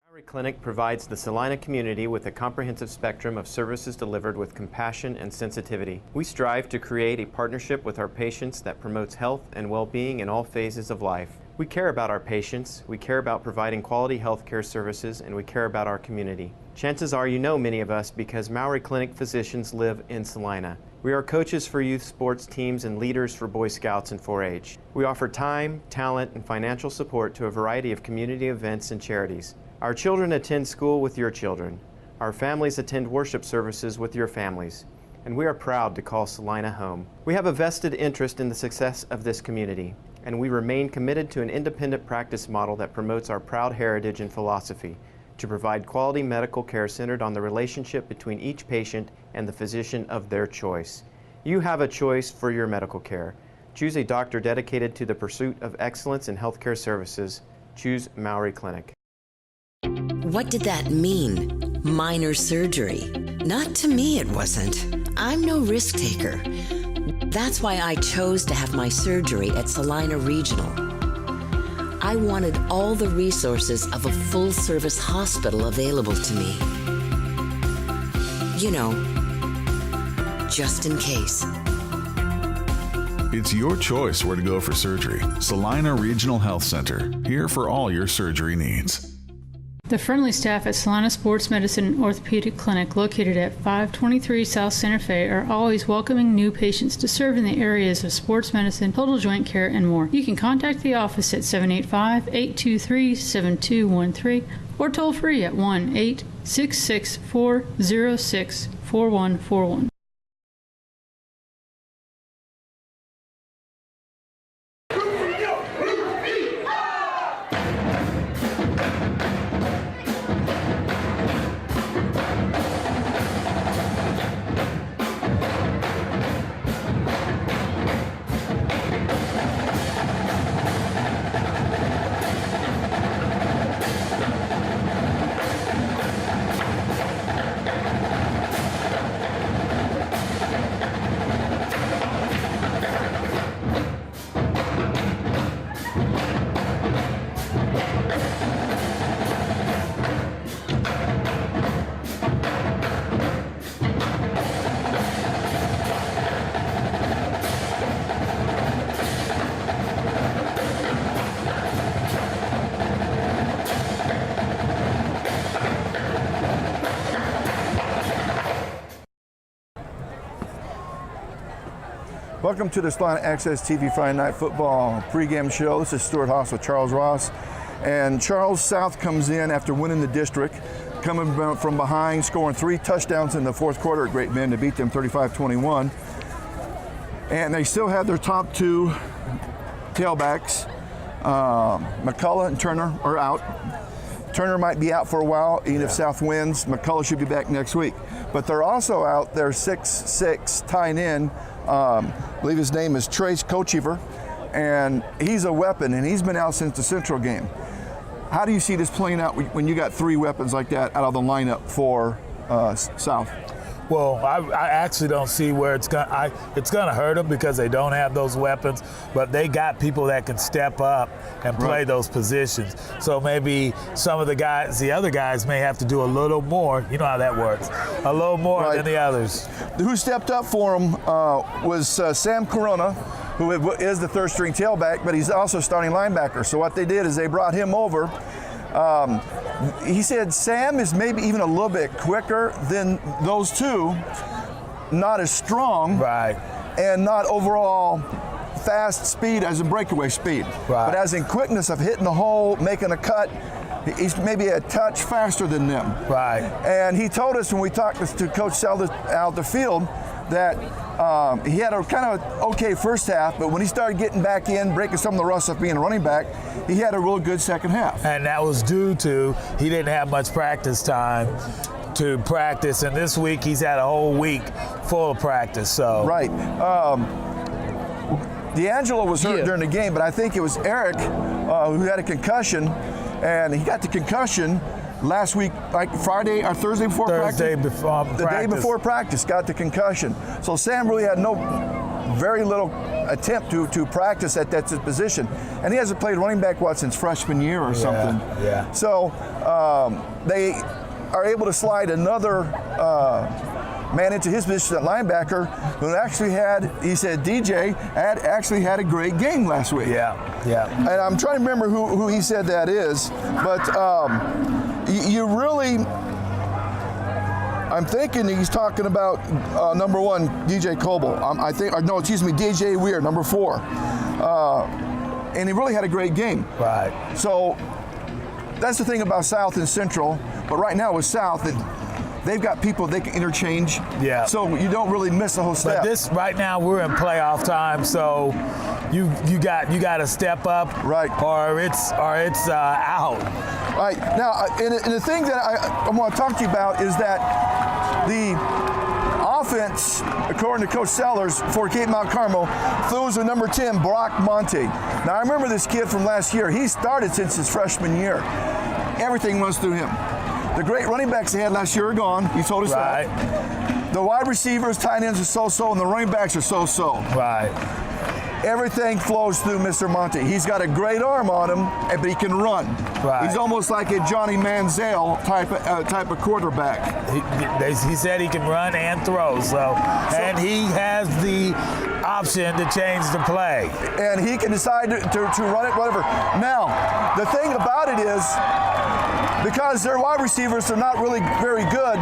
Maori Clinic provides the Salina community with a comprehensive spectrum of services delivered with compassion and sensitivity. We strive to create a partnership with our patients that promotes health and well-being in all phases of life. We care about our patients, we care about providing quality health care services, and we care about our community. Chances are you know many of us because Maori Clinic physicians live in Salina. We are coaches for youth sports teams and leaders for Boy Scouts and 4-H. We offer time, talent, and financial support to a variety of community events and charities. Our children attend school with your children. Our families attend worship services with your families. And we are proud to call Salina home. We have a vested interest in the success of this community, and we remain committed to an independent practice model that promotes our proud heritage and philosophy to provide quality medical care centered on the relationship between each patient and the physician of their choice. You have a choice for your medical care. Choose a doctor dedicated to the pursuit of excellence in healthcare services. Choose Maori Clinic. What did that mean? Minor surgery? Not to me, it wasn't. I'm no risk taker. That's why I chose to have my surgery at Salina Regional. I wanted all the resources of a full-service hospital available to me. You know, just in case. It's your choice where to go for surgery. Salina Regional Health Center, here for all your surgery needs. The friendly staff at Salina Sports Medicine and Orthopedic Clinic, located at 523 South Santa Fe, are always welcoming new patients to serve in the areas of sports medicine, total joint care, and more. You can contact the office at 785-823-7213 or toll free at 1-866-406-4141. Welcome to the Salina Access TV Friday Night Football pregame show. This is Stuart Haas with Charles Ross. And Charles South comes in after winning the district, coming from behind, scoring 3 touchdowns in the fourth quarter at Great Bend to beat them 35-21. And they still have their top 2 tailbacks. McCullough and Turner are out. Turner might be out for a while, even if South wins. McCullough should be back next week. But they're also out their 6'6" tight end. I believe his name is Trace Kochever, and he's a weapon, and he's been out since the Central game. How do you see this playing out when you got 3 weapons like that out of the lineup for South? Well, I actually don't see where it's going to hurt them because they don't have those weapons, but they got people that can step up and play those positions. So maybe some of the other guys may have to do a little more. You know how that works. A little more than the others. Who stepped up for him was Sam Corona, who is the 3rd string tailback, but he's also starting linebacker. So what they did is they brought him over. He said Sam is maybe even a little bit quicker than those 2, not as strong, and not overall fast speed as in breakaway speed, but as in quickness of hitting the hole, making a cut. He's maybe a touch faster than them. And he told us when we talked to Coach Selder out the field that he had a kind of okay first half, but when he started getting back in, breaking some of the rust of being a running back, he had a real good second half. And that was due to he didn't have much practice time to practice, and this week he's had a whole week full of practice. So D'Angelo was hurt during the game, but I think it was Eric who had a concussion, and he got the concussion last week, like Friday or Thursday before practice? The day before practice, got the concussion. So Sam really had very little attempt to practice at that position. And he hasn't played running back, since freshman year or something. Yeah. So they are able to slide another man into his position at linebacker, who actually he said DJ actually had a great game last week. Yeah. And I'm trying to remember who he said that is, but you really, I'm thinking he's talking about number 1, DJ Coble. DJ Weir, number 4. And he really had a great game. Right. So that's the thing about South and Central, but right now with South, they've got people they can interchange. Yeah. So you don't really miss the whole step. But right now we're in playoff time, so you got to step up, right, or it's out. Right. Now, and the thing that I want to talk to you about is that the offense, according to Coach Sellers for Cape Mount Carmel, throws a number 10, Brock Monte. Now, I remember this kid from last year. He started since his freshman year. Everything runs through him. The great running backs they had last year are gone. He told us that. The wide receivers, tight ends are so-so, and the running backs are so-so. Right. Everything flows through Mr. Monte. He's got a great arm on him, but he can run. Right. He's almost like a Johnny Manziel type of quarterback. He said he can run and throw, and he has the option to change the play. And he can decide to run it, whatever. Now, the thing about it is, because their wide receivers are not really very good,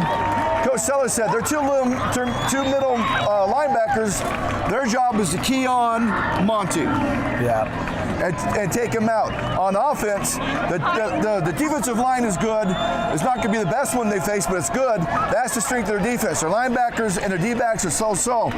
Coach Sellers said they're two middle linebackers. Their job is to key on Monty. Yeah. And take him out. On offense, the defensive line is good. It's not going to be the best one they face, but it's good. That's the strength of their defense. Their linebackers and their D-backs are so-so.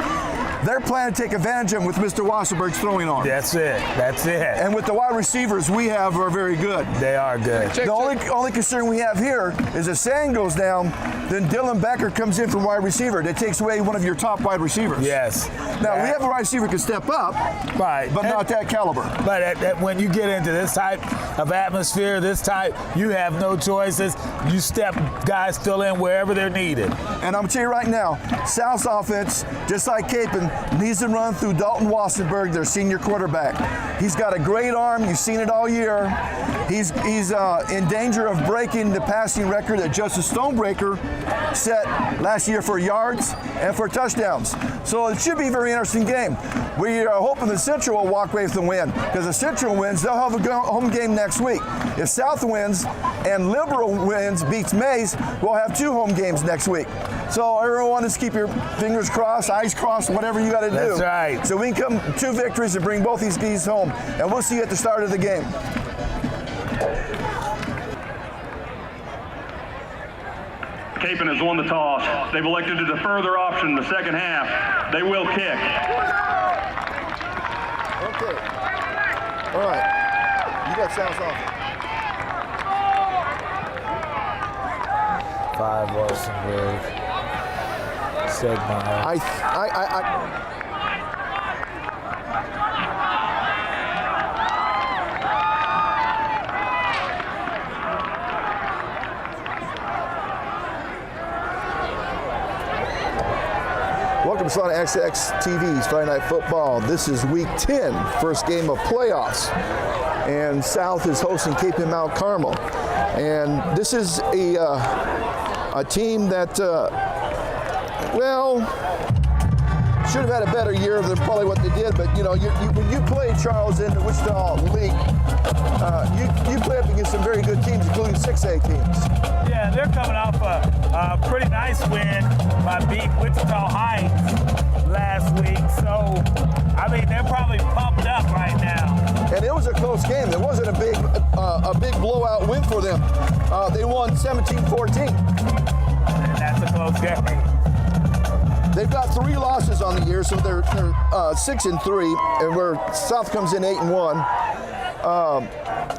They're planning to take advantage of them with Mr. Wasserberg's throwing arm. That's it. And with the wide receivers we have are very good. They are good. The only concern we have here is if Sand goes down, then Dylan Becker comes in from wide receiver. That takes away one of your top wide receivers. Yes. Now, we have a wide receiver who can step up, right, but not that caliber. But when you get into this type of atmosphere, you have no choices. You step guys still in wherever they're needed. And I'm going to tell you right now, South's offense, just like Kapaun, needs to run through Dalton Wassenberg, their senior quarterback. He's got a great arm. You've seen it all year. He's in danger of breaking the passing record that Justice Stonebreaker set last year for yards and for touchdowns. So it should be a very interesting game. We are hoping the Central will walk away with the win, because if Central wins, they'll have a home game next week. If South wins and Liberal wins, beats Mays, we'll have 2 home games next week. So everyone, just keep your fingers crossed, eyes crossed, whatever you got to do. That's right. So we can come 2 victories and bring both these guys home. And we'll see you at the start of the game. Kapaun has won the toss. They've elected to defer their option in the second half. They will kick. Okay. All right. You got South off. 5 Wassenberg. Segmont. Welcome to Salina XX TV's Friday Night Football. This is week 10, first game of playoffs. And South is hosting Kapaun Mount Carmel. And this is a team that, should have had a better year than probably what they did. But, when you play, Charles, in the Wichita League, you play up against some very good teams, including 6A teams. Yeah, they're coming off a pretty nice win by beating Wichita Heights last week. So, they're probably pumped up right now. And it was a close game. It wasn't a big blowout win for them. They won 17-14. And that's a close game. They've got 3 losses on the year, so they're 6-3, and where South comes in 8-1.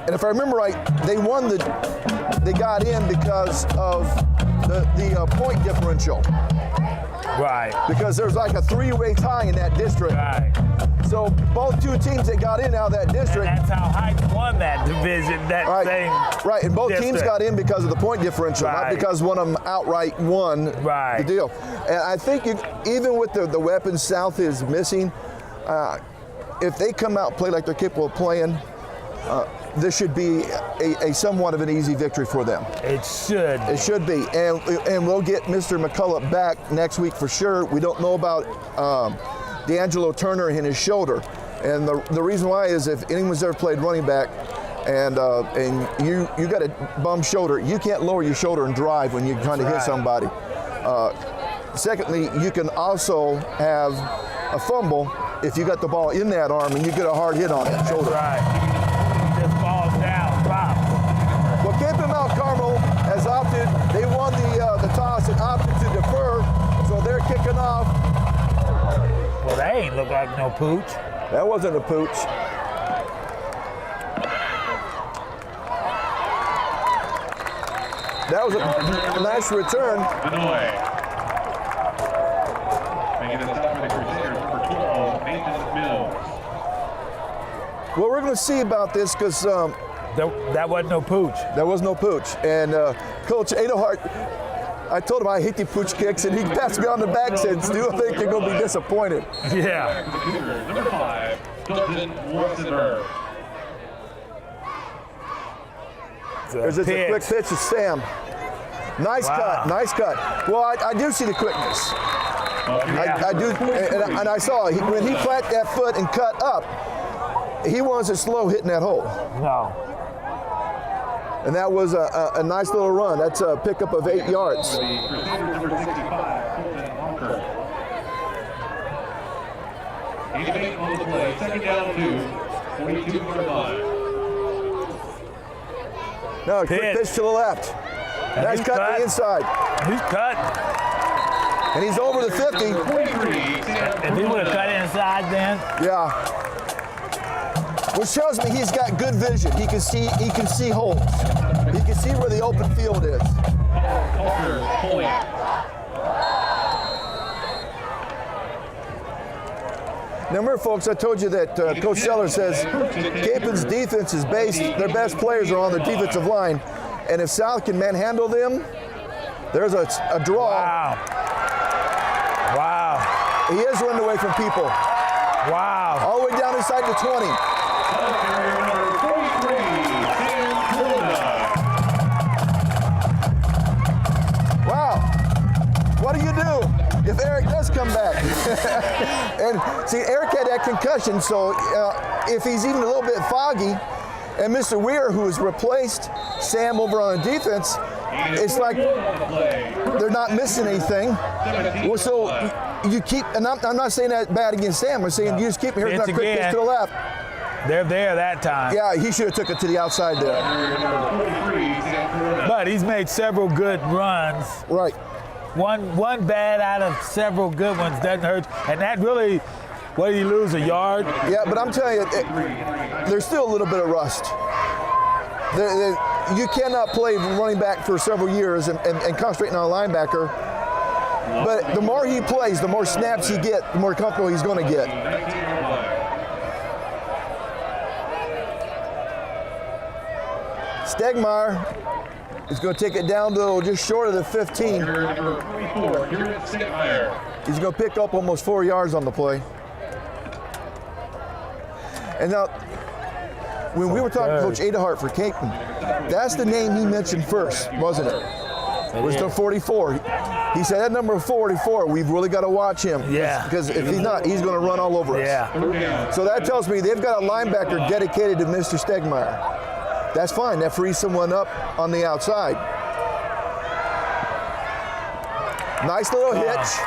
And if I remember right, they got in because of the point differential. Right. Because there's like a 3-way tie in that district. Right. So both 2 teams that got in out of that district. And that's how Heights won that division, Right, and both teams got in because of the point differential, not because one of them outright won the deal. And I think even with the weapons South is missing, if they come out and play like they're capable of playing, this should be a somewhat of an easy victory for them. It should. It should be. And we'll get Mr. McCullough back next week for sure. We don't know about D'Angelo Turner and his shoulder. And the reason why is if anyone's ever played running back and you got a bum shoulder, you can't lower your shoulder and drive when you're trying to hit somebody. Secondly, you can also have a fumble if you got the ball in that arm and you get a hard hit on that shoulder. Right. It just falls down, drops. Well, Cape and Mount Carmel has opted, they won the toss and opted to defer, so they're kicking off. Well, that ain't look like no pooch. That wasn't a pooch. That was a nice return. Well, we're going to see about this because that wasn't no pooch. There was no pooch. And Coach Adehart, I told him I hate the pooch kicks, and he passed me on the back and said, "Still think you're going to be disappointed." Yeah. Number 5, Dalton Warsenberg. There's just a quick pitch to Sam. Nice cut, nice cut. Well, I do see the quickness. I do, and I saw when he flat that foot and cut up, he wasn't slow hitting that hole. No. And that was a nice little run. That's a pickup of 8 yards. Number 65, Colton Walker. 88 on the play, second down 2, 42-yard line. No, a quick pitch to the left. Nice cut to the inside. He's cut. And he's over the 50. If he would have cut inside then. Yeah. Which shows me he's got good vision. He can see holes. He can see where the open field is. Now remember, folks, I told you that Coach Seller says Capen's defense is based, their best players are on the defensive line. And if South can manhandle them, there's a draw. Wow. Wow. He is running away from people. Wow. All the way down inside the 20. Wow. What do you do if Eric does come back? And see, Eric had that concussion, so if he's even a little bit foggy, and Mr. Weir, who has replaced Sam over on the defense, it's like they're not missing anything. Well, so you keep, and I'm not saying that bad against Sam. I'm saying you just keep here's not quick pitch to the left. They're there that time. Yeah, he should have took it to the outside there. But he's made several good runs. Right. One bad out of several good ones doesn't hurt. And that really, what did he lose, a yard? Yeah, but I'm telling you, there's still a little bit of rust. You cannot play running back for several years and concentrating on a linebacker. But the more he plays, the more snaps he gets, the more comfortable he's going to get. Stegmeyer is going to take it down to just short of the 15. He's going to pick up almost 4 yards on the play. And now, when we were talking to Coach Adehart for Capen, that's the name he mentioned first, wasn't it? It was the 44. He said that number 44, we've really got to watch him. Yeah. Because if he's not, he's going to run all over us. Yeah. So that tells me they've got a linebacker dedicated to Mr. Stegmeyer. That's fine. That frees someone up on the outside. Nice little hitch.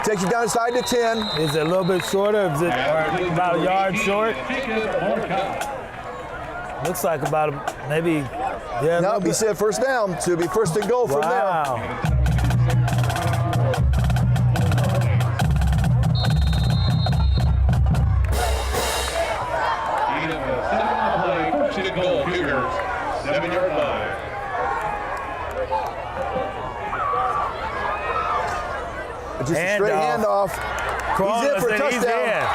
Takes you down inside to 10. Is it a little bit shorter? Is it about a yard short? Looks like about maybe. Yeah. No, he said first down, so it'll be first and goal from there. Wow. First and goal, Cougars, 7-yard line. Just a straight handoff. He's in for a touchdown.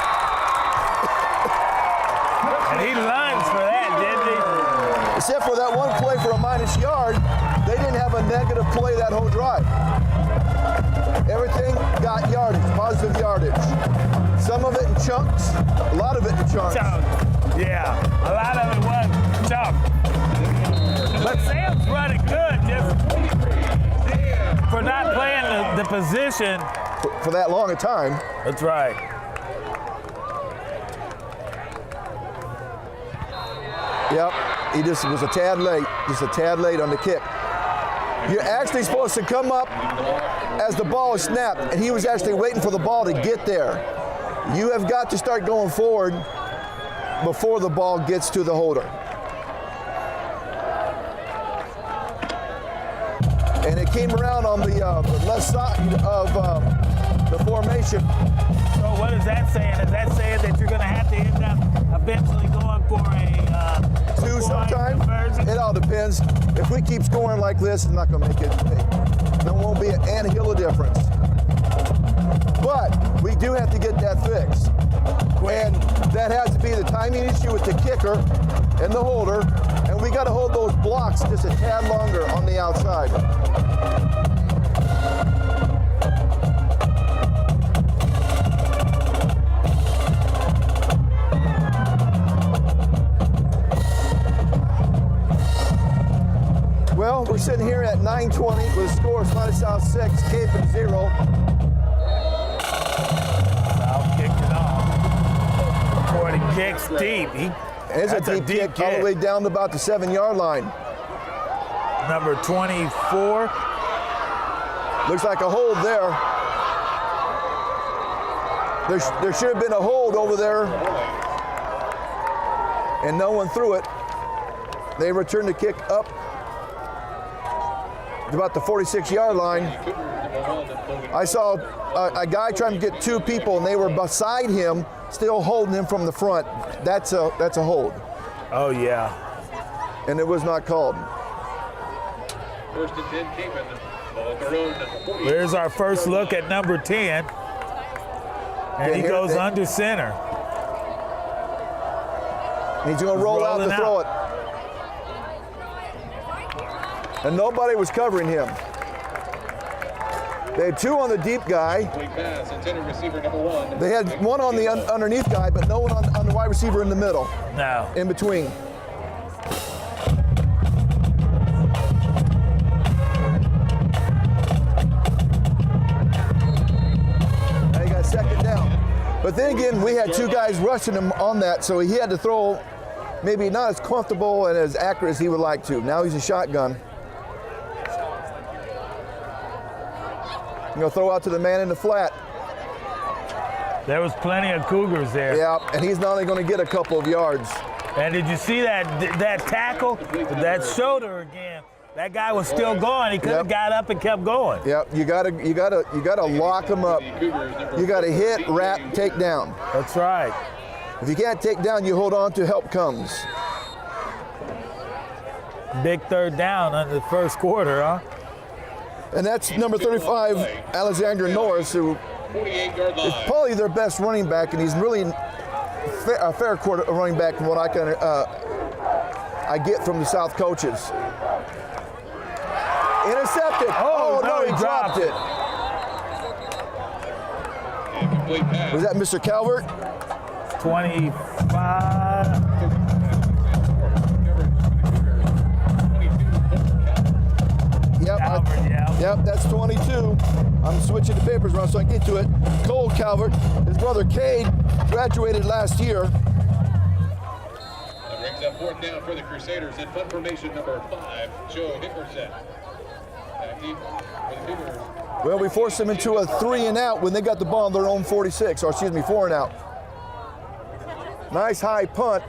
And he lunged for that, didn't he? Except for that one play for a minus yard, they didn't have a negative play that whole drive. Everything got yardage, positive yardage. Some of it in chunks, a lot of it in chunks. Yeah, a lot of it was chunk. But Sam's running good just for not playing the position. For that long a time. That's right. Yep, he just was a tad late on the kick. You're actually supposed to come up as the ball is snapped, and he was actually waiting for the ball to get there. You have got to start going forward before the ball gets to the holder. And it came around on the left side of the formation. So what is that saying? Is that saying that you're going to have to end up eventually going for a two sometime? Conversion? It all depends. If we keep scoring like this, it's not going to make it. There won't be an anthill of difference. But we do have to get that fixed. And that has to be the timing issue with the kicker and the holder. And we got to hold those blocks just a tad longer on the outside. Well, we're sitting here at 9:20 with a score of Salina South 6, Kapaun 0. South kicked it off. Before the kick's deep. It's a deep kick all the way down to about the 7-yard line. Number 24. Looks like a hold there. There should have been a hold over there, and no one threw it. They returned the kick up about the 46-yard line. I saw a guy trying to get two people, and they were beside him, still holding him from the front. That's a hold. Oh yeah. And it was not called. First and 10 Kapaun. Ball at their own. There's our first look at number 10. And he goes under center. He's going to roll out to throw it. And nobody was covering him. They had two on the deep guy. They had one on the underneath guy, but no one on the wide receiver in the middle. No. In between. Now he got second down. But then again, we had two guys rushing him on that, so he had to throw maybe not as comfortable and as accurate as he would like to. Now he's a shotgun. Going to throw out to the man in the flat. There was plenty of Cougars there. Yeah, and he's not only going to get a couple of yards. And did you see that tackle? That shoulder again. That guy was still going. He could have got up and kept going. Yep, you gotta lock him up. You gotta hit, wrap, take down. That's right. If you can't take down, you hold on till help comes. Big third down under the first quarter, huh? And that's number 35, Alexander Norris, who is probably their best running back, and he's really a fair quarter running back from what I get from the South coaches. Intercepted. Oh no, he dropped it. Was that Mr. Calvert? 25. Yep, that's 22. I'm switching the papers around so I can get to it. Cole Calvert, his brother Cade, graduated last year. That brings up fourth down for the Crusaders in punt formation number 5, Joe Hickerson. Well, we forced them into a 3 and out when they got the ball on their own 46, or excuse me, 4 and out. Nice high punt.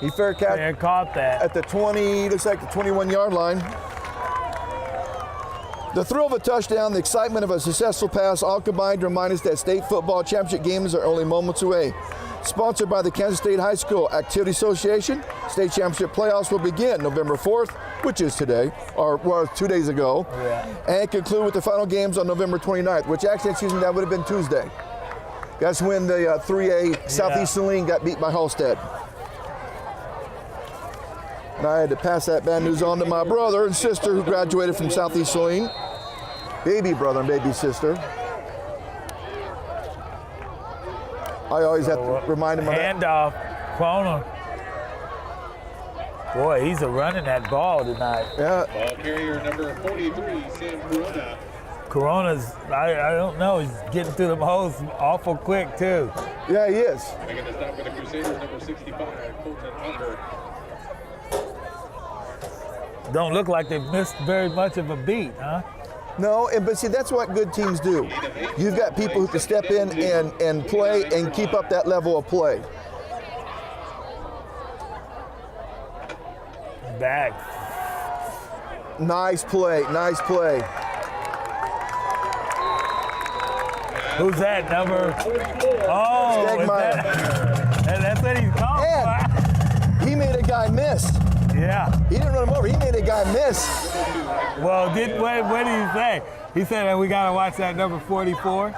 He fair caught that at the 20, looks like the 21-yard line. The thrill of a touchdown, the excitement of a successful pass, all combined to remind us that state football championship games are only moments away. Sponsored by the Kansas State High School Activity Association, state championship playoffs will begin November 4th, which is today, or 2 days ago, and conclude with the final games on November 29th, which actually, excuse me, that would have been Tuesday. That's when the 3A Southeast Salina got beat by Halstead. And I had to pass that bad news on to my brother and sister who graduated from Southeast Salina. Baby brother and baby sister. I always have to remind him of that. Handoff, Corona. Boy, he's running that ball tonight. Yeah. Ball carrier number 43, Sam Corona. Corona's, I don't know, he's getting through them holes awful quick too. Yeah, he is. Making the stop for the Crusaders, number 65, Colton Humber. Don't look like they've missed very much of a beat, huh? No, but see, that's what good teams do. You've got people who can step in and play and keep up that level of play. Back. Nice play, nice play. Who's that number? Oh, Stegmeyer. That's what he's calling for. And he made a guy miss. Yeah. He didn't run him over, he made a guy miss. Well, what did he say? He said that we got to watch that number 44.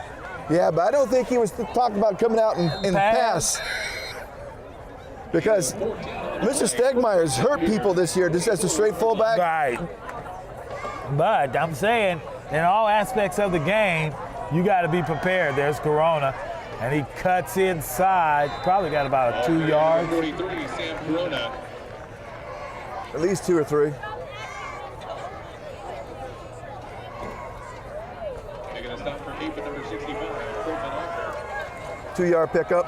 Yeah, but I don't think he was talking about coming out and pass. Because Mr. Stegmeyer's hurt people this year just as a straight fullback. Right. But I'm saying, in all aspects of the game, you got to be prepared. There's Corona, and he cuts inside. Probably got about a 2 yard. 43, Sam Corona. At least 2 or 3. Making a stop for keep at number 65, Colton Humber. 2 yard pickup.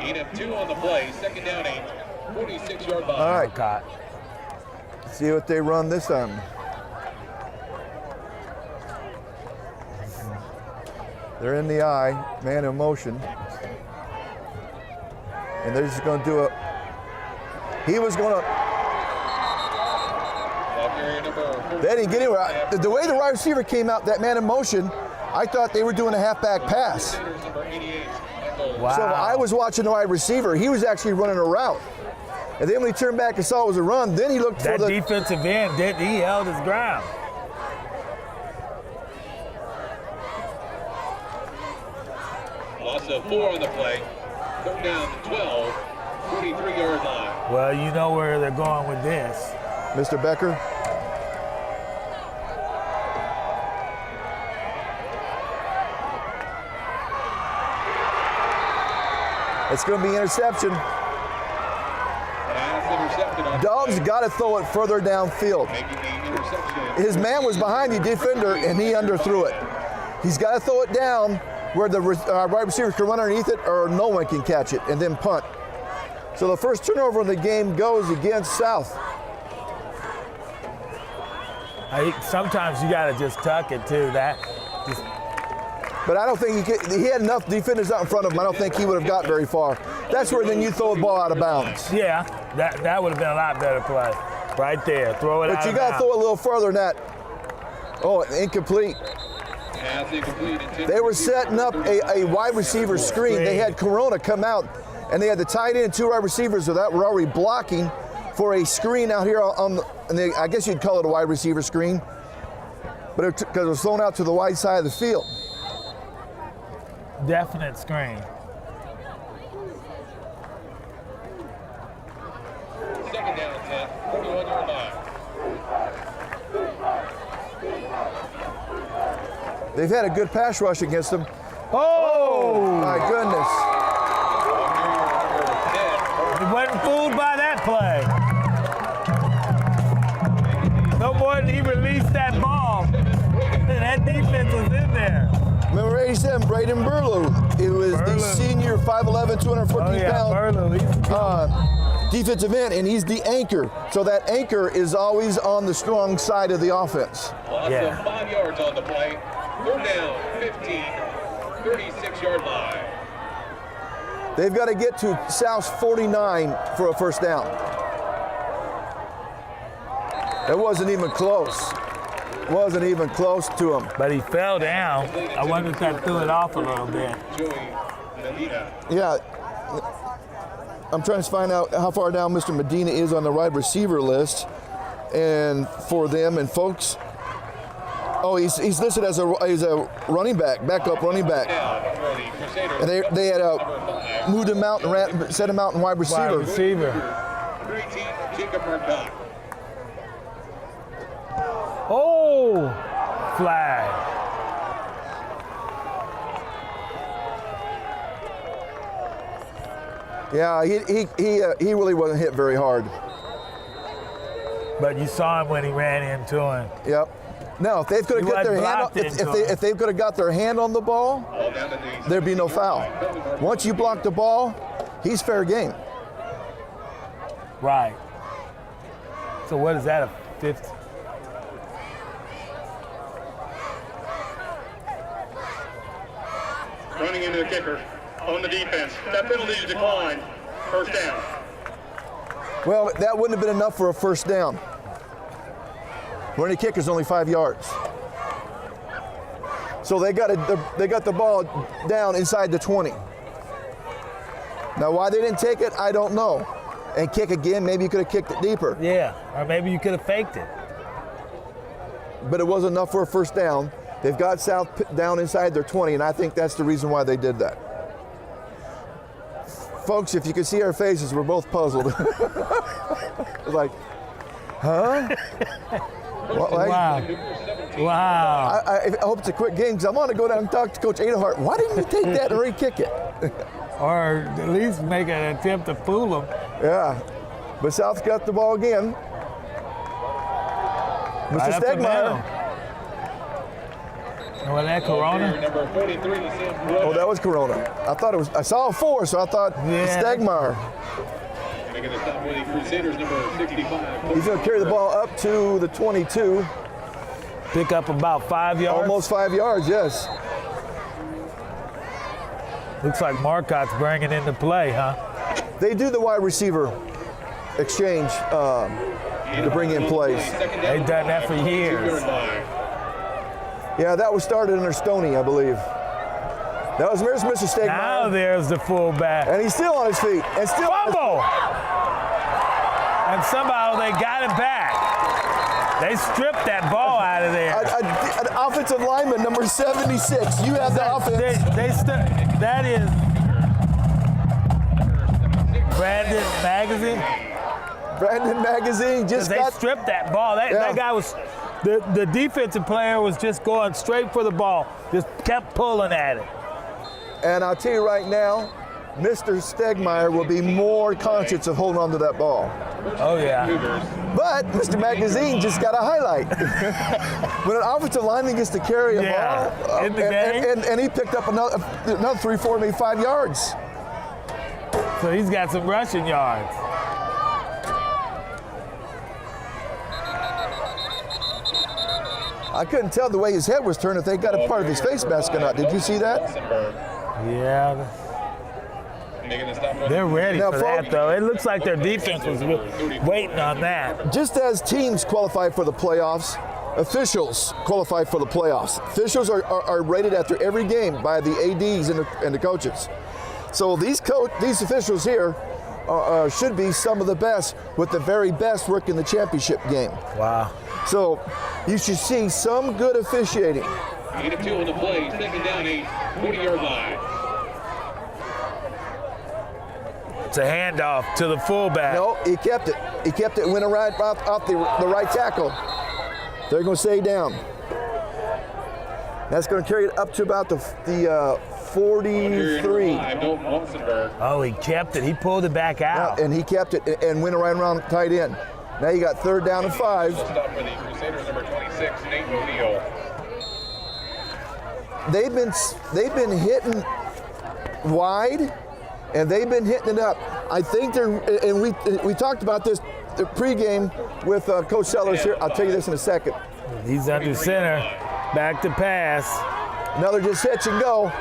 Gain of 2 on the play, second down 8, 46-yard line. All right, Cott. See what they run this time. They're in the eye, man in motion. And they're just going to do he was going to. They didn't get anywhere. The way the wide receiver came out, that man in motion, I thought they were doing a halfback pass. Wow. So I was watching the wide receiver. He was actually running a route. And then when he turned back and saw it was a run, then he looked for that defensive end, he held his ground. Loss of 4 on the play. Third down 12, 43-yard line. Well, you know where they're going with this. Mr. Becker. It's going to be interception. Dobbs got to throw it further downfield. His man was behind the defender, and he underthrew it. He's got to throw it down where the wide receiver can run underneath it, or no one can catch it, and then punt. So the first turnover of the game goes against South. Sometimes you got to just tuck it too. But I don't think he had enough defenders out in front of him. I don't think he would have got very far. That's where then you throw the ball out of bounds. Yeah, that would have been a lot better play. Right there, throw it out of bounds. But you got to throw it a little further than that. Oh, incomplete. They were setting up a wide receiver screen. They had Corona come out, and they had the tight end and 2 wide receivers that were already blocking for a screen out here I guess you'd call it a wide receiver screen, but because it was thrown out to the wide side of the field. Definite screen. Second down 10, 41-yard line. They've had a good pass rush against them. Oh! My goodness. He wasn't fooled by that play. No more than he released that ball. That defense was in there. Number 87, Braden Burlew. It was the senior 5'11", 214-pound defensive end, and he's the anchor. So that anchor is always on the strong side of the offense. Loss of 5 yards on the play. Third down, 15, 36-yard line. They've got to get to South's 49 for a first down. It wasn't even close. Wasn't even close to him. But he fell down. I wonder if that threw it off a little bit. Yeah. I'm trying to find out how far down Mr. Medina is on the wide receiver list. And for them, and folks, he's listed as a running back, backup running back. And they had moved him out and set him out in wide receiver. Great team Jacob Marcotte. Oh, flag. Yeah, he really wasn't hit very hard. But you saw him when he ran into him. Yep. No, if they could have got their hand on, if they could have got their hand on the ball, there'd be no foul. Once you block the ball, he's fair game. Right. So what is that, a 50? Running into the kicker on the defense. That penalty is declined. First down. Well, that wouldn't have been enough for a first down. Running kicker's only 5 yards. So they got the ball down inside the 20. Now why they didn't take it, I don't know. And kick again, maybe you could have kicked it deeper. Yeah, or maybe you could have faked it. But it wasn't enough for a first down. They've got South down inside their 20, and I think that's the reason why they did that. Folks, if you could see our faces, we're both puzzled. Like, huh? What, like, Wow. I hope it's a quick game because I want to go down and talk to Coach Adehart. Why didn't you take that and re-kick it? Or at least make an attempt to fool them. Yeah. But South got the ball again. Mr. Stegmeyer. Was that Corona? Number 43, Oh, that was Corona. I thought it was, I saw a 4, so I thought Stegmeyer. making the stop with the Crusaders, number 65. He's going to carry the ball up to the 22. Pick up about 5 yards. Almost 5 yards, yes. Looks like Marcotte's bringing into play, huh? They do the wide receiver exchange to bring in plays. They've done that for years. Yeah, that was started under Stoney, I believe. That was Mr. Stegmeyer. Now there's the fullback. And he's still on his feet. And still Fumble! And somehow they got it back. They stripped that ball out of there. An offensive lineman, number 76. You have the offense. That is Brandon Magazine. Brandon Magazine just They stripped that ball. That guy was, the defensive player was just going straight for the ball. Just kept pulling at it. And I'll tell you right now, Mr. Stegmeyer will be more conscious of holding on to that ball. Oh, yeah. But Mr. Magazine just got a highlight. When an offensive lineman gets to carry a ball, in the game. And he picked up another 3, 4, maybe 5 yards. So he's got some rushing yards. I couldn't tell the way his head was turned if they got a part of his face mask or not. Did you see that? Yeah. They're ready Now, for that, though. It looks like their defense was waiting on that. Just as teams qualify for the playoffs, officials qualify for the playoffs. Officials are rated after every game by the ADs and the coaches. So these officials here should be some of the best, with the very best working the championship game. Wow. So you should see some good officiating. 8 of 2 on the play, second down, 8, 40-yard line. It's a handoff to the fullback. No, he kept it. He kept it, went right off the right tackle. They're going to stay down. That's going to carry it up to about the 43. Oh, he kept it. He pulled it back out. Yeah, and he kept it and went right around tight end. Now you got 3rd down and 5. Stop for the Crusaders, number 26, Nate O'Neill. They've been hitting wide, and they've been hitting it up. I think they're, and we talked about this the pregame with Coach Sellers here. I'll tell you this in a second. He's under center, back to pass. Another just hitch and go.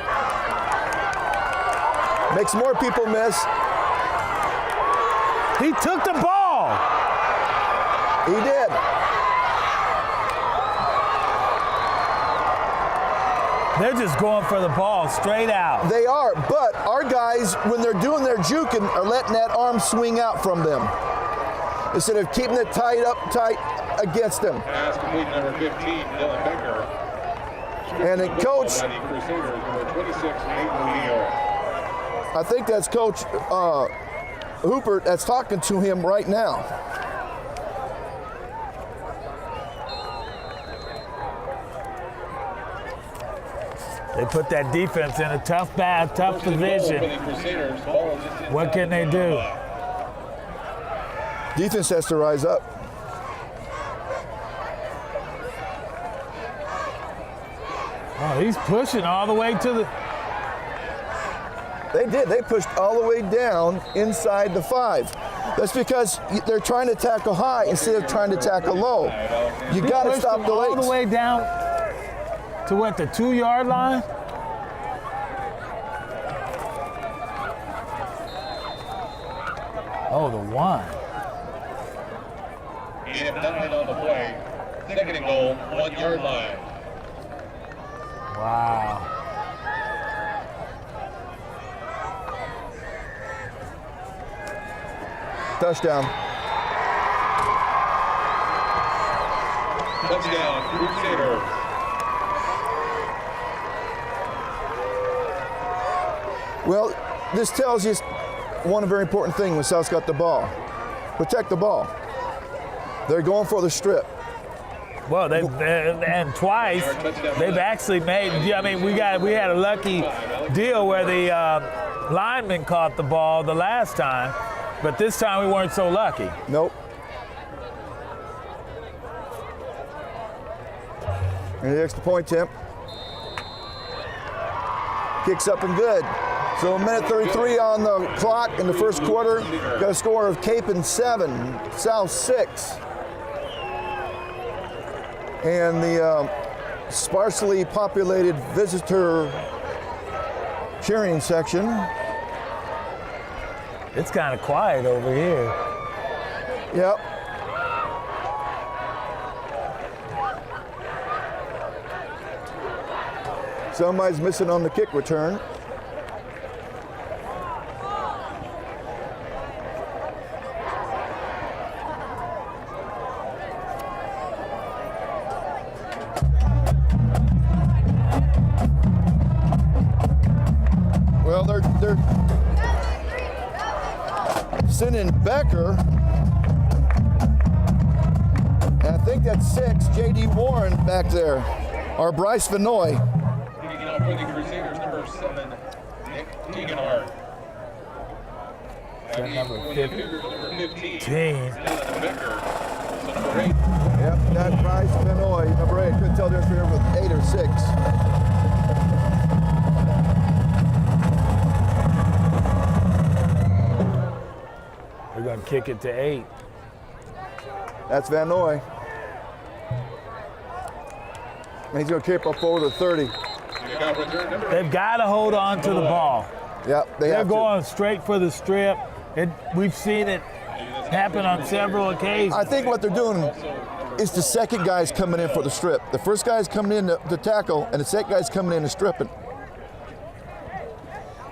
Makes more people miss. He took the ball. He did. They're just going for the ball straight out. They are, but our guys, when they're doing their juking, are letting that arm swing out from them instead of keeping it tight against them. Pass complete, number 15, Dylan Becker. And then Coach, By the Crusaders, number 26, Nate O'Neill. I think that's Coach Hooper that's talking to him right now. They put that defense in a tough position. What can they do? Defense has to rise up. Oh, he's pushing all the way to the... They did. They pushed all the way down inside the 5. That's because they're trying to tackle high instead of trying to tackle low. You got to stop the legs. All the way down to what, the 2-yard line? Oh, the 1. And 9 on the play. 2nd and goal, 1-yard line. Wow. Touchdown. Touchdown, Crusaders. Well, this tells you one very important thing when South's got the ball. Protect the ball. They're going for the strip. Well, and twice they've actually made. I mean, we had a lucky deal where the lineman caught the ball the last time, but this time we weren't so lucky. Nope. And the extra point attempt. Kicks up and good. So a minute 33 on the clock in the first quarter. Got a score of Kapaun 7, South 6. And the sparsely populated visitor cheering section. It's kind of quiet over here. Yep. Somebody's missing on the kick return. Well, they're sending Becker, and I think that's 6, J.D. Warren back there, or Bryce Vanoy. Kicking off for the Crusaders, number 7, Nick Degenhardt. Number 15. Becker, number 8. Yep, that Bryce Vanoy, number 8. Couldn't tell the difference with 8 or 6. We're going to kick it to 8. That's Vanoy. And he's going to kick up forward to 30. They've got to hold on to the ball. Yep, They're going straight for the strip. We've seen it happen on several occasions. I think what they're doing is the second guy's coming in for the strip. The first guy's coming in to tackle, and the second guy's coming in to stripping.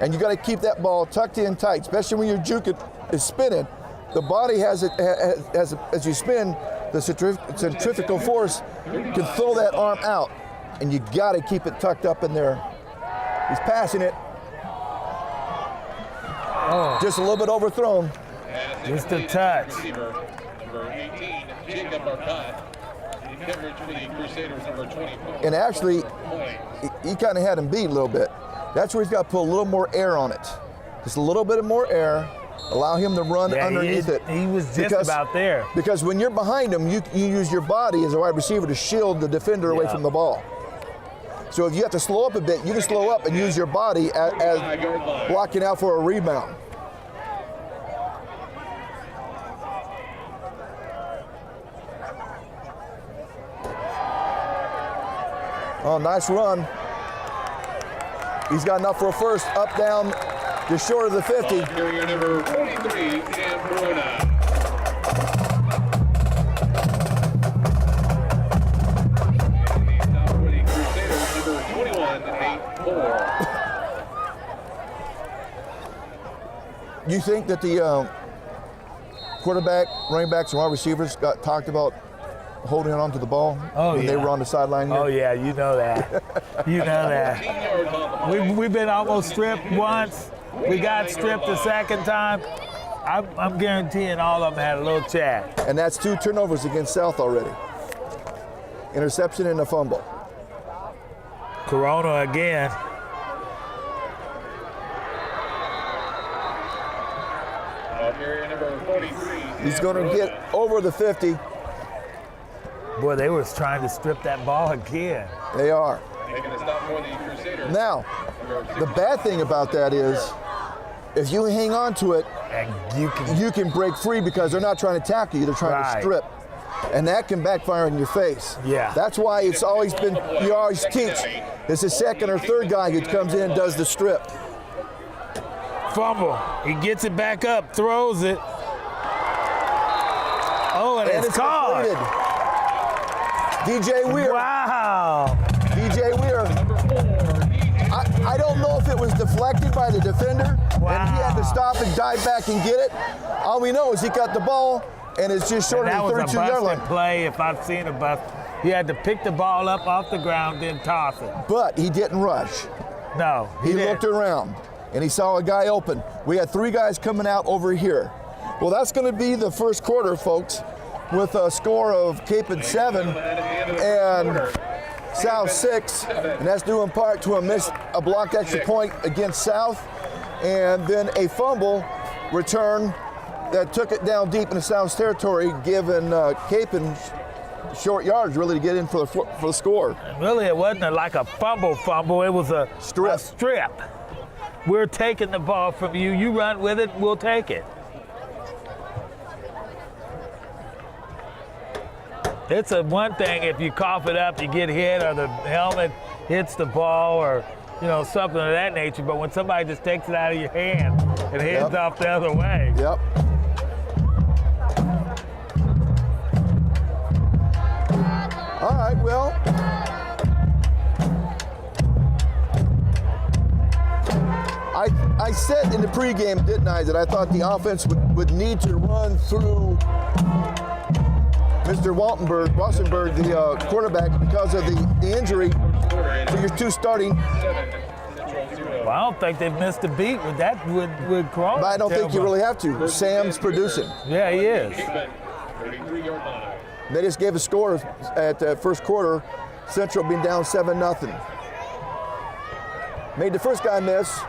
And you got to keep that ball tucked in tight, especially when your juke is spinning. The body has as you spin, the centrifugal force can throw that arm out, and you got to keep it tucked up in there. He's passing it. Oh. Just a little bit overthrown. Just a touch. Number 18, Jacob Marcotte. Coverage for the Crusaders, number 20. And actually, he kind of had him beat a little bit. That's where he's got to put a little more air on it. Just a little bit more air. Allow him to run underneath it. He was just about there. Because when you're behind him, you use your body as a wide receiver to shield the defender away from the ball. So if you have to slow up a bit, you can slow up and use your body as blocking out for a rebound. Oh, nice run. He's got enough for a first. Up, down, just short of the 50. Carrier number 43, Cam Corona. Do you think that the quarterback, running backs, and wide receivers got talked about holding on to the ball when they were on the sideline here? Oh, yeah, you know that. You know that. We've been almost stripped once. We got stripped the second time. I'm guaranteeing all of them had a little chat. And that's 2 turnovers against South already. Interception and a fumble. Corona again. Number 43. He's going to get over the 50. Boy, they was trying to strip that ball again. They are. Making a stop for the Crusaders. Now, the bad thing about that is, if you hang on to it, And you can break free because they're not trying to tackle you, they're trying to strip. And that can backfire in your face. Yeah. That's why it's always been, you always teach, it's the second or third guy who comes in and does the strip. Fumble. He gets it back up, throws it. Oh, and it's caught. Completed. DJ Weir. Wow. DJ Weir. I don't know if it was deflected by the defender and he had to stop and dive back and get it. All we know is he got the ball and it's just short of the 32-yard line. Play, if I've seen a bust. He had to pick the ball up off the ground, then toss it. But he didn't rush. No, he looked around and he saw a guy open. We had 3 guys coming out over here. Well, that's going to be the first quarter, folks, with a score of Kapaun 7 and South 6, and that's due in part to a blocked extra point against South, and then a fumble return that took it down deep into South's territory, giving Kapaun short yards really to get in for the score. Really, it wasn't like a fumble. It was a strip. We're taking the ball from you. You run with it, we'll take it. It's a one thing if you cough it up, you get hit, or the helmet hits the ball, or something of that nature. But when somebody just takes it out of your hand and heads off the other way. Yep. All right, well. I said in the pregame, didn't I, that I thought the offense would need to run through Mr. Wassenberg, the quarterback, because of the injury to your 2 starting. Well, I don't think they've missed a beat with that with Corona. But I don't think you really have to. Sam's producing. Yeah, he is. They just gave a score at the first quarter, Central being down 7-0. Made the first guy miss.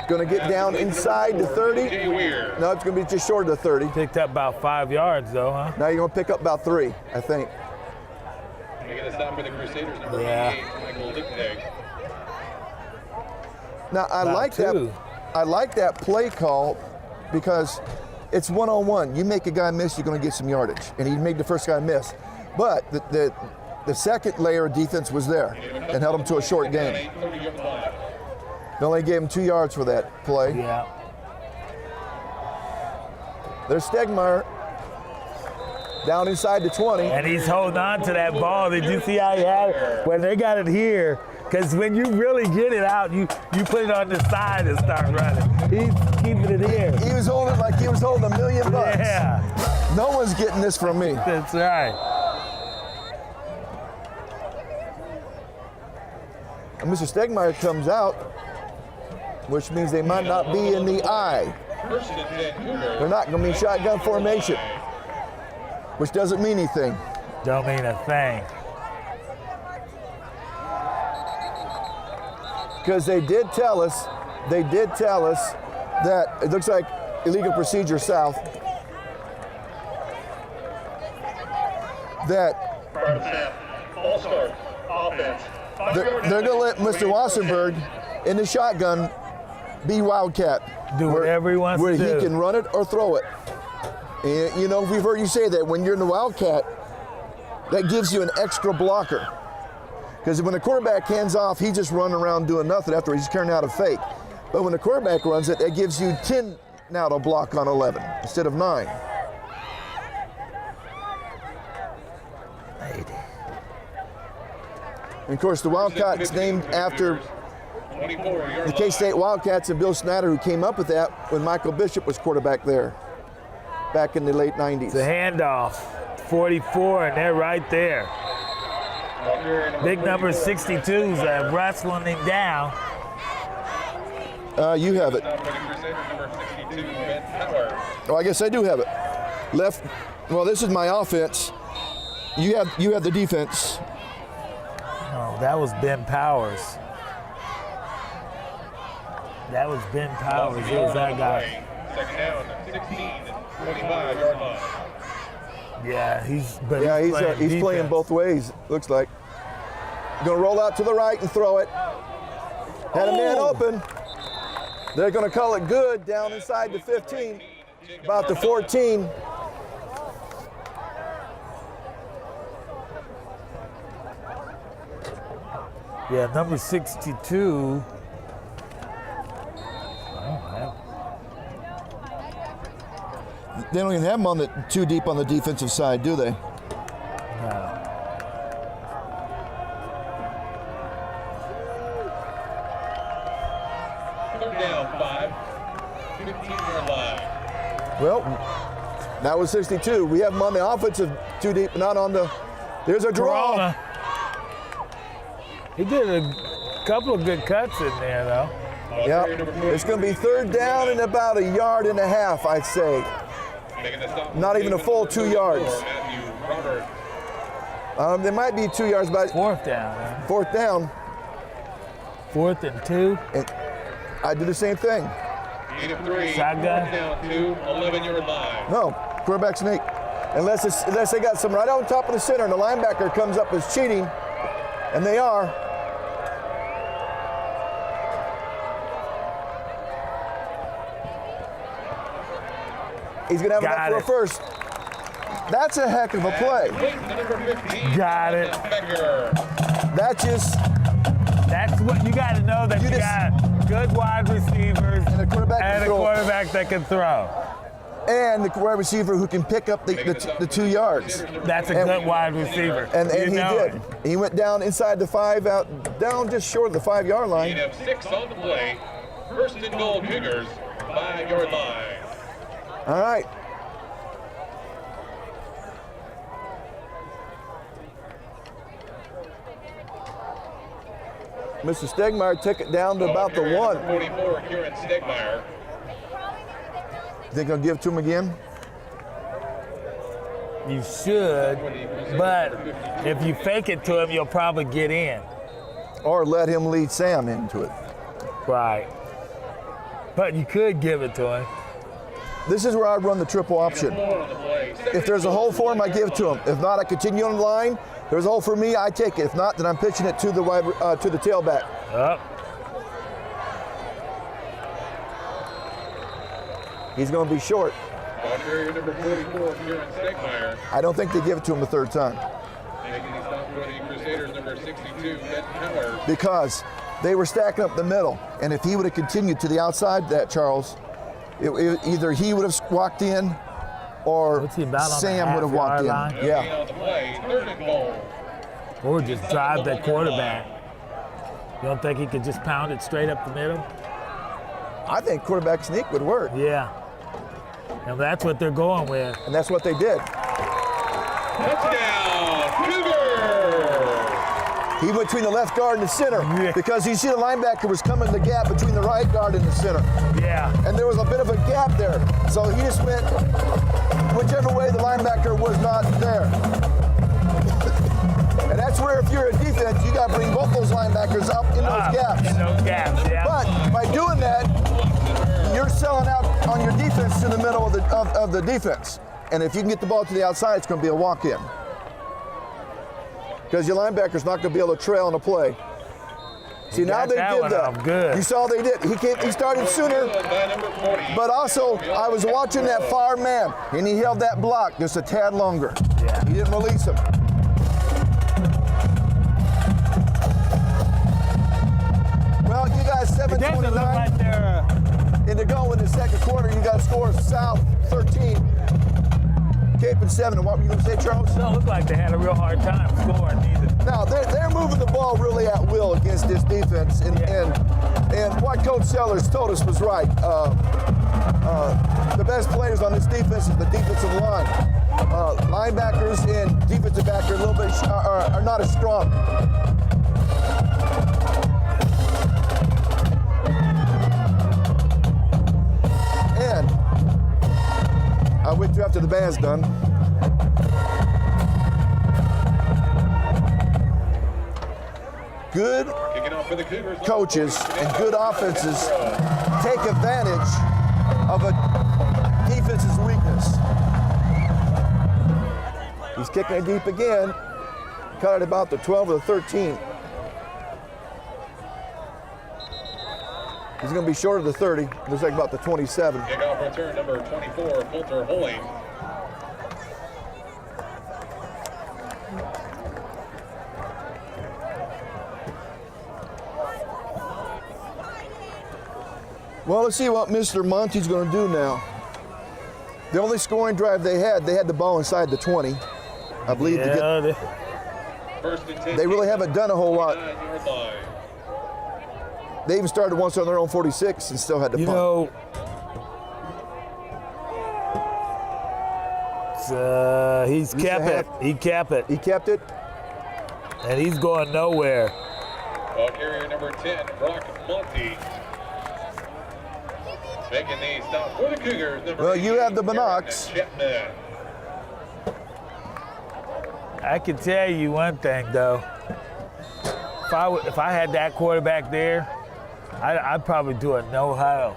Going to get down inside the 30. No, it's going to be just short of the 30. Picked up about 5 yards, though, huh? Now you're going to pick up about 3, I think. Making a stop for the Crusaders, number 88, Michael Lickney. Now I like that. I like that play call because it's one-on-one. You make a guy miss, you're going to get some yardage, and he made the first guy miss. But the second layer of defense was there and held him to a short gain. They only gave him 2 yards for that play. Yeah. There's Stegmeyer down inside the 20. And he's holding on to that ball. Did you see how he had it? When they got it here, because when you really get it out, you put it on the side and start running. He's keeping it here. He was holding it like he was holding $1 million. Yeah. No one's getting this from me. That's right. And Mr. Stegmeyer comes out, which means they might not be in the eye. They're not going to be in shotgun formation, which doesn't mean anything. Don't mean a thing. Because they did tell us that it looks like illegal procedure south. That they're going to let Mr. Wassenberg in the shotgun be Wildcat. Do whatever he wants to do. Where he can run it or throw it. And, we've heard you say that when you're in the Wildcat, that gives you an extra blocker. Because when the quarterback hands off, he's just running around doing nothing after he's carrying out a fake. But when the quarterback runs it, that gives you 10 now to block on 11 instead of 9. And of course, the Wildcats named after the K-State Wildcats and Bill Snyder, who came up with that when Michael Bishop was quarterback there back in the late 90s. The handoff, 44, and they're right there. Big number 62's wrestling him down. You have it. Oh, I guess I do have it. Left. Well, this is my offense. You have the defense. Oh That was Ben Powers. That was Ben Powers. It was that guy. Second down, 16, 25-yard line. Yeah, he's playing both ways, looks like. Gonna roll out to the right and throw it. Had a man open. They're gonna call it good down inside the 15, about the 14. Yeah, number 62. They don't even have him on the too deep on the defensive side, do they? No. Third down, 5, 15-yard line. Well, that was 62. We have him on the offensive too deep, not on the. There's a draw. He did a couple of good cuts in there, though. Yeah, it's going to be third down and about 1.5 yards, I'd say. Not even a full 2 yards. There might be 2 yards, but fourth down. Man. Fourth down. 4th and 2. And I do the same thing. 8 of 3. Shotgun. Down to 11-yard line. No, quarterback sneak. Unless they got some right on top of the center and the linebacker comes up as cheating, and they are. He's going to have enough for a first. That's a heck of a play. Got it. That's what you got to know, that you got good wide receivers and a quarterback that can throw. And the wide receiver who can pick up the 2 yards. That's a good wide receiver. And he did. He went down inside the 5, down just short of the 5-yard line. You'd have 6 on the play. First and goal, Cougars, 5-yard line. All right. Mr. Stegmeyer took it down to about the 1. 44, Kieran Stegmeyer. Think I'll give it to him again? You should, but if you fake it to him, you'll probably get in. Or let him lead Sam into it. Right. But you could give it to him. This is where I run the triple option. If there's a hole for him, I give it to him. If not, I continue on the line. If there's a hole for me, I take it. If not, then I'm pitching it to the tailback. Up. He's going to be short. Number 44, Kieran Stegmeyer. I don't think they give it to him a third time. Making the stop for the Crusaders, number 62, Ben Powers. Because they were stacking up the middle. And if he would have continued to the outside, Charles, either he would have walked in or Sam would have walked in. Yeah. Or just drive that quarterback. You don't think he could just pound it straight up the middle? I think quarterback sneak would work. Yeah. And that's what they're going with. And that's what they did. Touchdown, Cougars! He went between the left guard and the center because you see the linebacker was coming the gap between the right guard and the center. Yeah. And there was a bit of a gap there. So he just went whichever way the linebacker was not there. And that's where, if you're a defense, you got to bring both those linebackers up in those gaps. In those gaps, yeah. But by doing that, you're selling out on your defense to the middle of the defense. And if you can get the ball to the outside, it's going to be a walk-in. Because your linebacker's not going to be able to trail on a play. See, now they did that. Good. You saw they did. He started sooner, but also I was watching that far man, and he held that block just a tad longer. Yeah. He didn't release him. Well, you guys 7:29 in the go in the second quarter. You got scores South 13, Kapaun 7. And what were you going to say, Charles? It don't look like they had a real hard time scoring either. Now they're moving the ball really at will against this defense, and what Coach Sellers told us was right. The best players on this defense is the defensive line. Linebackers and defensive back are a little bit are not as strong. And I'll wait till after the band's done. good Kicking off for the Cougars. coaches and good offenses take advantage of a defense's weakness. He's kicking it deep again. Cut it about the 12 or the 13. He's going to be short of the 30. Looks like about the 27. Kickoff return number 24, Coulter Holing. Well, let's see what Mr. Monty's going to do now. The only scoring drive they had the ball inside the 20, I believe. Yeah, First and 10. They really haven't done a whole lot. 9-yard line. They even started once on their own 46 and still had to you punt. know, he's kept it. He kept it. He kept it. And he's going nowhere. Ball carrier number 10, Brock Monty. Making the stop for the Cougars. Number Well, you 88, have the Monox. Chapman. I can tell you one thing, though. If I had that quarterback there, I'd probably do a no-huddle.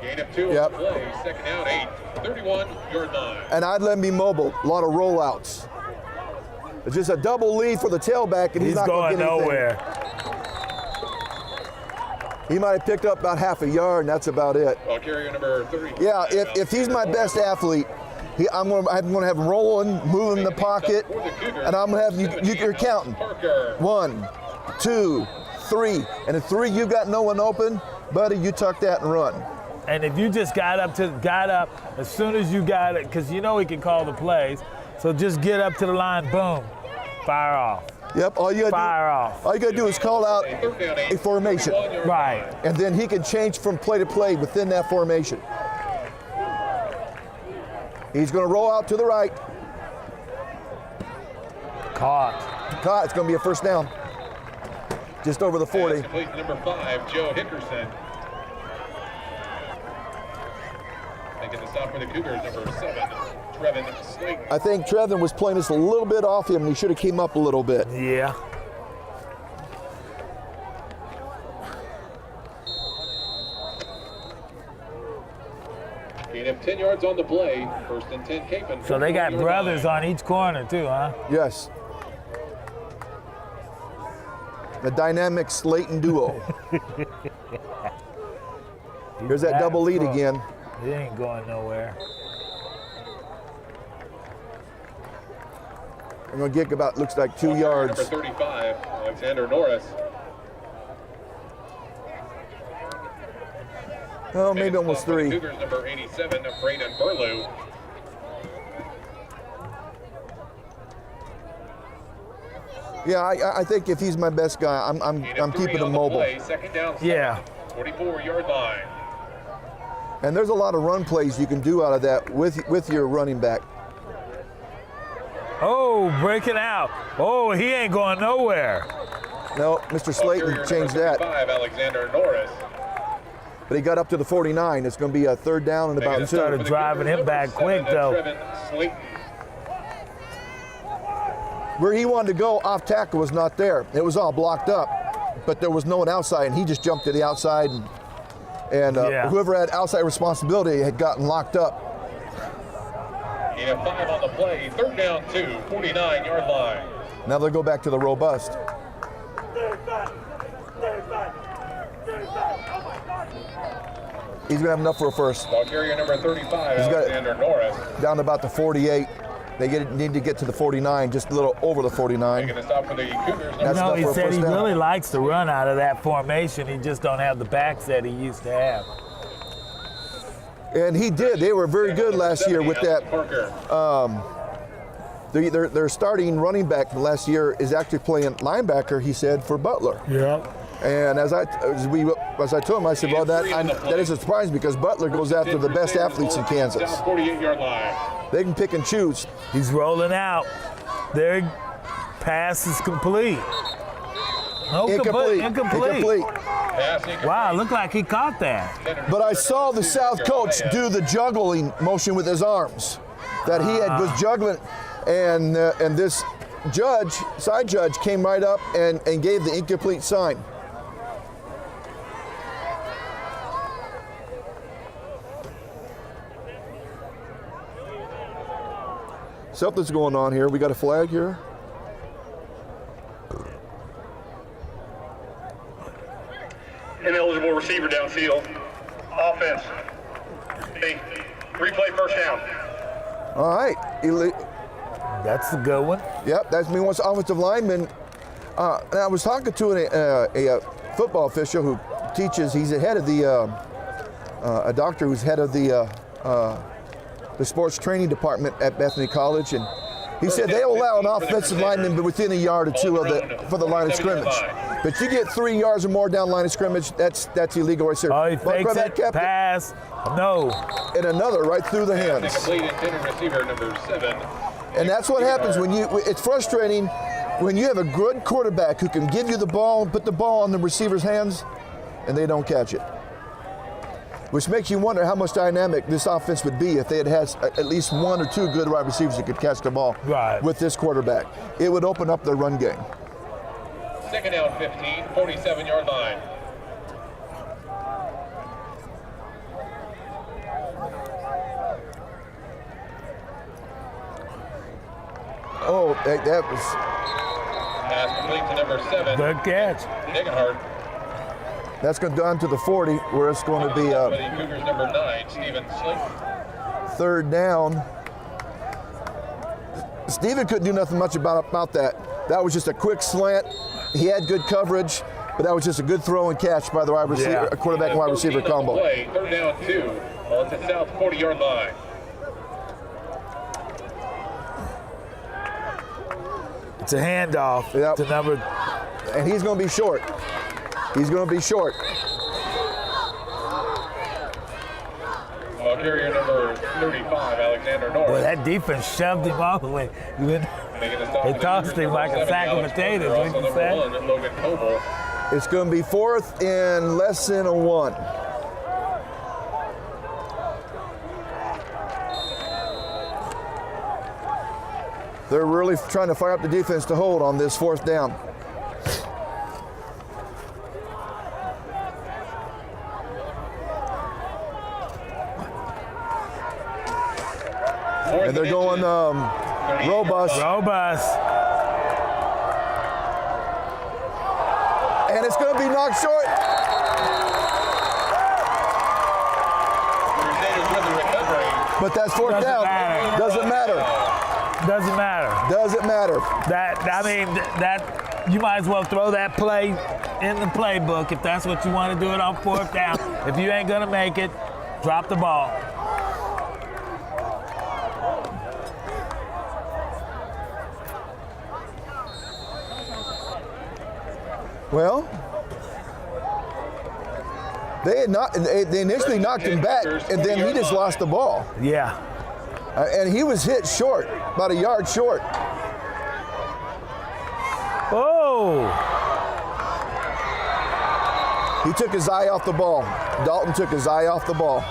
Gain of 2 Yep. on the play. Second down, 8. 31-yard line. And I'd let him be mobile. A lot of rollouts. It's just a double lead for the tailback, and he's not going going to get anything. nowhere. He might have picked up about half a yard, and that's about it. Ball carrier number 30. Yeah, if he's my best athlete, I'm going to have him rolling, moving the pocket, and I'm going to have you're counting. Parker. 1, 2, 3, and if 3 you got no one open, buddy, you tuck that and run. And if you just got up as soon as you got it, because you know he can call the plays, so just get up to the line, boom, fire off. Yep, all you gotta do is call out a formation. Right. And then he can change from play to play within that formation. He's gonna roll out to the right. Caught. It's gonna be a first down. Just over the 40. Pass complete to number 5, Joe Hickerson. Making the stop for the Cougars, number 7, Trevin Slayton. I think Trevin was playing this a little bit off him, and he should have came up a little bit. Yeah. Gain of 10 yards on the play. First and 10, Kapaun. So they got brothers on each corner too, huh? Yes. The dynamic Slayton duo. Here's that double lead again. He ain't going nowhere. I'm gonna get about, looks like 2 yards. Number 35, Alexander Norris. Oh, maybe almost 3. Cougars, number 87, Braden Burlew. Yeah, I think if he's my best guy, I'm keeping him mobile. Second down, Yeah. 44-yard line. And there's a lot of run plays you can do out of that with your running back. Oh, breaking out. Oh, he ain't going nowhere. No, Mr. Slayton changed that. 35, Alexander Norris. But he got up to the 49. It's going to be a third down and about 2. Started driving him back quick, though. Trevin Slayton. Where he wanted to go off tackle was not there. It was all blocked up, but there was no one outside, and he just jumped to the outside, and whoever had outside responsibility had gotten locked up. He had 5 on the play. Third down 2, 49-yard line. Now they'll go back to the robust. He's going to have enough for a first. Ball carrier number 35, He's got it Alexander Norris. down to about the 48. They need to get to the 49, just a little over the 49. Making a stop for the Cougars. That's No, enough he for a said first he down. really likes to run out of that formation. He just don't have the backs that he used to have. And he did. They were very good last year with that. Parker. Their starting running back last year is actually playing linebacker, he said, for Butler. Yeah. And as I told him, I said, well, that is a surprise because Butler goes after the best athletes in Kansas. Down 48-yard line. They can pick and choose. He's rolling out. Their pass is complete. No, Incomplete. Wow, looked like he caught that. But I saw the South coach do the juggling motion with his arms. That he was juggling, and this side judge came right up and gave the incomplete sign. Something's going on here. We got a flag here. Ineligible receiver downfield. Offense. Replay first down. All right. That's a good one. Yep, that's me once offensive lineman. And I was talking to a football official who teaches. He's the head of a doctor who's head of the sports training department at Bethany College, and he said they allow an offensive lineman within a yard or two for the line of scrimmage. But you get 3 yards or more down line of scrimmage, that's illegal right there. Oh, he fakes it, pass, no. And another right through the hands. Receiver number 7. And that's what happens when it's frustrating when you have a good quarterback who can give you the ball and put the ball in the receiver's hands and they don't catch it. Which makes you wonder how much dynamic this offense would be if they had at least 1 or 2 good wide receivers that could catch the ball with this quarterback. It would open up their run game. Second down 15, 47-yard line. Oh, that was... Pass complete to number 7. Good catch. Degenhardt. That's going down to the 40, where it's going to be Cougars number 9, Steven Slink. third down. Steven couldn't do nothing much about that. That was just a quick slant. He had good coverage, but that was just a good throw and catch by the wide receiver, quarterback and wide receiver combo. Play, third down 2, on the south 40-yard line. It's a handoff to number. And he's going to be short. He's going to be short. Ball carrier number 35, Alexander North. Boy, that defense shoved him all the way. They tossed him like a sack of potatoes. What you said? It's going to be 4th and less than a 1. They're really trying to fire up the defense to hold on this 4th down. And they're going robust. Robust. And it's going to be knocked short. But that's 4th down. Doesn't matter. Doesn't matter. Doesn't matter. That you might as well throw that play in the playbook if that's what you want to do it on 4th down. If you ain't gonna make it, drop the ball. Well, they initially knocked him back, and then he just lost the ball. Yeah. And he was hit short, about a yard short. Oh! He took his eye off the ball. Dalton took his eye off the ball.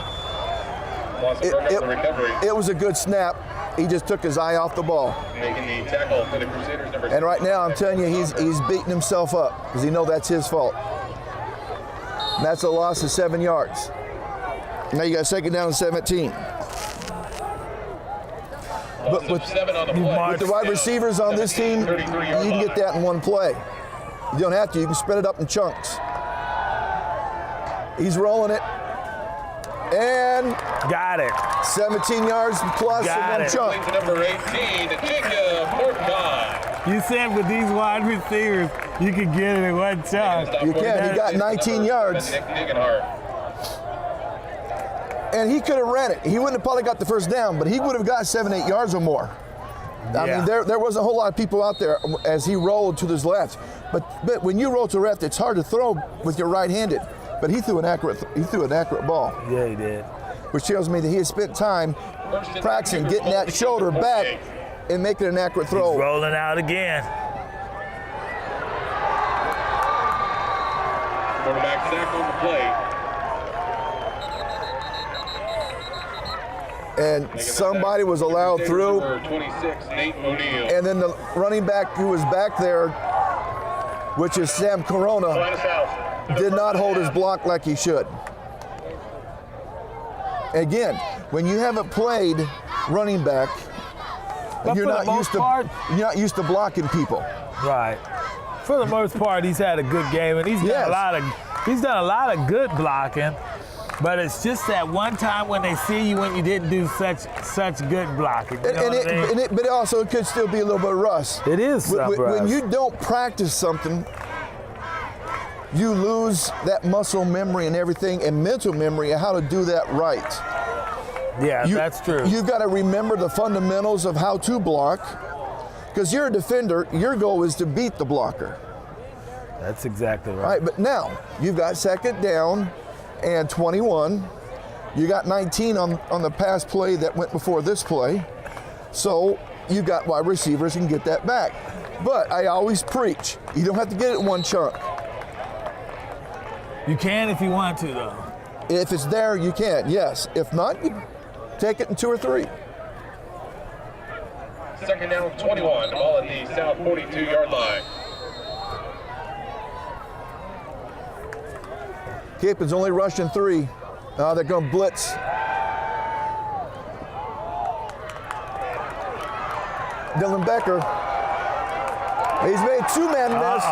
It was a good snap. He just took his eye off the ball. Making the tackle for the Crusaders number 6. And right now, I'm telling you, he's beating himself up because he knows that's his fault. And that's a loss of 7 yards. Now you got 2nd down and 17. But with the wide receivers on this team, you can get that in one play. You don't have to. You can spread it up in chunks. He's rolling it. And got it. 17 yards plus in one chunk. Number 18, Jacob Portman. You said with these wide receivers, you could get it in one chunk. You can. He got 19 yards. And he could have ran it. He wouldn't have probably got the 1st down, but he would have got 7-8 yards or more. I mean, there wasn't a whole lot of people out there as he rolled to his left. But when you roll to the left, it's hard to throw with your right-handed. But he threw an accurate ball. Yeah, he did. Which tells me that he has spent time practicing getting that shoulder back and making an accurate throw. He's rolling out again. Quarterback sack on the play. And somebody was allowed through. Number 26, Nate O'Neill. And then the running back who was back there, which is Sam Corona, did not hold his block like he should. Again, when you haven't played running back, you're not used to blocking people. Right. For the most part, he's had a good game, and he's done a lot of good blocking. But it's just that one time when they see you when you didn't do such good blocking. You know what I mean? But also it could still be a little bit of rust. It is rust. When you don't practice something, you lose that muscle memory and everything, and mental memory of how to do that right. Yeah, that's true. You've got to remember the fundamentals of how to block, because you're a defender. Your goal is to beat the blocker. That's exactly right. Right, but now you've got second down and 21. You got 19 on the pass play that went before this play. So you've got wide receivers who can get that back. But I always preach, you don't have to get it in one chunk. You can if you want to, though. If it's there, you can, yes. If not, you take it in 2 or 3. Second down, 21. Ball at the south 42-yard line. Kapaun's only rushing 3. They're going to blitz. Dylan Becker. He's made 2-man miss.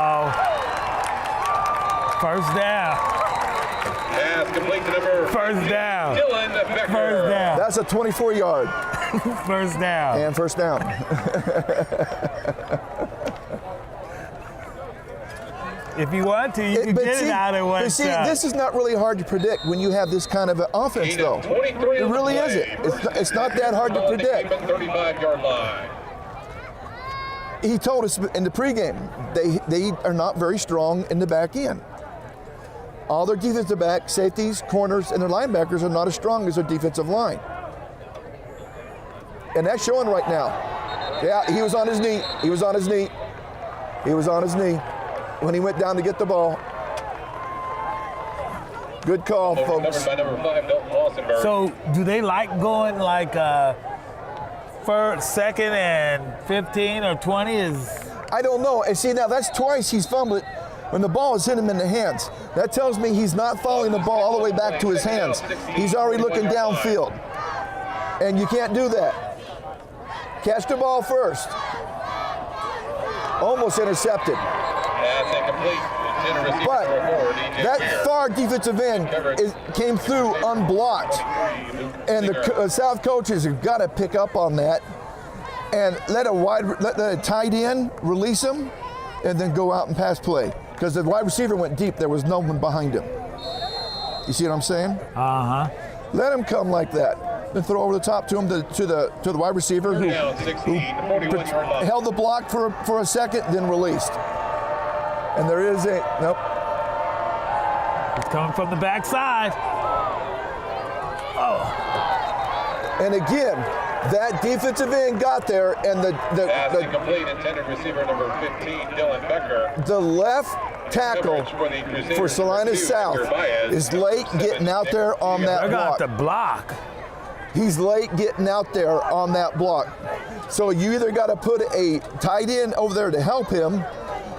First down. Pass complete to number First down. Dylan Becker. First down. That's a 24-yard. First down. And first down. If you want to, you can get it out of one shot. This is not really hard to predict when you have this kind of an offense, though. It really isn't. It's not that hard to predict. 35-yard line. He told us in the pregame, they are not very strong in the back end. All their defensive back, safeties, corners, and their linebackers are not as strong as their defensive line. And that's showing right now. Yeah, he was on his knee. He was on his knee. He was on his knee when he went down to get the ball. Good call, folks. By number 5, Dalton Lawsonberg. So, do they like going like first, second, and 15 or 20? I don't know. And see, now that's twice he's fumbled it when the ball is hitting him in the hands. That tells me he's not following the ball all the way back to his hands. He's already looking downfield. And you can't do that. Catch the ball first. Almost intercepted. That's incomplete. But that far defensive end came through unblocked. And the South coaches have got to pick up on that and let a tight end release him and then go out and pass play. Because the wide receiver went deep, there was no one behind him. You see what I'm saying? Uh-huh. Let him come like that. Then throw over the top to him to the wide receiver who held the block for a second, then released. And there is nope. It's coming from the backside. Oh. And again, that defensive end got there, and the complete intended receiver number 15, Dylan Becker. The left tackle for Salina South is late getting out there on that block. Got the block. He's late getting out there on that block. So you either got to put a tight end over there to help him,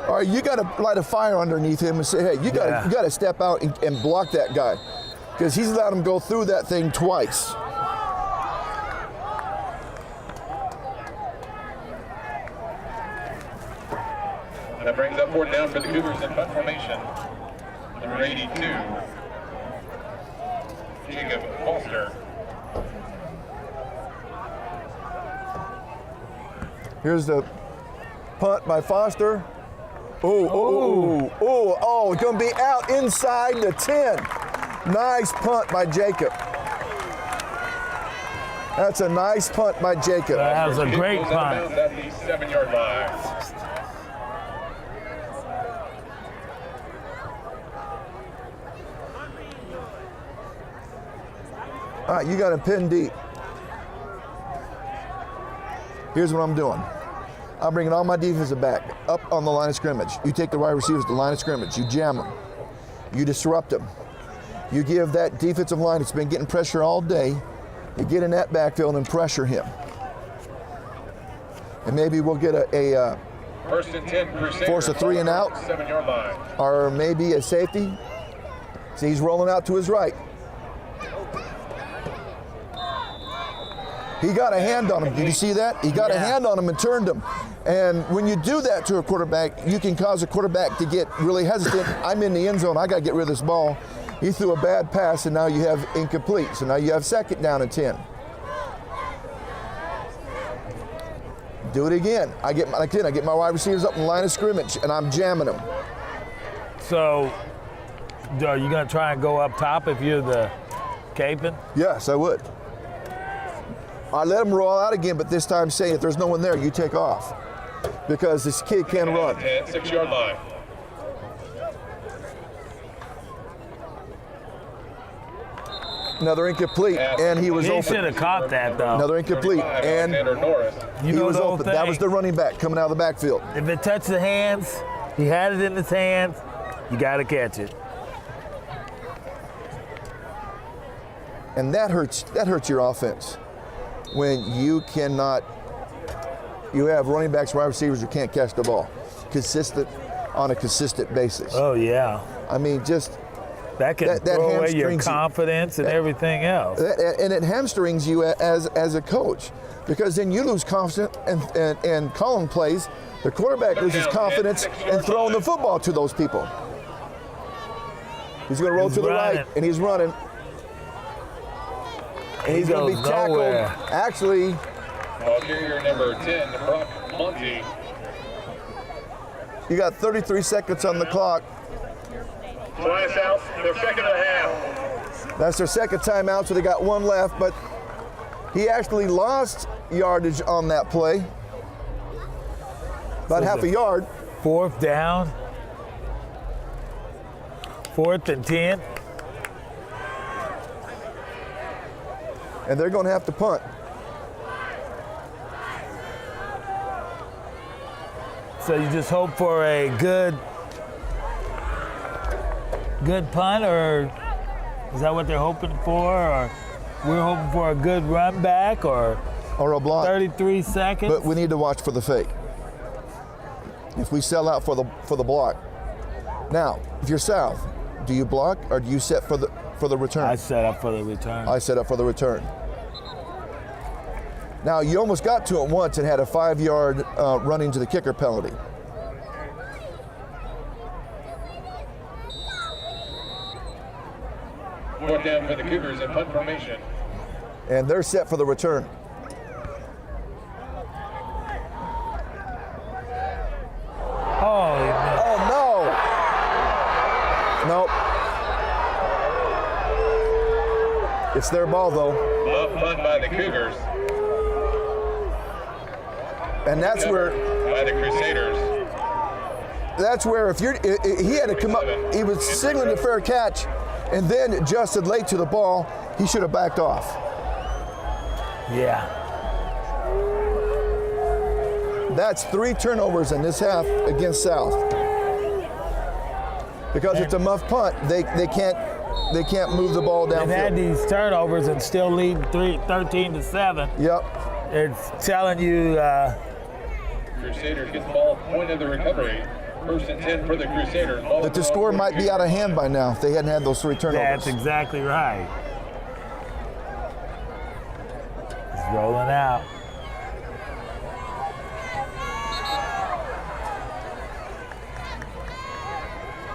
or you got to light a fire underneath him and say, hey, you got to step out and block that guy, because he's allowed him go through that thing twice. That brings up 4th down for the Cougars in punt formation. Number 82, Jacob Foster. Here's the punt by Foster. It's going to be out inside the 10. Nice punt by Jacob. That's a nice punt by Jacob. That was a great punt. At the 7-yard line. All right, you got him pinned deep. Here's what I'm doing. I'm bringing all my defensive back up on the line of scrimmage. You take the wide receivers to the line of scrimmage. You jam them. You disrupt them. You give that defensive line that's been getting pressure all day You get in that backfield and pressure him. And maybe we'll get a First and 10, Crusaders. force a 3 and out, 7-yard line. or maybe a safety. See, he's rolling out to his right. He got a hand on him. Did you see that? He got a hand on him and turned him. And when you do that to a quarterback, you can cause a quarterback to get really hesitant. I'm in the end zone. I got to get rid of this ball. He threw a bad pass, and now you have incomplete. So now you have 2nd down and 10. Do it again. I get my wide receivers up in the line of scrimmage, and I'm jamming them. So, are you going to try and go up top if you're the Kapaun? Yes, I would. I let him roll out again, but this time saying if there's no one there, you take off. Because this kid can run. 10, 6-yard line. Another incomplete, and he was He open. should have caught that, though. Another incomplete, and You he know was the whole open. thing. That was the running back coming out of the backfield. If it touched the hands, he had it in his hands, you got to catch it. And that hurts your offense. When you have running backs, wide receivers who can't catch the ball on a consistent basis. Oh, yeah. I mean, just That can that throw away your hamstrings you. confidence and everything else. and it hamstrings you as a coach, because then you lose confidence and calling plays. The quarterback loses confidence in throwing the football to those people. He's going to roll to the right, and he's running. And he's going to be tackled. Nowhere. Actually, Ball carrier number 10, Brock Monty. you got 33 seconds on the clock. Salina South, their 2nd and a half. That's their 2nd timeout, so they got 1 left, but he actually lost yardage on that play. About half a yard. 4th down. 4th and 10. And they're going to have to punt. So you just hope for a good punt, or is that what they're hoping for? Or we're hoping for a good run back, or a block. 33 seconds. But we need to watch for the fake. If we sell out for the block. Now, if you're South, do you block or do you set for the return? I set up for the return. I set up for the return. Now, you almost got to it once and had a 5-yard running to the kicker penalty. Fourth down for the Cougars in punt formation. And they're set for the return. Oh, no. Nope. It's their ball, though. Love punt by the Cougars. And that's where By the Crusaders. that's where if he had to come up, he was signaling a fair catch and then adjusted late to the ball, he should have backed off. Yeah. That's 3 turnovers in this half against South. Because it's a muff punt, they can't move the ball downfield. They've had these turnovers and still lead 13-7. Yep. It's telling you Crusaders get the ball, point of the recovery. First and 10 for the Crusaders. That the score might be out of hand by now if they hadn't had those 3 turnovers. that's exactly right. It's rolling out.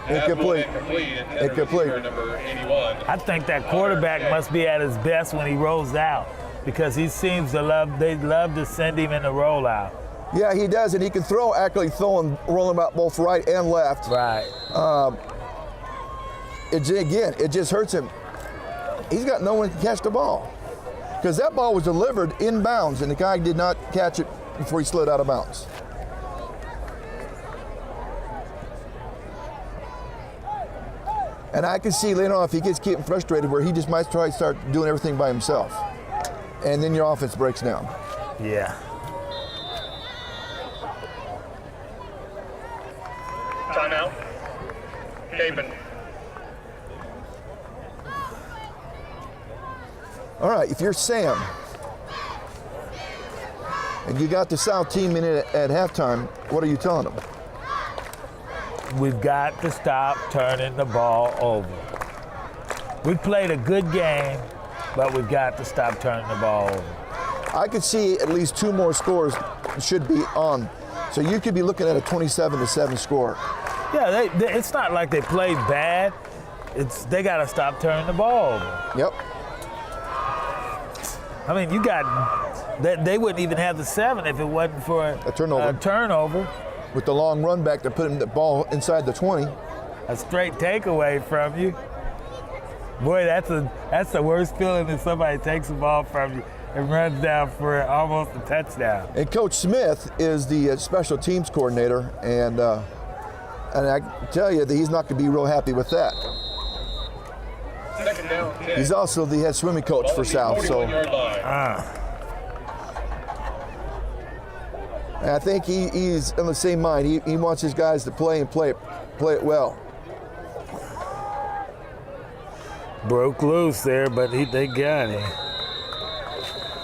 Incomplete. Incomplete. Number 81. I think that quarterback must be at his best when he rolls out, because he seems to they love to send him in the rollout. Yeah, he does, and he can actually throw and roll them out both right and left. Right. It just hurts him. He's got no one to catch the ball. Because that ball was delivered inbounds, and the guy did not catch it before he slid out of bounds. And I can see later on if he gets getting frustrated where he just might try to start doing everything by himself. And then your offense breaks down. Yeah. Timeout. Kapaun. All right, if you're Sam and you got the South team in it at halftime, what are you telling them? We've got to stop turning the ball over. We played a good game, but we've got to stop turning the ball over. I could see at least 2 more scores should be on. So you could be looking at a 27-7 score. Yeah, it's not like they played bad. They got to stop turning the ball over. Yep. I mean, they wouldn't even have the 7 if it wasn't for a turnover. With the long run back to put the ball inside the 20. A straight takeaway from you. Boy, that's the worst feeling when somebody takes the ball from you and runs down for almost a touchdown. And Coach Smith is the special teams coordinator, and I can tell you that he's not going to be real happy with that. Second down, 10. He's also the head swimming coach for South, so. And I think he's in the same mind. He wants his guys to play and play it well. Broke loose there, but they got him.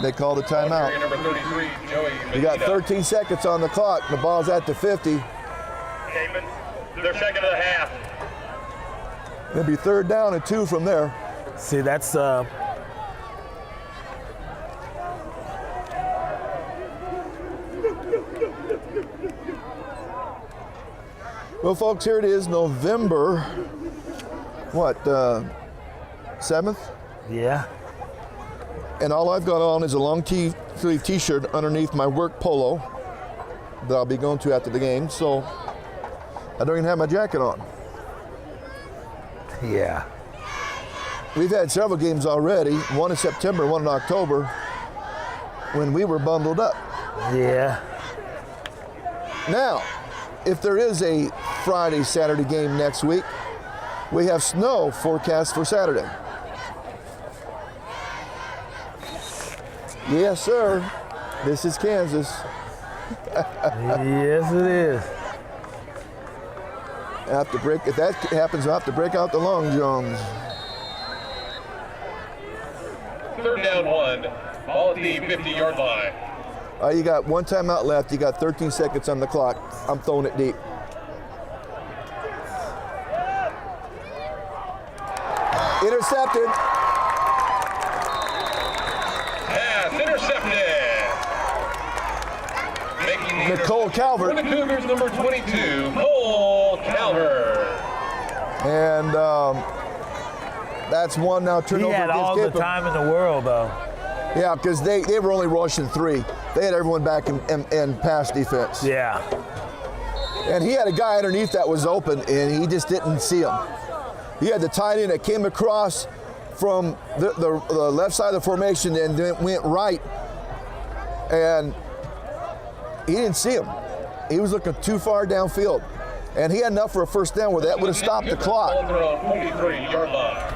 They called a timeout. Number 33, Joey. You got 13 seconds on the clock. The ball's at the 50. Kapaun, their second of the half. It'll be 3rd down and 2 from there. See, that's Well, folks, here it is, November, 7th? Yeah. And all I've got on is a long sleeve t-shirt underneath my work polo that I'll be going to after the game, so I don't even have my jacket on. Yeah. We've had several games already, one in September, one in October, when we were bundled up. Yeah. Now, if there is a Friday, Saturday game next week, we have snow forecast for Saturday. Yes, sir. This is Kansas. Yes, it is. If that happens, I'll have to break out the Long Johns. 3rd down 1. Ball at the 50-yard line. You got 1 timeout left. You got 13 seconds on the clock. I'm throwing it deep. Intercepted. Pass intercepted. Making the Nicole Calvert. For the Cougars, number 22, Cole Calvert. And that's one now turnover. He had all the time in the world, though. Yeah, because they were only rushing 3. They had everyone back in pass defense. Yeah. And he had a guy underneath that was open, and he just didn't see him. He had the tight end that came across from the left side of the formation and then went right, and he didn't see him. He was looking too far downfield, and he had enough for a 1st down where that would have stopped the clock. 43-yard line.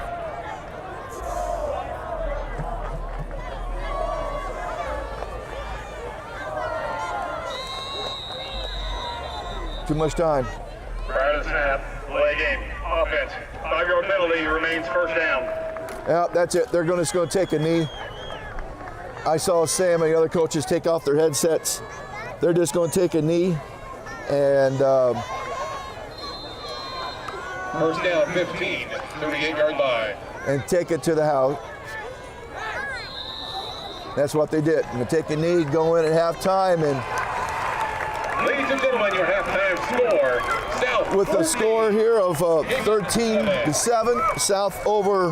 Too much time. Prior to the snap, play game, offense. 5-yard penalty remains 1st down. Yeah, that's it. They're just going to take a knee. I saw Sam and the other coaches take off their headsets. They're just going to take a knee, and 1st down 15, 38-yard line. and take it to the house. That's what they did. And take a knee, go in at halftime, and Ladies and gentlemen, your halftime score. South with a score here of 13-7, South over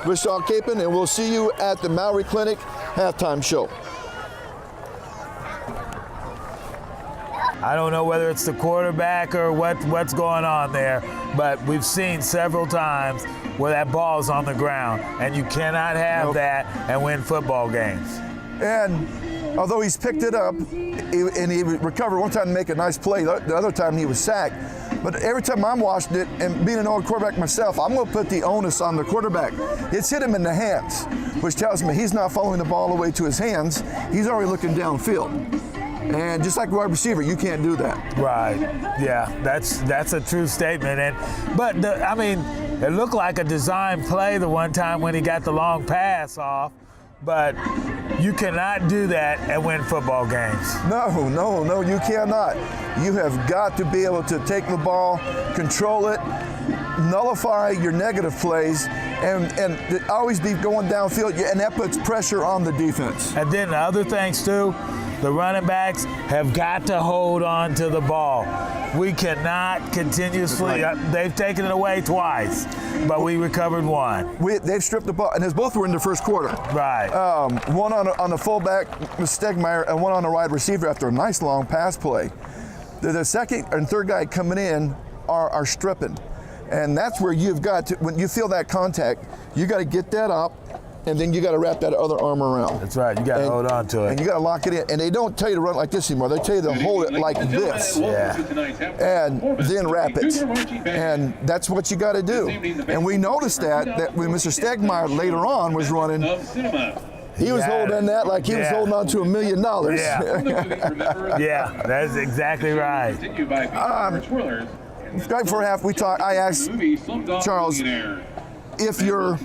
Wichita-Kapaun, and we'll see you at the Maury Clinic halftime show. I don't know whether it's the quarterback or what's going on there, but we've seen several times where that ball's on the ground, and you cannot have that and win football games. And although he's picked it up, and he recovered one time to make a nice play, the other time he was sacked. But every time I'm watching it, and being an old quarterback myself, I'm going to put the onus on the quarterback. It's hit him in the hands, which tells me he's not following the ball all the way to his hands. He's already looking downfield. And just like a wide receiver, you can't do that. Right. Yeah, that's a true statement. It looked like a design play the one time when he got the long pass off, but you cannot do that and win football games. No, you cannot. You have got to be able to take the ball, control it, nullify your negative plays, and always be going downfield, and that puts pressure on the defense. And then the other things too, the running backs have got to hold on to the ball. We cannot continuously, they've taken it away twice, but we recovered one. They've stripped the ball, and as both were in the first quarter. Right. One on the fullback, Stegmeyer, and one on the wide receiver after a nice long pass play. The second and third guy coming in are stripping. And that's where you've got to, when you feel that contact, you got to get that up, and then you got to wrap that other arm around. That's right. You got to hold on to it. And you got to lock it in. And they don't tell you to run like this anymore. They tell you to hold it like this. Yeah. And then wrap it. And that's what you got to do. And we noticed that when Mr. Stegmeyer later on was running, he was holding that like he was holding on to $1 million. Yeah, that's exactly right. Right before half, I asked Charles, if you're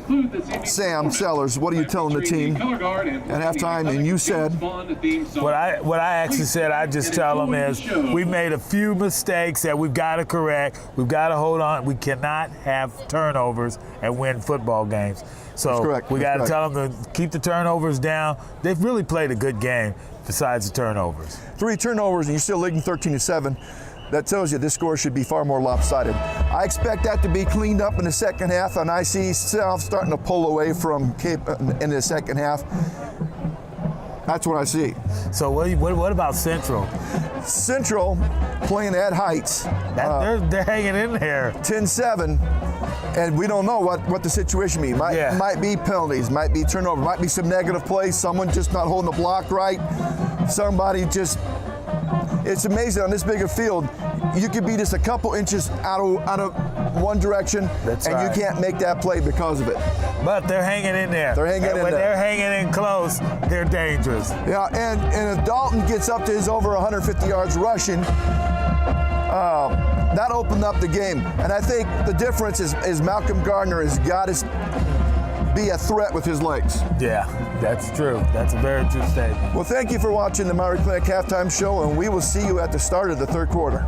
Sam Sellers, what are you telling the team at halftime? And you said, what I actually said, I just tell them is we've made a few mistakes that we've got to correct. We've got to hold on. We cannot have turnovers and win football games. So we got to tell them to keep the turnovers down. They've really played a good game besides the turnovers. 3 turnovers and you're still leading 13-7. That tells you this score should be far more lopsided. I expect that to be cleaned up in the second half, and I see South starting to pull away from Cape in the second half. That's what I see. So what about Central? Central playing at Heights. They're hanging in there. 10-7, and we don't know what the situation means. Might be penalties, might be turnover, might be some negative plays, someone just not holding the block right, somebody just. It's amazing on this bigger field, you could be just a couple inches out of one direction, you can't make that play because of it. But they're hanging in there. They're hanging in there. When they're hanging in close, they're dangerous. Yeah, and if Dalton gets up to his over 150 yards rushing, that opened up the game. And I think the difference is Malcolm Gardner has got to be a threat with his legs. Yeah, that's true. That's a very true statement. Well, thank you for watching the Maury Clinic Halftime Show, and we will see you at the start of the third quarter.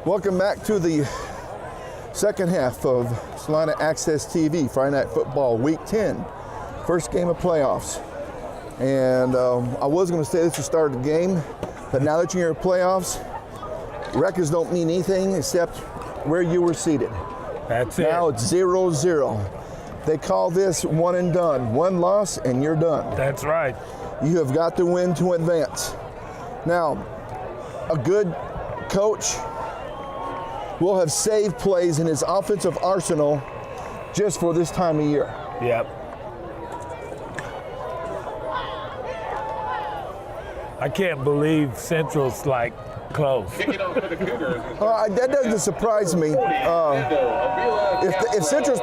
Welcome back to the second half of Salina Access TV Friday Night Football Week 10, first game of playoffs. And I was going to say this is the start of the game, but now that you're in playoffs, records don't mean anything except where you were seated. That's it. Now it's 0-0. They call this one and done. One loss and you're done. That's right. You have got to win to advance. Now, a good coach will have saved plays in his offensive arsenal just for this time of year. Yep. I can't believe Central's like close. Kicking off for the Cougars. That doesn't surprise me. If Central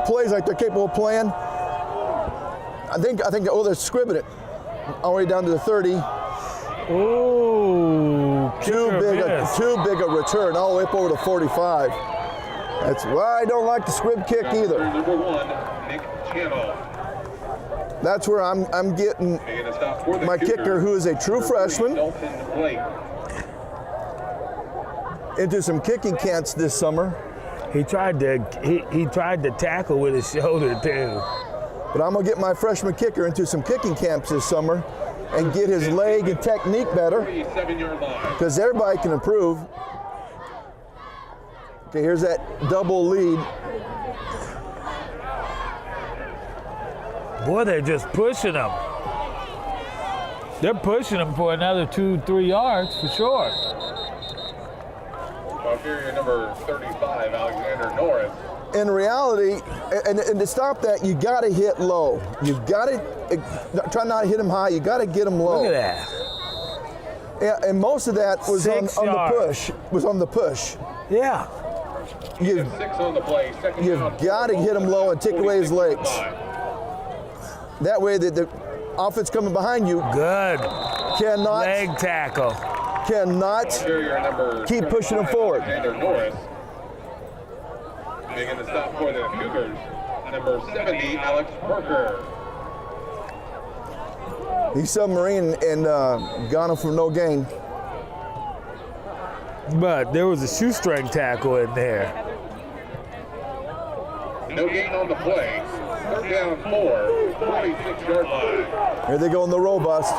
plays like they're capable of playing, I think they're scribbing it all the way down to the 30. Ooh, Too big a return all the way up over the 45. That's why I don't like the squib kick either. Number 1, Nick Channel. That's where I'm getting my kicker, who is a true freshman, into some kicking camps this summer. He tried to tackle with his shoulder too. But I'm gonna get my freshman kicker into some kicking camps this summer and get his leg and technique better, because everybody can improve. Okay, here's that double lead. Boy, they're just pushing him. They're pushing him for another 2-3 yards for sure. Bulgaria number 35, Alexander Norris. In reality, and to stop that, you got to hit low. You got to try not to hit him high. You got to get him low. Look at that. Yeah, and most of that was on the push. Was on the push. Yeah. You've 6 on the play. You've got to hit him low and take away his legs. That way, the offense coming behind you Good. Cannot leg tackle. Cannot keep pushing him forward. Alexander Norris. Making the stop for the Cougars. Number 70, Alex Parker. He submarine and got him for no gain. But there was a shoestring tackle in there. No gain on the play. Third down 4, 46-yard line. Here they go in the robust.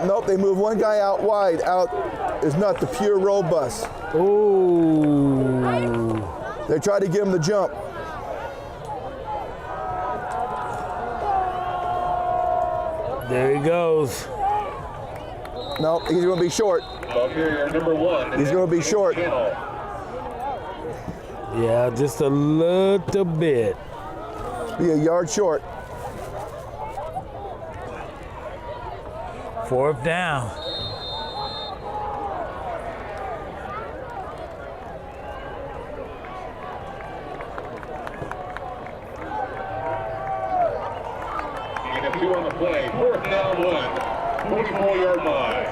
Nope, they move one guy out wide. Out is not the pure robust. Ooh. They try to give him the jump. There he goes. Nope, he's going to be short. Bulgaria number 1. He's going to be short. Yeah, just a little bit. Be a yard short. 4th down. Gain of 2 on the play. 4th down 1, 44-yard line.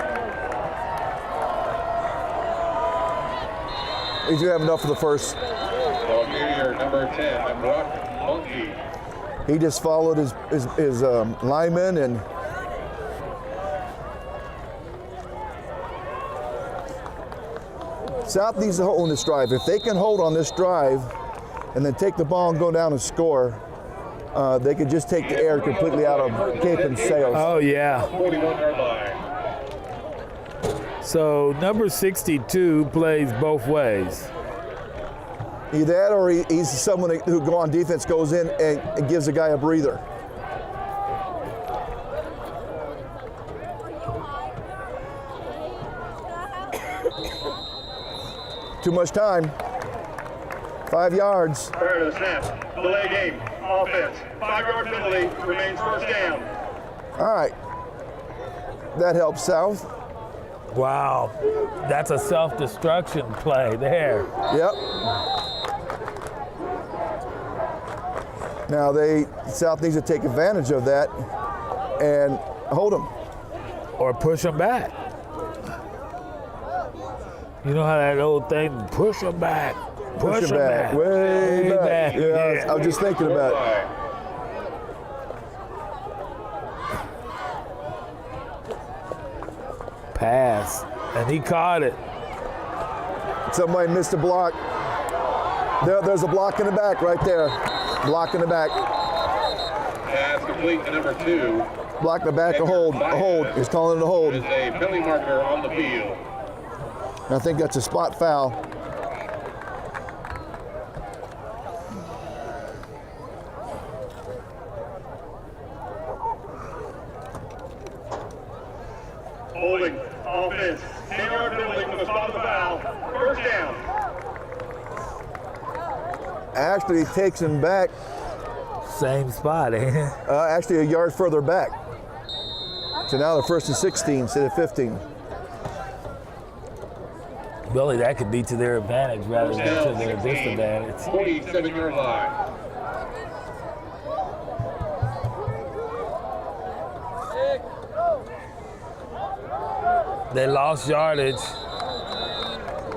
He's going to have enough for the first. Bulgaria number 10, Brock Monkey. He just followed his lineman and South needs to hold on this drive. If they can hold on this drive and then take the ball and go down and score, they could just take the air completely out of Kapaun's sails. Oh, yeah. 41-yard line. So number 62 plays both ways. Either that or he's someone who go on defense, goes in and gives a guy a breather. Too much time. 5 yards. Prior to the snap, delay game, offense, 5-yard penalty, remains first down. All right. That helps South. Wow. That's a self-destruction play there. Yep. Now South needs to take advantage of that and hold them. Or push them back. You know how that old thing, push them back. Push them back. Way back. Yeah, I was just thinking about it. Pass. And he caught it. Somebody missed a block. There's a block in the back right there. Block in the back. Pass complete to number 2. Block in the back, a hold. He's calling it a hold. There's a penalty marker on the field. I think that's a spot foul. Holding. Offense. 10-yard penalty for the spot of the foul. First down. Actually, he takes him back. Same spot, ain't it? Actually, a yard further back. So now they're 1st and 16 instead of 15. Billy, that could be to their advantage rather than to their disadvantage. 47-yard line. They lost yardage.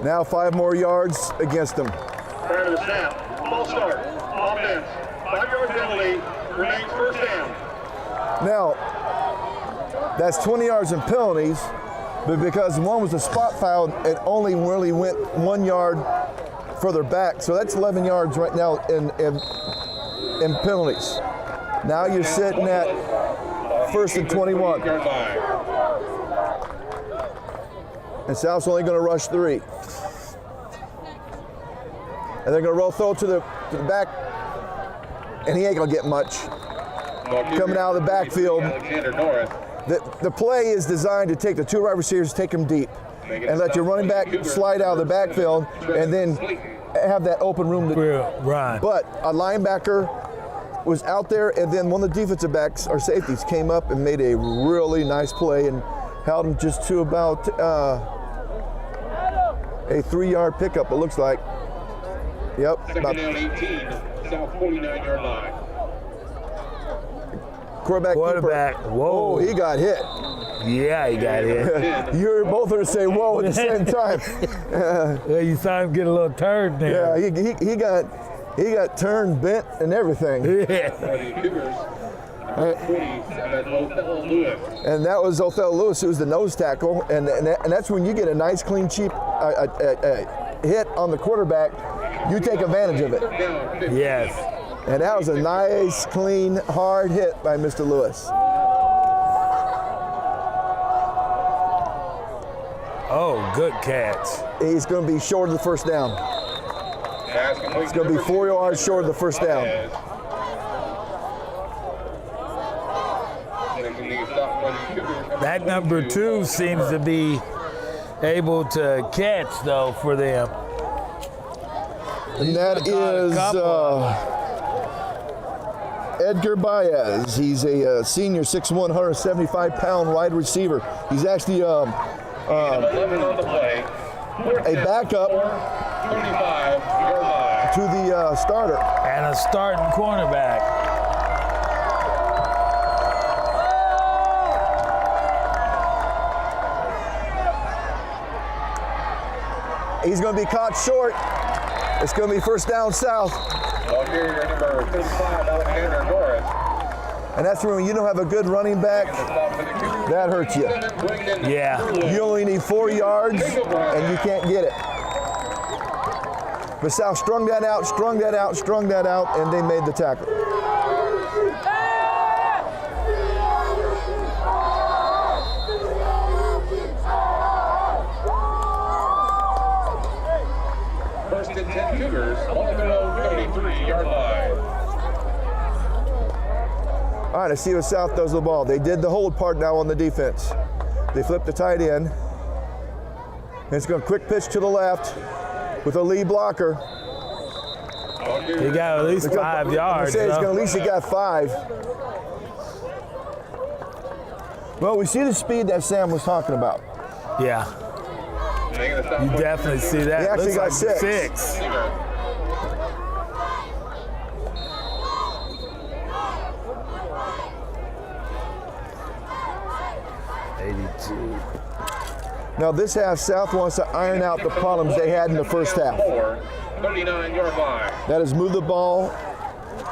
Now 5 more yards against them. Prior to the snap. Ball start. Offense. 5-yard penalty. Remains first down. Now, that's 20 yards in penalties, but because one was a spot foul, it only really went 1 yard further back. So that's 11 yards right now in penalties. Now you're sitting at 1st and 21. And South's only going to rush 3. And they're going to roll throw to the back, and he ain't going to get much. Coming out of the backfield. The play is designed to take the 2 wide receivers, take them deep, and let your running back slide out of the backfield, and then have that open room to run. But a linebacker was out there, and then one of the defensive backs or safeties came up and made a really nice play and held him just to about a 3-yard pickup, it looks like. Yep. Second down 18, South 49-yard line. Quarterback. Whoa. Oh, he got hit. Yeah, he got hit. You're both going to say whoa at the same time. Yeah, you saw him get a little turned there. Yeah, he got turned, bent, and everything. Yeah. And that was Othello Lewis, who was the nose tackle, and that's when you get a nice, clean, cheap hit on the quarterback. You take advantage of it. Yes. And that was a nice, clean, hard hit by Mr. Lewis. Oh, good catch. He's going to be short of the first down. It's going to be 4 yards short of the first down. That number 2 seems to be able to catch, though, for them. And that is Edgar Baez. He's a senior, 6'1", 175-pound wide receiver. He's actually a backup to the starter. And a starting cornerback. He's going to be caught short. It's going to be first down South. Number 35, Alexander Norris. And that's when you don't have a good running back, that hurts you. Yeah. You only need 4 yards, and you can't get it. But South strung that out, and they made the tackle. First and 10 Cougars, on the 33-yard line. All right, let's see what South does with the ball. They did the hold part now on the defense. They flipped the tight end. And it's going to quick pitch to the left with a lead blocker. He got at least 5 yards. At least he got 5. Well, we see the speed that Sam was talking about. Yeah. You definitely see that. He actually got like 6. Now this half, South wants to iron out the problems they had in the first half. 39-yard line. That is move the ball,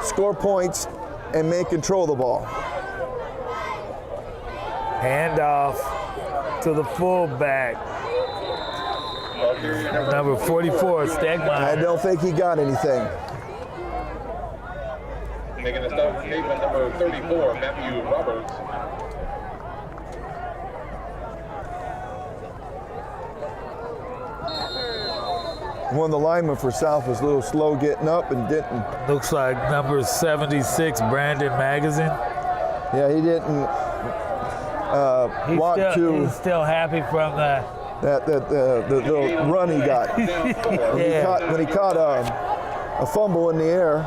score points, and make control of the ball. Hand off to the fullback. Number 44, I Stegmeyer. don't think he got anything. Making the stop, Kapaun, number 34, Matthew Roberts. One of the linemen for South was a little slow getting up and didn't. Looks like number 76, Brandon Magazine. Yeah, he didn't He's still happy from the the little run he got. When he caught a fumble in the air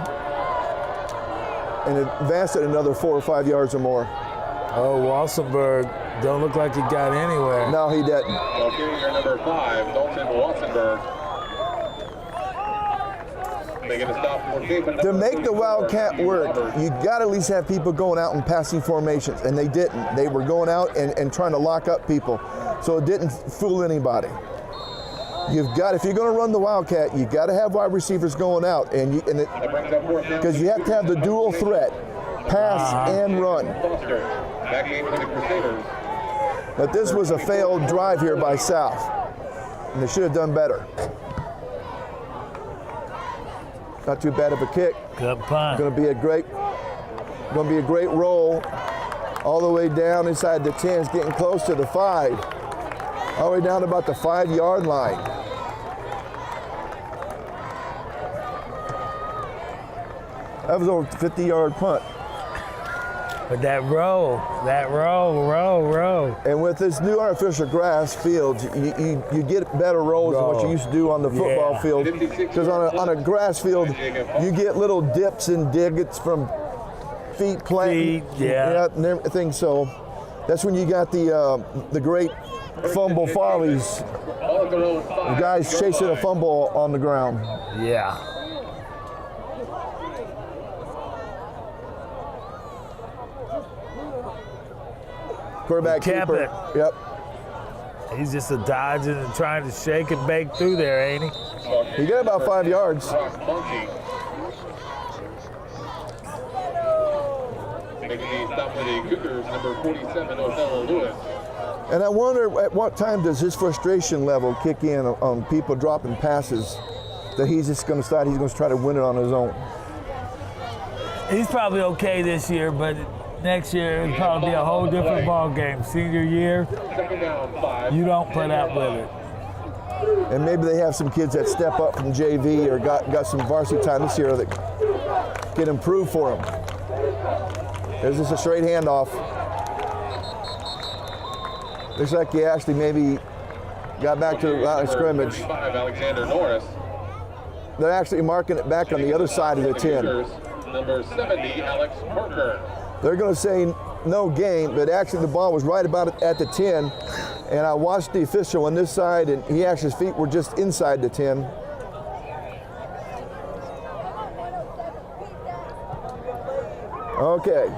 and advanced it another 4 or 5 yards or more. Oh, Walsenberg don't look like he got anywhere. No, he didn't. Ball carrier number 5, Dalton Walsenberg. Making a stop for Kapaun. To make the Wildcat work, you got to at least have people going out and passing formations, and they didn't. They were going out and trying to lock up people, so it didn't fool anybody. If you're going to run the Wildcat, you got to have wide receivers going out, because you have to have the dual threat, pass and run. Back game for the Crusaders. But this was a failed drive here by South, and they should have done better. Not too bad of a kick. Good punt. Going to be a great roll all the way down inside the 10. It's getting close to the 5. All the way down to about the 5-yard line. That was over a 50-yard punt. But that roll. And with this new artificial grass field, you get better rolls than what you used to do on the football field. Because on a grass field, you get little dips and divots from feet planting, and everything. So that's when you got the great fumble follies. The guys chasing a fumble on the ground. Yeah. Quarterback keeper. Yep. He's just a dodging and trying to shake and bake through there, ain't he? He got about 5 yards. Making the stop for the Cougars, number 47, Othello Lewis. And I wonder at what time does his frustration level kick in on people dropping passes that he's just going to decide he's going to try to win it on his own. He's probably okay this year, but next year it'll probably be a whole different ball game. Senior year, you don't put up with it. And maybe they have some kids that step up from JV or got some varsity time this year that can improve for them. There's just a straight handoff. Looks like he actually maybe got back to the line of scrimmage. Alexander Norris. They're actually marking it back on the other side of the 10. Number 70, Alex Parker. They're going to say no gain, but actually the ball was right about at the 10. And I watched the official on this side, and his feet were just inside the 10. Okay.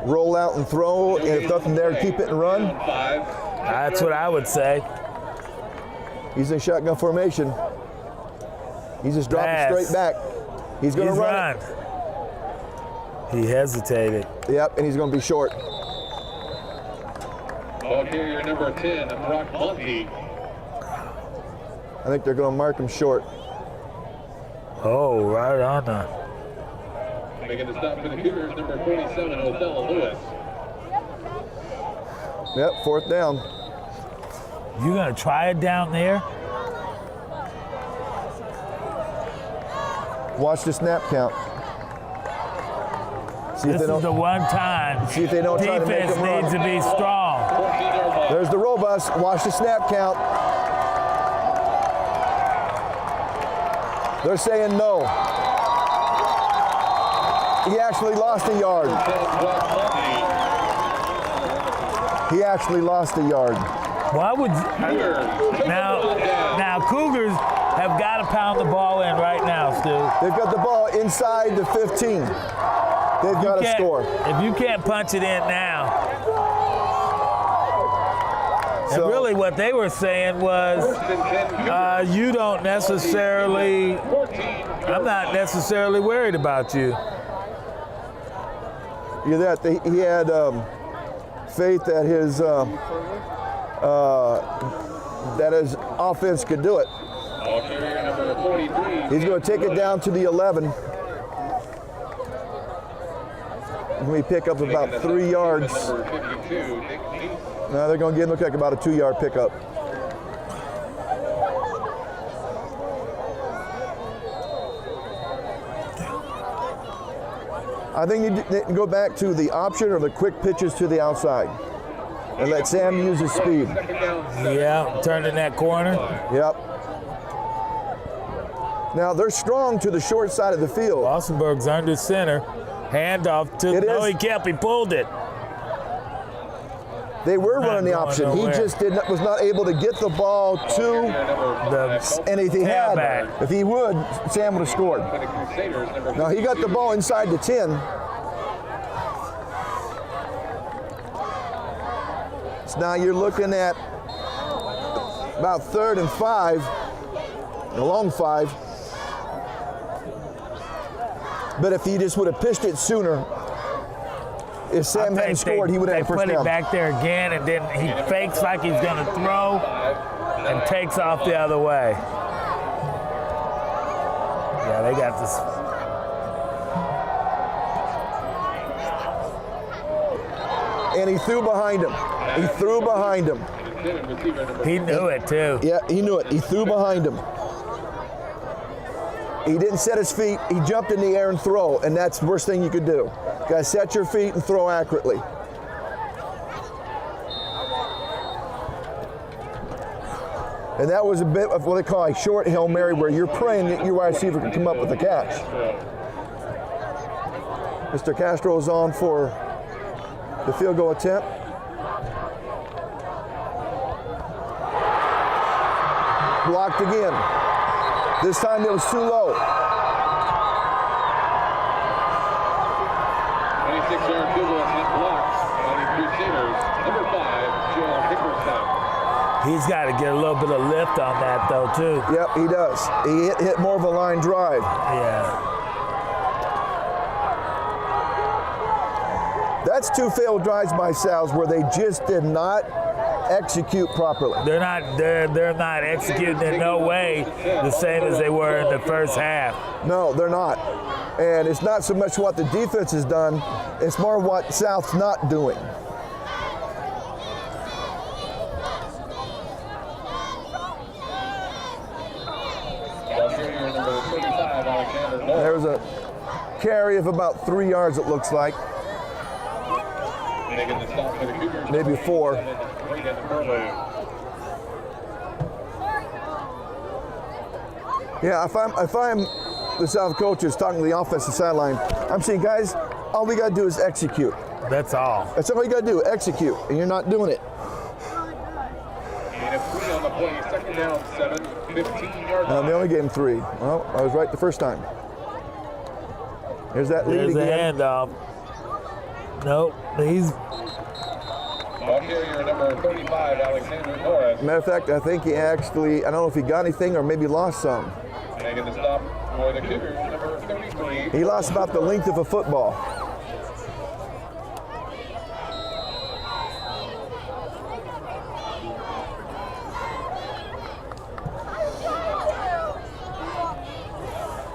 Roll out and throw, and if nothing there, keep it and run. That's what I would say. He's in shotgun formation. He's just dropping straight back. He's going to run it. He hesitated. Yep, and he's going to be short. Ball carrier number 10, Brock Monty. I think they're going to mark him short. Oh, right on the. Making the stop for the Cougars, number 47, Othello Lewis. Yep, 4th down. You going to try it down there? Watch the snap count. This is the one time see if they don't try to make defense him run. needs to be strong. There's the robust. Watch the snap count. They're saying no. He actually lost a yard. He actually lost a yard. Why would now Cougars have got to pound the ball in right now, Stu. They've got the ball inside the 15. They've got to score. If you can't punch it in now. So, and really what they were saying was you don't necessarily, I'm not necessarily worried about you. He had faith that his offense could do it. Ball carrier number 43. He's going to take it down to the 11. We pick up about 3 yards. Number 52, Nick Lee. No, they're going to look like about a 2-yard pickup. I think you go back to the option or the quick pitches to the outside and let Sam use his speed. Yeah, turning that corner. Yep. Now they're strong to the short side of the field. Wassenberg's under center. Handoff to, no, he kept, he pulled it. They were running the option. He just was not able to get the ball to and if he had, if he would, Sam would have scored. Now he got the ball inside the 10. So now you're looking at about 3rd and 5, a long 5. But if he just would have pitched it sooner, if Sam hadn't scored, he would have had first down. They put it back there again, and then he fakes like he's going to throw and takes off the other way. Yeah, they got this. And he threw behind him. He threw behind him. He knew it, too. Yeah, he knew it. He threw behind him. He didn't set his feet. He jumped in the air and throw, and that's the worst thing you could do. You gotta set your feet and throw accurately. And that was a bit of what they call a short Hail Mary, where you're praying that your wide receiver can come up with a catch. Mr. Castro is on for the field goal attempt. Blocked again. This time it was too low. 26-yard field goal attempt blocked by the Crusaders. Number 5, Joe Hickerson. He's got to get a little bit of lift on that, though, too. Yep, he does. He hit more of a line drive. Yeah. That's 2 failed drives by Sal's where they just did not execute properly. They're not executing in no way the same as they were in the first half. No, they're not. And it's not so much what the defense has done, it's more what South's not doing. There's a carry of about 3 yards, it looks like. Maybe 4. Yeah, if I'm the South coaches talking to the offensive sideline, I'm saying, guys, all we got to do is execute. That's all. That's all you got to do, execute, and you're not doing it. And a 3 on the play, 2nd down, 7, 15-yard line. They only gave him 3. Well, I was right the first time. There's that lead again. There's the handoff. Nope, he's... Ball carrier number 35, Alexander Norris. Matter of fact, I think he actually, I don't know if he got anything or maybe lost some. Making the stop for the Cougars, number 33. He lost about the length of a football.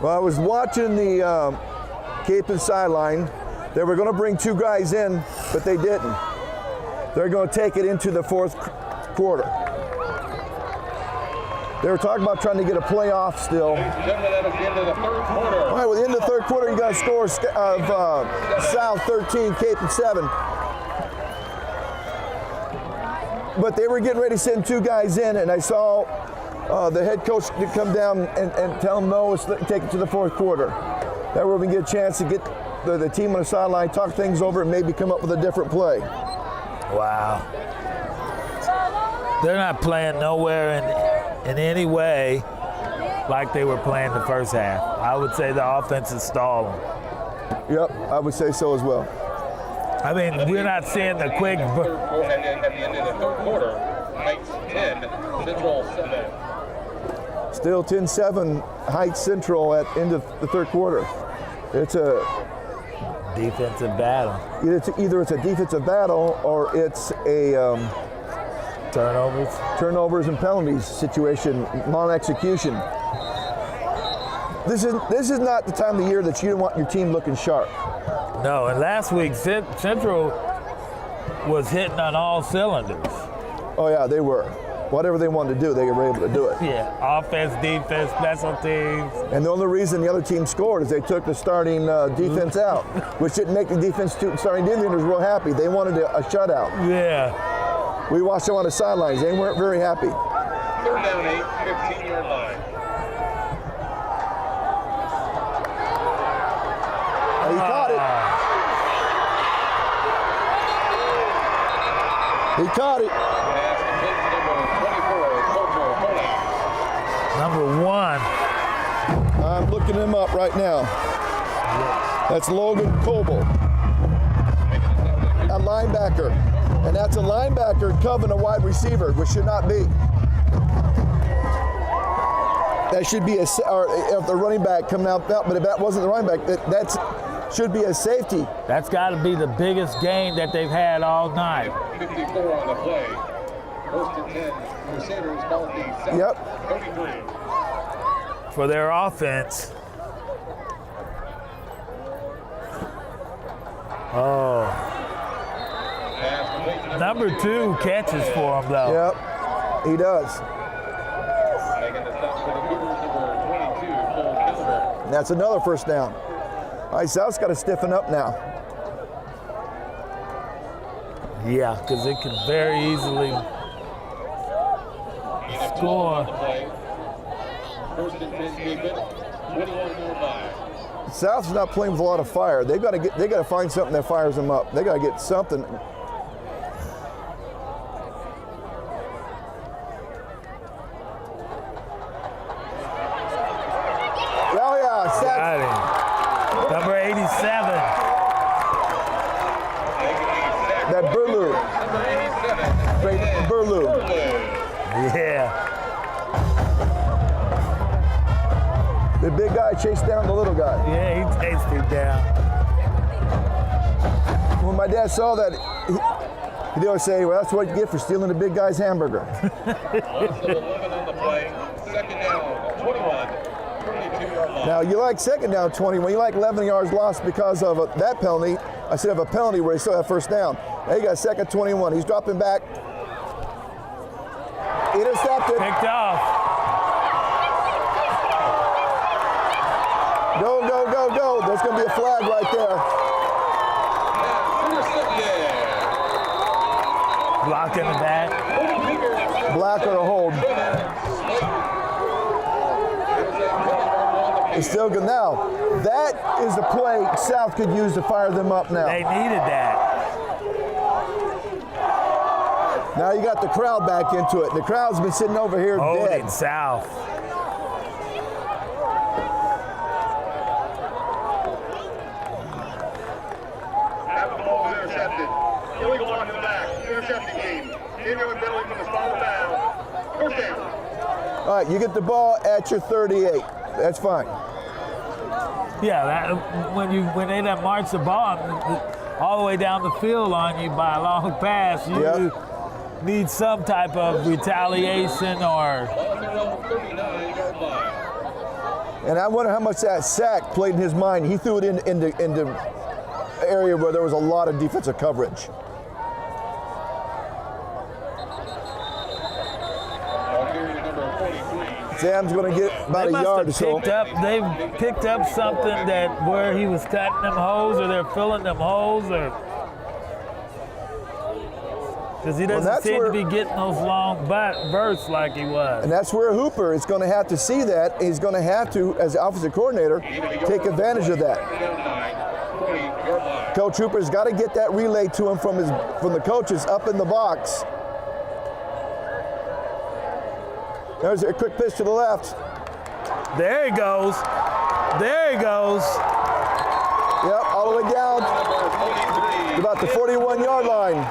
Well, I was watching the Kapaun sideline. They were going to bring 2 guys in, but they didn't. They're going to take it into the 4th quarter. They were talking about trying to get a playoff still. All right, well, in the 3rd quarter, you got a score of South 13, Kapaun 7. But they were getting ready to send 2 guys in, and I saw the head coach come down and tell them no, take it to the 4th quarter. That way we can get a chance to get the team on the sideline, talk things over, and maybe come up with a different play. Wow. They're not playing nowhere in any way like they were playing the first half. I would say the offense is stalling. Yep, I would say so as well. I mean, we're not seeing the quick... At the end of the 3rd quarter, Heights 10, Central 7. Still 10-7, Heights Central at end of the 3rd quarter. It's a defensive battle. Either it's a defensive battle or it's a Turnovers and penalties situation, non-execution. This is not the time of the year that you want your team looking sharp. No, and last week Central was hitting on all cylinders. Oh yeah, they were. Whatever they wanted to do, they were able to do it. Yeah, offense, defense, special teams. And the only reason the other team scored is they took the starting defense out, which didn't make the starting defenders real happy. They wanted a shutout. Yeah. We watched them on the sidelines. They weren't very happy. 3rd down 8, 15-yard line. He caught it. He caught it. Number 1. I'm looking him up right now. That's Logan Coble, a linebacker. And that's a linebacker covering a wide receiver, which should not be. That should be or if the running back coming out, but if that wasn't the running back, that should be a safety. That's got to be the biggest gain that they've had all night. 54 on the play. 1st and 10. Crusaders ball the Yep. 33. For their offense. Oh. Number 2 catches for him, though. Yep, he does. And that's another first down. All right, South's got to stiffen up now. Yeah, because it could very easily score. South's not playing with a lot of fire. They got to find something that fires them up. They got to get something. Oh yeah, sack. Number 87. That Burlew. Burlew. Yeah. The big guy chased down the little guy. Yeah, he chased him down. When my dad saw that, he'd always say, well, that's what you get for stealing the big guy's hamburger. 11 on the play. 2nd down, 21. 22-yard line. Now, you like 2nd down 20. When you like 11 yards lost because of that penalty, I said of a penalty where he still had first down. Now you got 2nd 21. He's dropping back. Intercepted. Picked off. Go, go, go, go. There's going to be a flag right there. Blocked in the back. Black or a hold. It's still good. Now, that is the play South could use to fire them up now. They needed that. Now you got the crowd back into it. The crowd's been sitting over here dead. South. Have the ball was intercepted. Illegal on the back. Intercepting game. Continuing penalty from the spot of down. First down. All right, you get the ball at your 38. That's fine. Yeah, when they done march the ball all the way down the field on you by a long pass, you need some type of retaliation or. And I wonder how much that sack played in his mind. He threw it into an area where there was a lot of defensive coverage. Sam's going to get about a yard or so. They've picked up something that where he was cutting them holes or they're filling them holes or. Because he doesn't seem to be getting those long bursts like he was. And that's where Hooper is going to have to see that. He's going to have to, as the offensive coordinator, take advantage of that. Coach Hooper's got to get that relay to him from the coaches up in the box. There's a quick pitch to the left. There he goes. There he goes. Yep, all the way down to about the 41-yard line.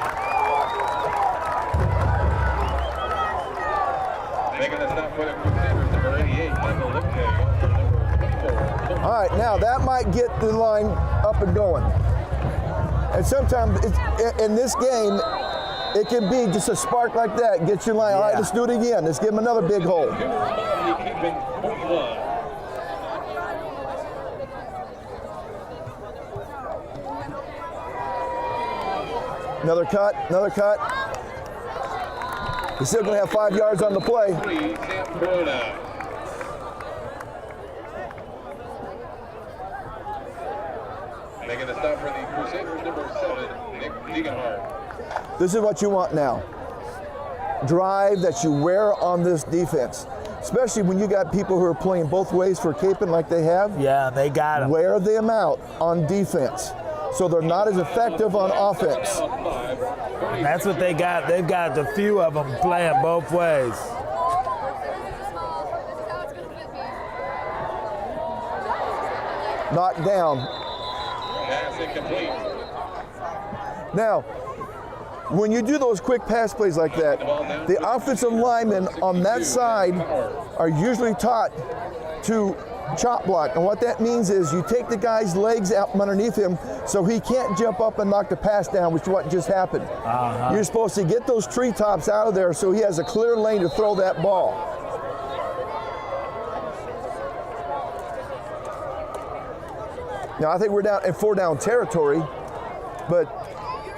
All right, now that might get the line up and going. And sometimes in this game, It can be just a spark like that. Get your line. Yeah. All right, let's do it again. Let's give him another big hole. Another cut, another cut. He's still going to have 5 yards on the play. Making the stop for the Crusaders, number 7, Nick Degenhardt. This is what you want now. Drive that you wear on this defense. Especially when you got people who are playing both ways for Kapaun like they have. Yeah, they got them. Wear them out on defense so they're not as effective on offense. That's what they got. They've got a few of them playing both ways. Knocked down. Pass incomplete. Now, when you do those quick pass plays like that, the offensive linemen on that side are usually taught to chop block. And what that means is you take the guy's legs out from underneath him so he can't jump up and knock the pass down, which is what just happened. You're supposed to get those treetops out of there so he has a clear lane to throw that ball. Now, I think we're down in 4-down territory, but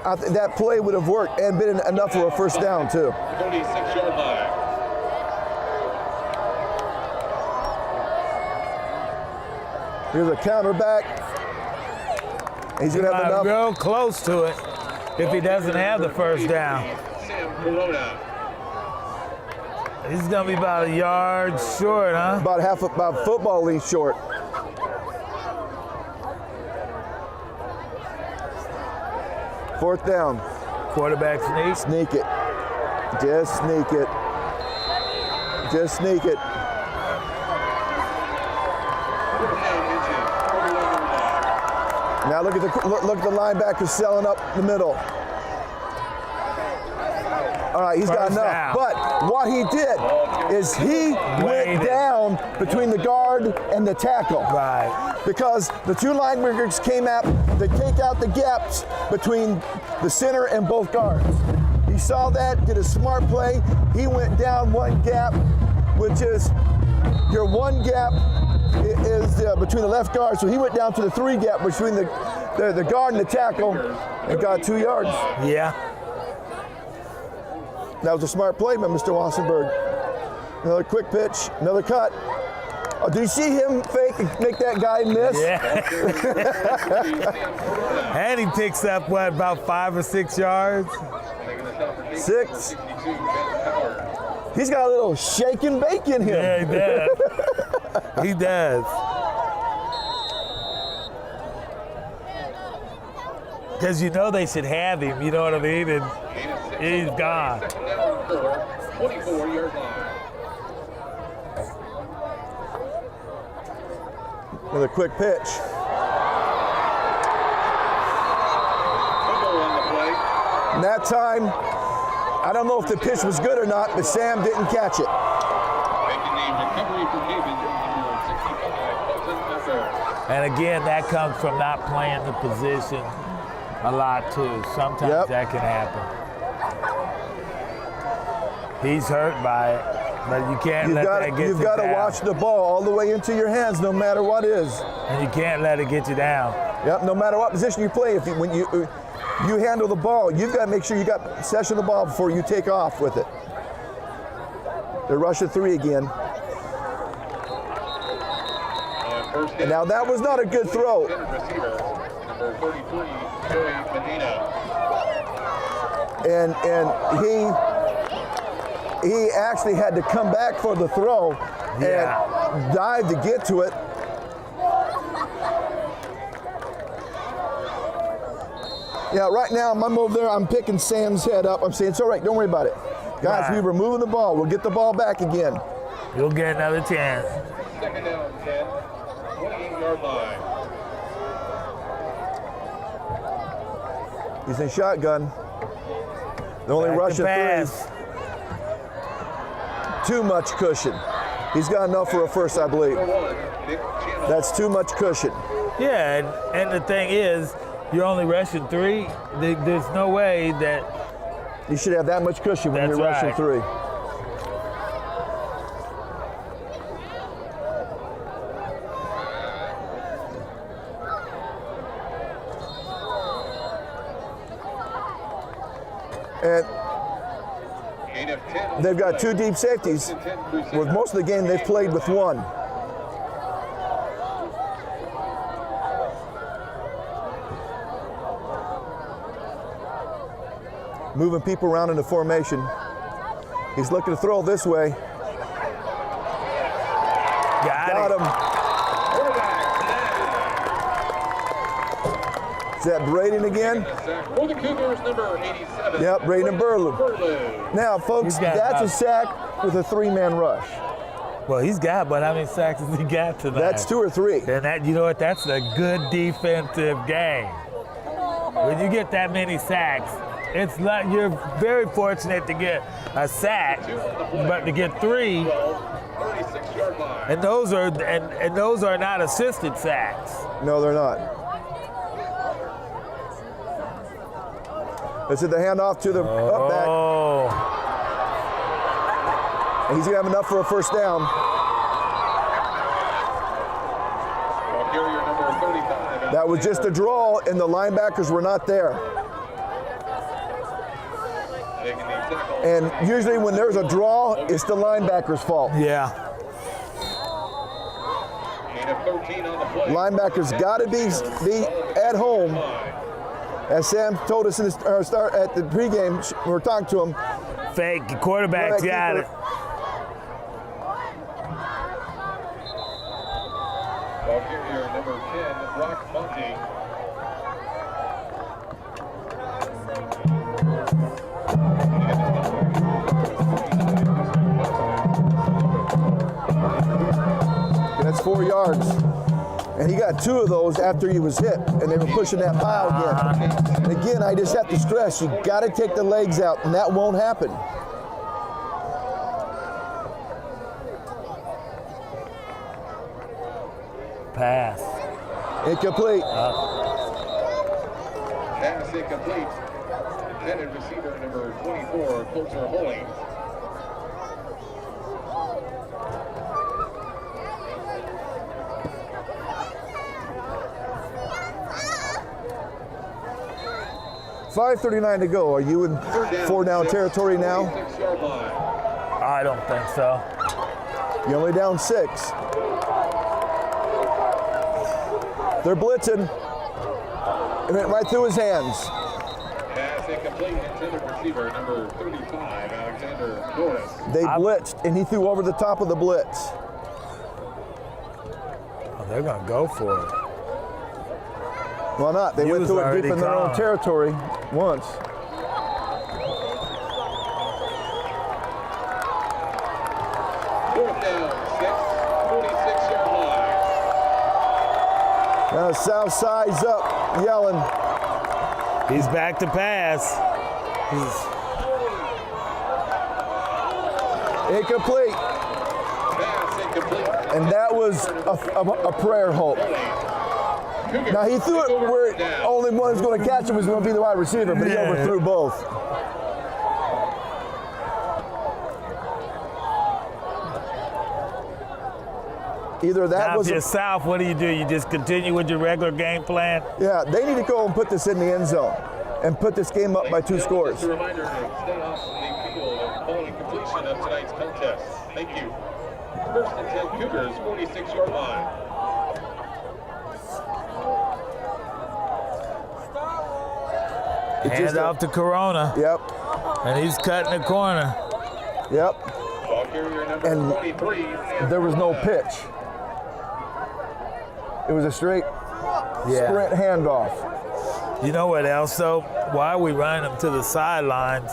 that play would have worked and been enough for a first down, too. 36-yard line. Here's a counter back. He's going to have enough. Real close to it if he doesn't have the first down. Sam Corona. He's going to be about a yard short, huh? About football length short. Fourth down. Quarterback sneak. Sneak it. Just sneak it. Just sneak it. Now look at the linebacker selling up the middle. All right, he's got enough. Down. But what he did is he went down between the guard and the tackle. Right. Because the two linebackers came out to take out the gaps between the center and both guards. He saw that, did a smart play. He went down one gap, which is your one gap is between the left guard. So he went down to the 3 gap between the guard and the tackle and got 2 yards. Yeah. That was a smart play by Mr. Wassenberg. Another quick pitch, another cut. Oh, did you see him fake and make that guy miss? Yeah. And he picks up, what, about 5 or 6 yards? 6. He's got a little shake and bake in him. Yeah, he does. He does. Because you know they should have him, you know what I mean? And he's gone. 24-yard line. Another quick pitch. Fumble on the play. And that time, I don't know if the pitch was good or not, but Sam didn't catch it. Making the recovery for Kapaun, number 65, Colton Upper. And again, that comes from not playing the position a lot too. Sometimes that can happen. He's hurt by it, but you can't let that get you down. You've got to watch the ball all the way into your hands, no matter what is. And you can't let it get you down. Yep, no matter what position you play. When you handle the ball, you've got to make sure you got possession of the ball before you take off with it. They're rushing 3 again. And now that was not a good throw. Receiver, number 33, Joey Medina. And he actually had to come back for the throw and dive to get to it. Yeah, right now I'm over there, I'm picking Sam's head up. I'm saying, it's all right, don't worry about it. Guys, we were moving the ball. We'll get the ball back again. You'll get another chance. Second down, 10, 28-yard line. He's in shotgun. They're only rushing 3. Too much cushion. He's got enough for a first, I believe. That's too much cushion. Yeah, and the thing is, you're only rushing 3. There's no way that You should have that much cushion when That's you're rushing right. 3. And Gain of 10 on they've the got play. 2 deep safeties. 10 Crusader. With most of the game, they've played with 1. Moving people around into formation. He's looking to throw this way. Got him. Is that Braden again? For the Cougars, number 87. Yep, Braden Burlew. Now, folks, He's got that's a about- sack with a 3-man rush. Well, he's got, but how many sacks has he got tonight? That's 2 or 3. And that, you know what? That's a good defensive game. When you get that many sacks, it's not. You're very fortunate to get a sack, but to get 3, 36-yard line. and those are not assisted sacks. No, they're not. Let's hit the handoff to the up back. Oh, And he's going to have enough for a first down. Ball carrier number 35. That was just a draw, and the linebackers were not there. Taking the tackle. And usually when there's a draw, it's the linebacker's fault. yeah. Gain of 13 on the play. Linebackers got to be at home. As Sam told us in the start at the pregame, we were talking to him. Fake quarterbacks got it. Ball carrier number 10, Brock Monty. That's 4 yards. And he got 2 of those after he was hit, and they were pushing that pile again. And again, I just have to stress, you got to take the legs out, and that won't happen. Pass. Incomplete. Pass incomplete. Intended receiver number 24, Coulter Hollings. $5:39 to go. Are you in 4-down territory now? 46-yard line. I don't think so. You're only down 6. They're blitzing. It went right through his hands. Pass incomplete. Intended receiver number 35, Alexander Norris. They blitzed, and he threw over the top of the blitz. Oh, they're gonna go for it. Why not? They He went was through it already deep in their own gone. territory once. Fourth down, 46-yard line. Now South side's up, yelling. He's back to pass. Incomplete. Pass incomplete. And that was a prayer hope. Now he threw it where only one was going to catch him was going to be the wide receiver, but he Yeah. overthrew both. Either that Now, was if you're South, what do? You just continue with your regular game plan? yeah, they need to go and put this in the end zone and put this game up by 2 scores. Just a reminder to stay off the field following completion of tonight's contest. Thank you. First and 10 Cougars, 46-yard line. Hand off to Corona, Yep, and he's cutting the corner. yep. Ball carrier number And 23. There was no pitch. It was a straight sprint handoff. You know what else though? Why are we running them to the sidelines?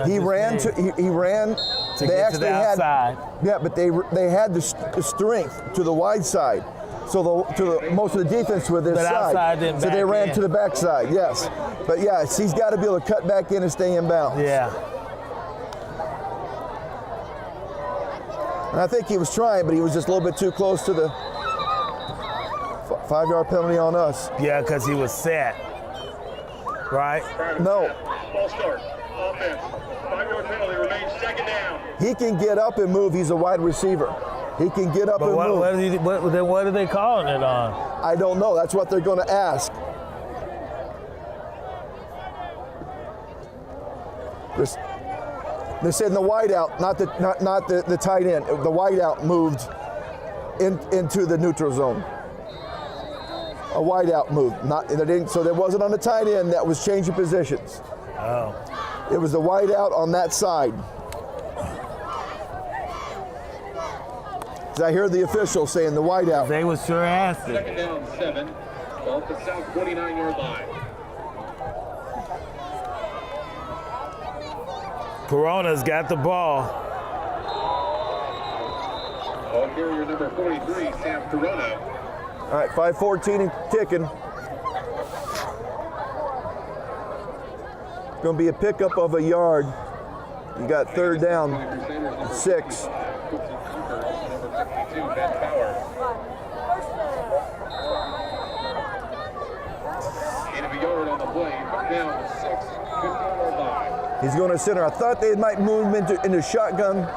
He ran. to They get to actually the had. outside. Yeah, but they had the strength to the wide side. So most of the defense were this But outside side. didn't So they back ran in. to the backside. Yes, but yes, he's got to be able to cut back in and stay in bounds. Yeah. And I think he was trying, but he was just a little bit too close to the 5-yard penalty on us. Yeah, because he was set. Right. No. Ball start. Offense. 5-yard penalty remains, second down. He can get up and move. He's a wide receiver. He can get up But and move. what are they calling it on? I don't know. That's what they're going to ask. They're saying the wideout, not the tight end. The wideout moved into the neutral zone. A wideout moved. So there wasn't on the tight end that was changing positions. Oh. It was the wideout on that side. I heard the official saying the wideout. They was sure asked it. Second down, 7. Ball at the south 49-yard line. Corona's got the ball. Ball carrier number 43, Sam Corona. All right, 5:14 and ticking. Going to be a pickup of a yard. You got third down, 6. He's going to center. I thought they might move him into shotgun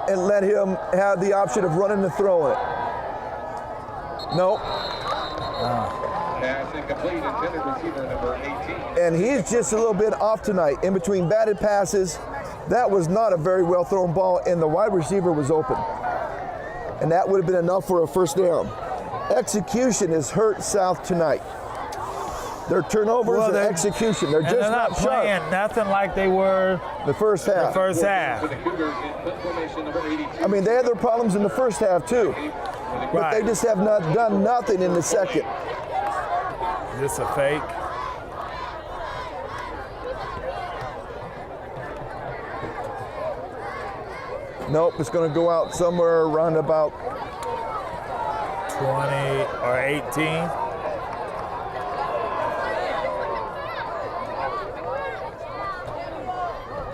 and let him have the option of running and throwing it. Nope. Pass incomplete, intended receiver number 18. And he's just a little bit off tonight. In between batted passes, that was not a very well thrown ball, and the wide receiver was open. And that would have been enough for a first down. Execution has hurt South tonight. Their turnovers and execution, they're just they're not playing sharp. nothing like they were The first half. For the Cougars in formation number 82. I mean, they had their problems in the first half too, but they just have not done nothing in the second. Just a fake. Nope, it's going to go out somewhere around about 20 or 18.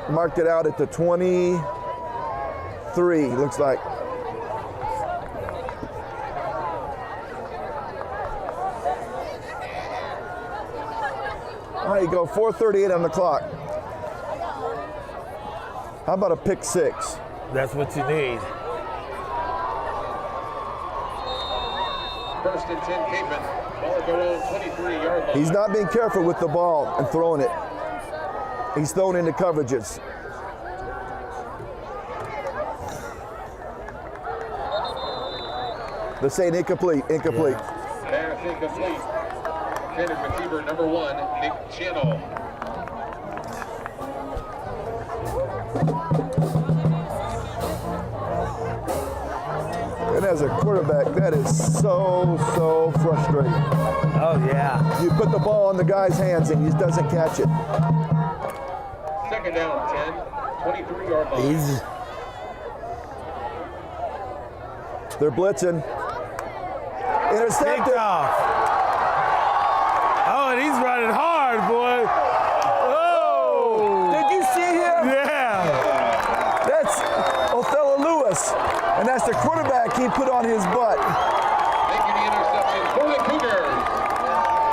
Marked it out at the 23, looks like. All right, you go 4:38 on the clock. How about a pick 6? That's what you need. First and 10, Capeman. Ball at their own 23-yard line. He's not being careful with the ball and throwing it. He's thrown into coverages. They're saying incomplete. Pass incomplete. Intended receiver number 1, Nick Channel. And as a quarterback, that is so frustrating. Oh, yeah. You put the ball in the guy's hands and he doesn't catch it. Second down, 10, 23-yard line. They're blitzing. Intercepted. Picked off. Oh, and he's running hard, boy. Oh! Did you see him? Yeah. That's Othello Lewis. And that's the quarterback he put on his butt. Making the interception for the Cougars.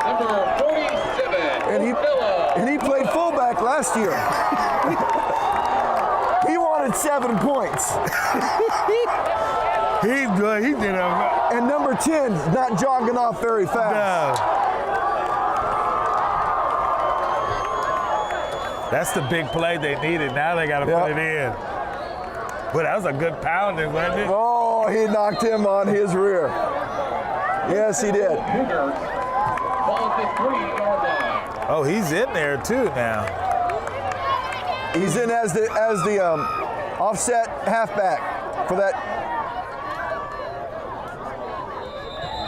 Number 47, And he played fullback last year. He wanted 7 points. He did a... And number 10 's not jogging off very fast. No. That's the big play they needed. Now they got to put it in. But that was a good pounding, wasn't it? Oh, he knocked him on his rear. Yes, he did. Cougars. Ball at the 3-yard line. Oh, he's in there too now. He's in as the offset halfback for that.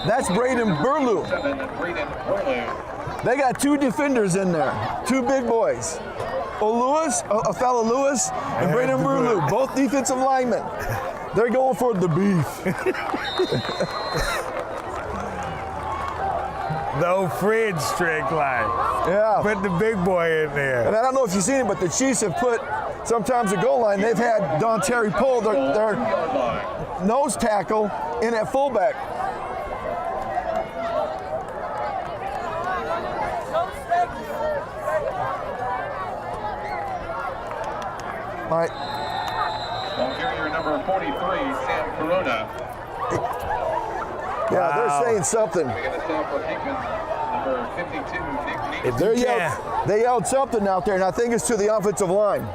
That's Braden Burlew. 7, Braden Burlew. They got 2 defenders in there, 2 big boys. Othello Lewis and Braden Burlew, both defensive linemen. They're going for the beef. No fridge trick line. Yeah. Put the big boy in there. And I don't know if you've seen it, but the Chiefs have put sometimes a goal line. They've had Don Terry pull their nose tackle in at fullback. All right. Ball carrier number 43, Sam Corona. Yeah, they're saying something. We got a stop for Hickman, number 52, Nick Neat. They yelled something out there, and I think it's to the offensive line.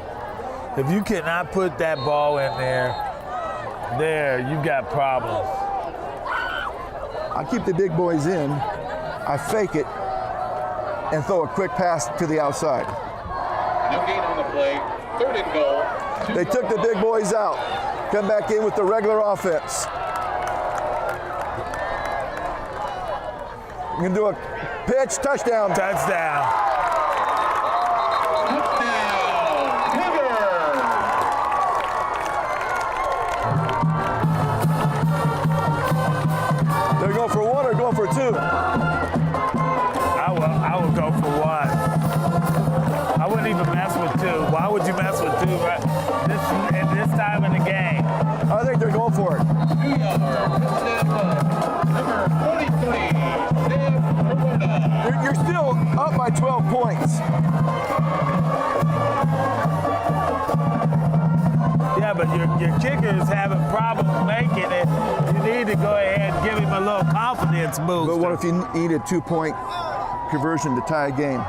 If you cannot put that ball in there, you've got problems. I keep the big boys in, I fake it, and throw a quick pass to the outside. No gain on the play. 3rd and goal. They took the big boys out. Come back in with the regular offense. You can do a pitch, touchdown. Touchdown. They're going for 1 or going for 2? I will go for 1. I wouldn't even mess with 2. Why would you mess with 2 right at this time in the game? I think they're going for it. 2-yard touchdown, number 43, Sam Corona. You're still up by 12 points. Yeah, but your kicker is having problems making it. You need to go ahead and give him a little confidence boost. But what if you need a 2-point conversion to tie a game?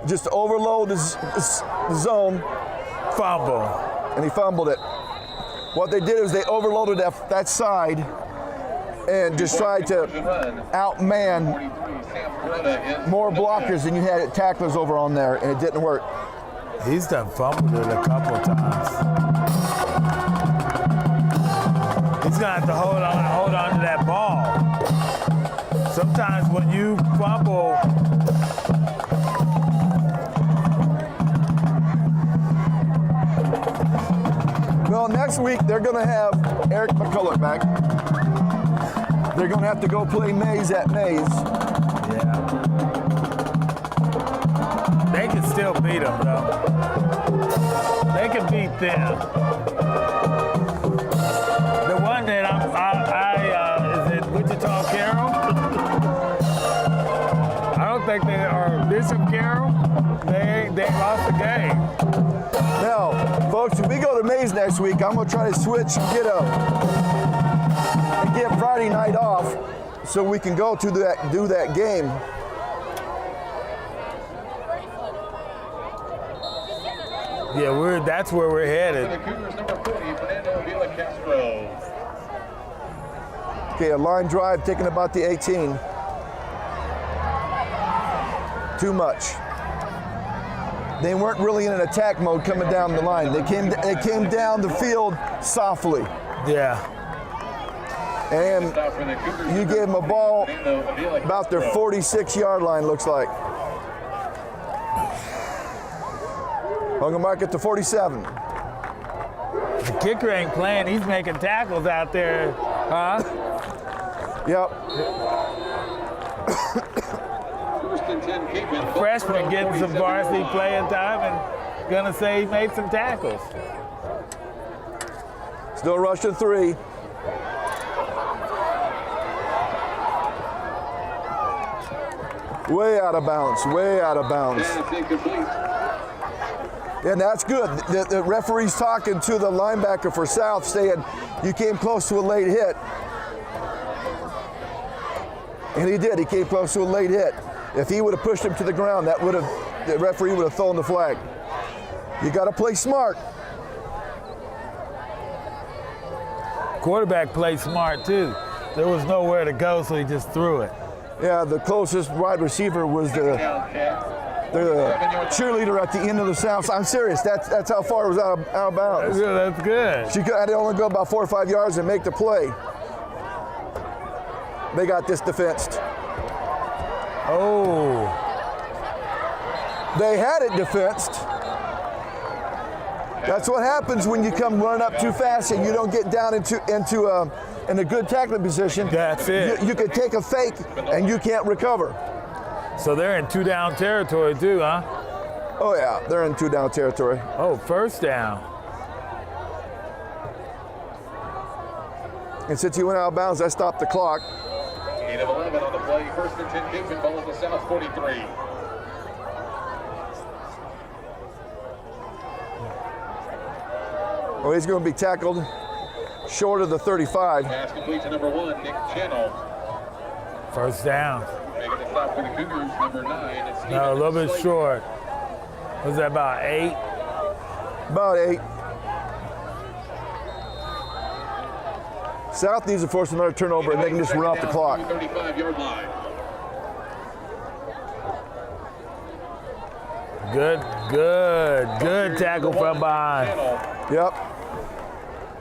Just overload the zone. Fumble. And he fumbled it. What they did is they overloaded that side and just tried to outman more blockers than you had tacklers over on there, and it didn't work. He's done fumbled it a couple times. He's gonna have to hold on to that ball. Sometimes when you fumble, well, next week they're going to have Eric McCulloch back. They're going to have to go play Mays at Mays. yeah, they can still beat them though. They can beat them. The one that is it Wichita Carroll? I don't think they are Bishop Carroll. They lost the game. Now, folks, if we go to Mays next week, I'm going to try to switch and get Friday night off so we can go to do that game. Yeah, that's where we're headed. The Cougars, number 40, Fernando Villa Castro. Okay, a line drive taking about the 18. Too much. They weren't really in an attack mode coming down the line. They came down the field softly. Yeah. And you gave them a ball about their 46-yard line, looks like. Hung them mark at the 47. The kicker ain't playing. He's making tackles out there, huh? Yep. Freshman getting some varsity playing time and gonna say he made some tackles. Still rushing 3. Way out of bounds, way out of bounds. And that's good. The referee's talking to the linebacker for South saying, you came close to a late hit. And he did, he came close to a late hit. If he would have pushed him to the ground, the referee would have thrown the flag. You got to play smart. Quarterback played smart too. There was nowhere to go, so he just threw it. Yeah, the closest wide receiver was the cheerleader at the end of the South. I'm serious. That's how far it was out of bounds. Yeah, that's good. She had to only go about 4 or 5 yards and make the play. They got this defensed. Oh. They had it defensed. That's what happens when you come running up too fast and you don't get down in a good tackling position. That's it. You can take a fake and you can't recover. So they're in 2-down territory too, huh? Oh yeah, they're in 2-down territory. Oh, first down. And since he went out of bounds, I stopped the clock. Gain of 11 on the play. First and 10 Kingman, ball at the South 43. Oh, he's going to be tackled short of the 35. Pass complete to number 1, Nick Channel. First down. Making the stop for the Cougars, number 9. It's No, a little bit short. Was that about 8? About 8. South needs to force another turnover, and they can just run off the clock. 35-yard line. Good tackle from behind. Yep.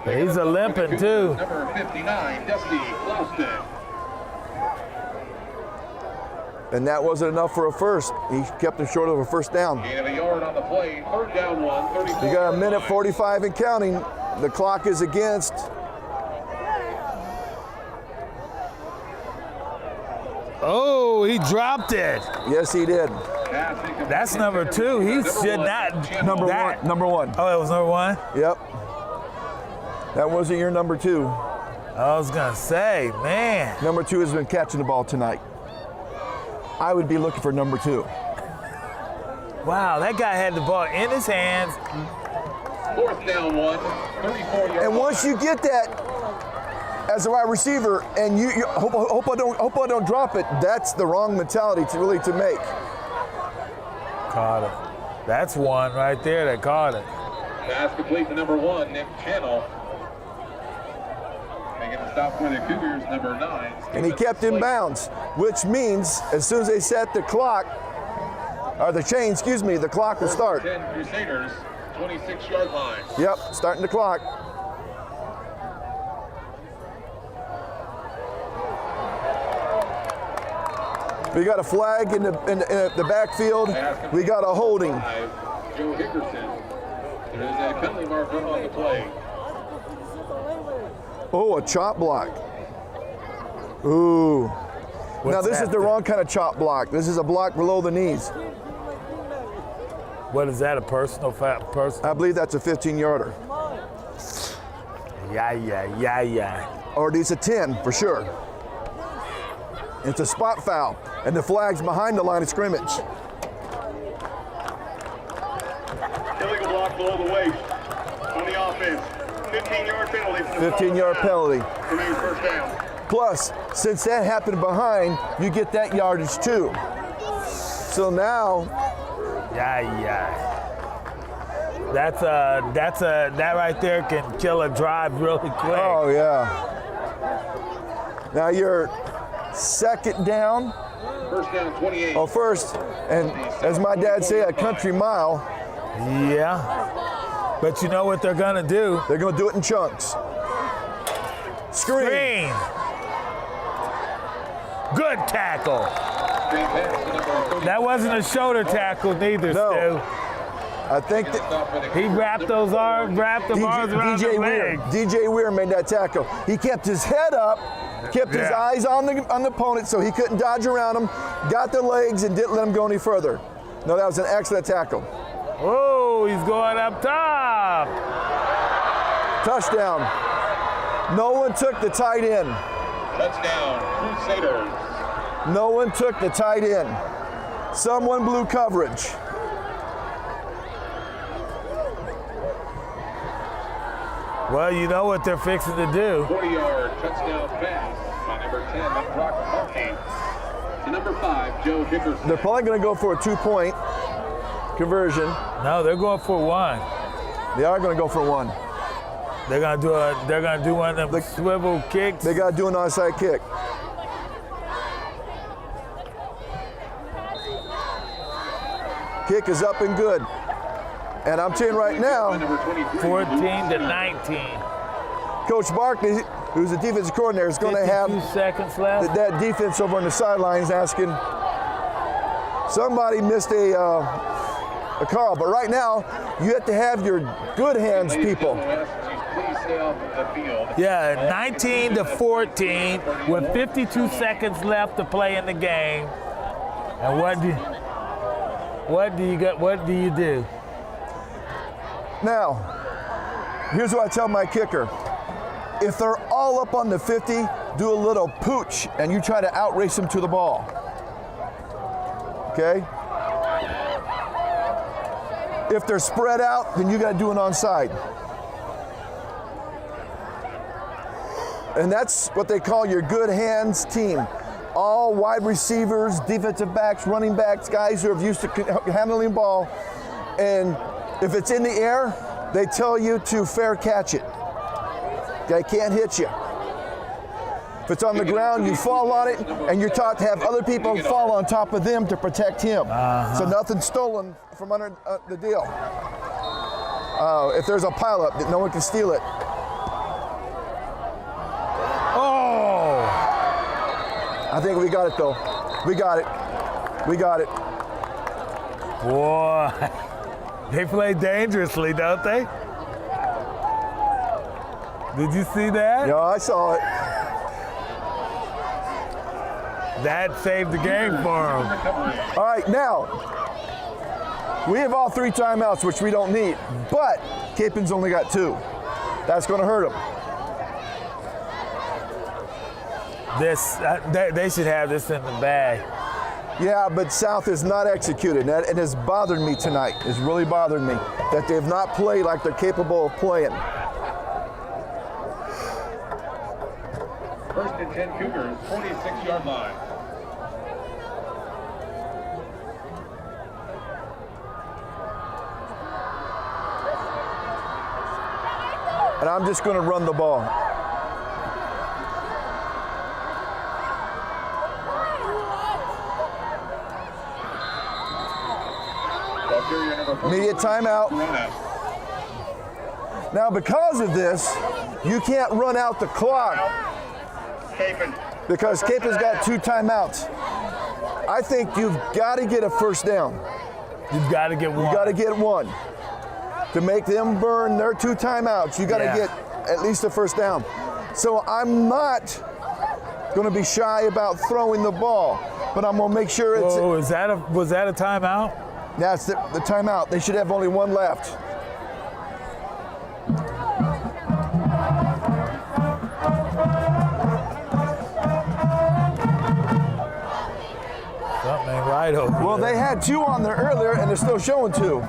He's a limping too. Number 59, Dusty Clauston. And that wasn't enough for a first. He kept him short of a first down. Gain of a yard on the play. Third down 1, 34. You got a minute 45 and counting. The clock is against. Oh, he dropped it. Yes, he did. That's number 2. He should not. Number one. Oh, it was number 1? Yep. That wasn't your number 2. I was gonna say, man. Number 2 has been catching the ball tonight. I would be looking for number 2. Wow, that guy had the ball in his hands. Fourth down 1, 34-yard And once you get that as a wide receiver, and you hope I don't drop it, that's the wrong mentality to make. Caught it. That's one right there that caught it. Pass complete to number 1, Nick Channel. Making the stop for the Cougars, number 9. And he kept in bounds, which means as soon as they set the clock, or the chain, the clock will start. 10 Crusaders, 26-yard line. Yep, starting the clock. We got a flag in the backfield. We got a holding. Joe Hickerson. There is a penalty marker on the play. Oh, a chop block. Ooh. Now this is the wrong kind of chop block. This is a block below the knees. What is that, a personal person? I believe that's a 15-yarder. Yeah. Or it's a 10 for sure. It's a spot foul, and the flag's behind the line of scrimmage. Illegal block below the waist on the offense. 15-yard penalty. 15-yard penalty. Remains first down. Plus, since that happened behind, you get that yardage too. So now, that right there can kill a drive really quick. oh yeah. Now you're second down. First down, 28. Oh, first, and as my dad say, a country mile. Yeah. But you know what they're gonna do? They're gonna do it in chunks. Screen. Good tackle. That wasn't a shoulder tackle neither, No. Stu. I think that He wrapped the arms around the leg. DJ Weir made that tackle. He kept his head up, kept his eyes on the opponent so he couldn't dodge around him, got the legs and didn't let him go any further. No, that was an excellent tackle. Oh, he's going up top. Touchdown. No one took the tight end. Touchdown, Crusaders. No one took the tight end. Someone blew coverage. Well, you know what they're fixing to do. 40-yard touchdown pass by number 10, Brock Markey. To number 5, Joe Hickerson. They're probably going to go for a 2-point conversion. No, they're going for one. They are going to go for one. They're gonna do one of them swivel kicks. They got to do an onside kick. Kick is up and good. And I'm telling you right now, 14-19. Coach Barkley, who's the defensive coordinator, is going to have 2 seconds left. that defense over on the sidelines asking, somebody missed a call. But right now, you have to have your good hands, people. Yeah, 19-14 with 52 seconds left to play in the game. And what do you do? Now, here's what I tell my kicker. If they're all up on the 50, do a little pooch, and you try to outrace them to the ball. Okay? If they're spread out, then you got to do an onside. And that's what they call your good hands team. All wide receivers, defensive backs, running backs, guys who are used to handling ball. And if it's in the air, they tell you to fair catch it. They can't hit you. If it's on the ground, you fall on it, and you're taught to have other people fall on top of them to protect him. So nothing's stolen from under the deal. If there's a pileup, that no one can steal it. Oh! I think we got it, though. We got it. We got it. Boy, they play dangerously, don't they? Did you see that? Yeah, I saw it. That saved the game for them. All right, now, we have all 3 timeouts, which we don't need, but Kapaun's only got 2. That's going to hurt them. They should have this in the bag. Yeah, but South is not executed. And it has bothered me tonight. It's really bothered me that they've not played like they're capable of playing. First and 10 Cougars, 46-yard line. And I'm just going to run the ball. Immediate timeout. Now, because of this, you can't run out the clock because Kapaun's got 2 timeouts. I think you've got to get a first down. You've got to get one. You got to get one. To make them burn their 2 timeouts, you got to get at least a first down. So I'm not going to be shy about throwing the ball, but I'm going to make sure it's... Oh, was that a timeout? That's the timeout. They should have only 1 left. Something ain't right over there. Well, they had 2 on there earlier, and they're still showing 2.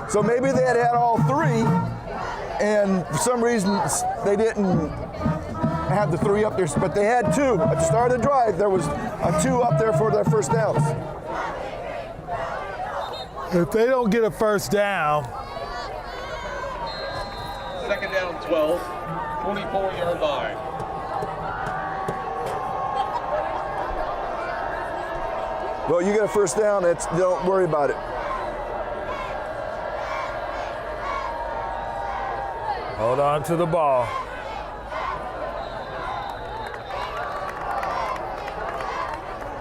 So maybe they had all 3, and for some reason they didn't have the 3 up there, but they had 2. At the start of the drive, there was a 2 up there for their first downs. If they don't get a first down. Second down 12, 24-yard line. Well, you get a first down, don't worry about it. Hold on to the ball.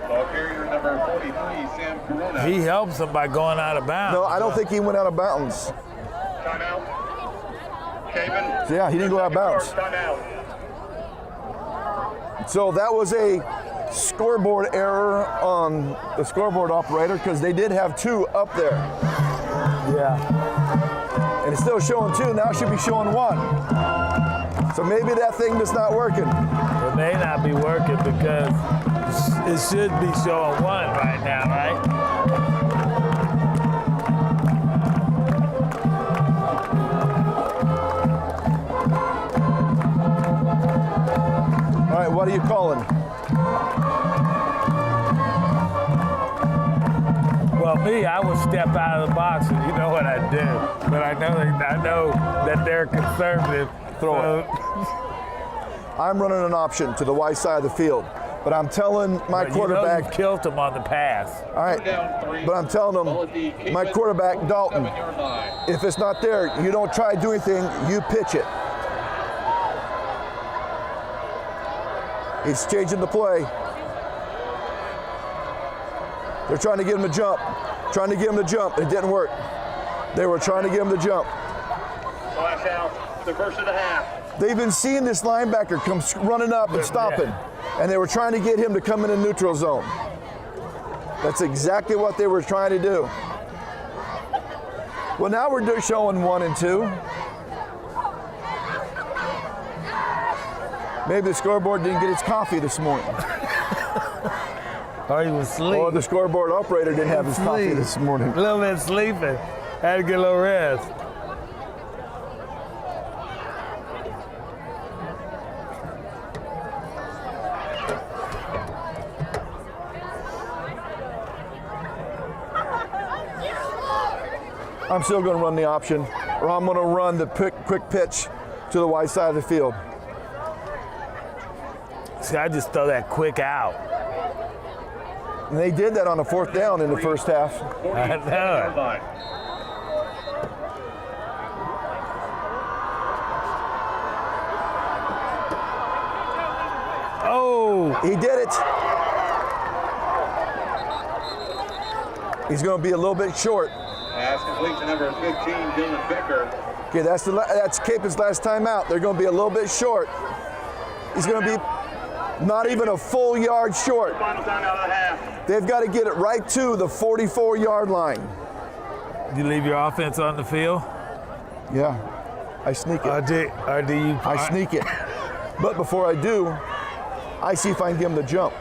Ball carrier number 43, Sam Corona. He helps them by going out of bounds. No, I don't think he went out of bounds. Timeout. Kapaun. So, yeah, he didn't go out of bounds. Timeout. So that was a scoreboard error on the scoreboard operator because they did have 2 up there. Yeah. And it's still showing 2, now it should be showing 1. So maybe that thing is not working. It may not be working because it should be showing 1 right now, right? All right, what are you calling? Well, me, I would step out of the box, and you know what I'd do. But I know that they're conservative. Throw it. I'm running an option to the wide side of the field, but I'm telling my quarterback. You know, killed him on the pass. All right, but I'm telling them, my quarterback Dalton, if it's not there, you don't try to do anything. You pitch it. He's changing the play. They're trying to get him to jump. Trying to get him to jump. It didn't work. They were trying to get him to jump. Flash out. The first of the half. They've been seeing this linebacker come running up and stopping, and they were trying to get him to come in a neutral zone. That's exactly what they were trying to do. Well, now we're showing 1 and 2. Maybe the scoreboard didn't get its coffee this morning. Or he was asleep. Or the scoreboard operator didn't have his coffee this morning. A little bit sleeping. Had to get a little rest. I'm still going to run the option, or I'm going to run the quick pitch to the wide side of the field. See, I just throw that quick out. And they did that on a 4th down in the first half. I know it. Oh! He did it. He's going to be a little bit short. Pass complete to number 15, Dylan Becker. Okay, that's Capen's last time out. They're going to be a little bit short. He's going to be not even a full yard short. Final time out of the half. They've got to get it right to the 44-yard line. You leave your offense on the field? Yeah, I sneak it. Or do you? I sneak it. But before I do, I see if I can get them to jump.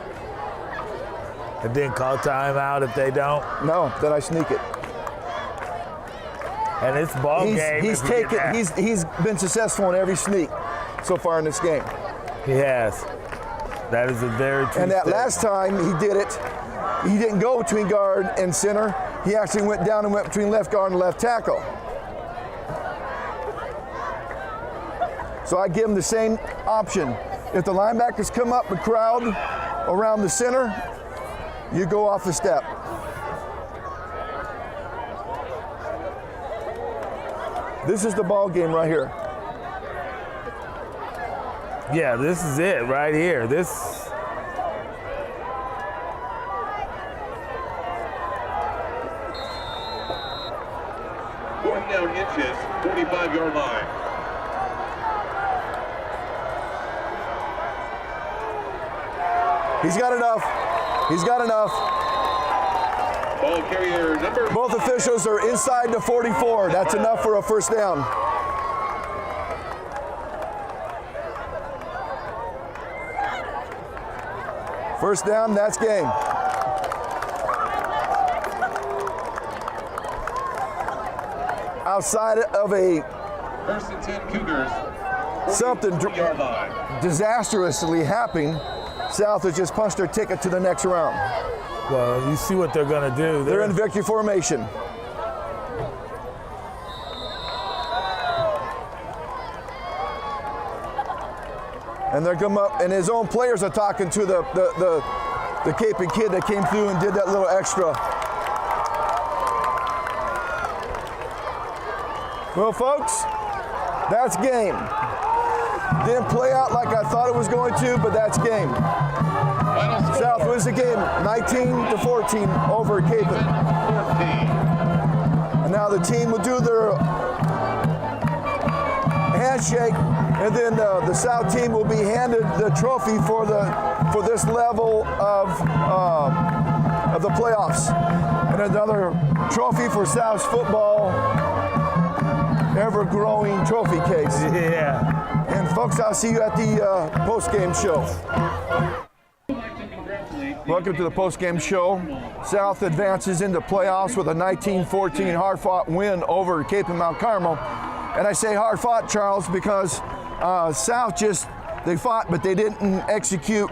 And then call timeout if they don't? No, then I sneak it. And it's ball game. He's been successful in every sneak so far in this game. He has. That is a very true And that statement. last time he did it, he didn't go between guard and center. He actually went down and went between left guard and left tackle. So I give him the same option. If the linebackers come up and crowd around the center, you go off the step. This is the ball game right here. Yeah, this is it right here. This. Fourth down inches, 45-yard line. He's got enough. He's got enough. Ball carrier number. Both officials are inside the 44. That's enough for a first down. First down, that's game. Outside of a First and 10 Cougars. something 40-yard line. disastrously happening, South has just punched their ticket to the next round. Well, you see what they're going to do. They're in victory formation. And they're come up, and his own players are talking to the Kapaun kid that came through and did that little extra. Well, folks, that's game. Didn't play out like I thought it was going to, but that's game. South wins the game, 19-14 over Kapaun. And now the team will do their handshake, and then the South team will be handed the trophy for this level of the playoffs, and another trophy for South's football ever-growing trophy case. Yeah. And folks, I'll see you at the post-game show. Welcome to the post-game show. South advances into playoffs with a 19-14 hard-fought win over Kapaun Mount Carmel. And I say hard-fought, Charles, because South they fought, but they didn't execute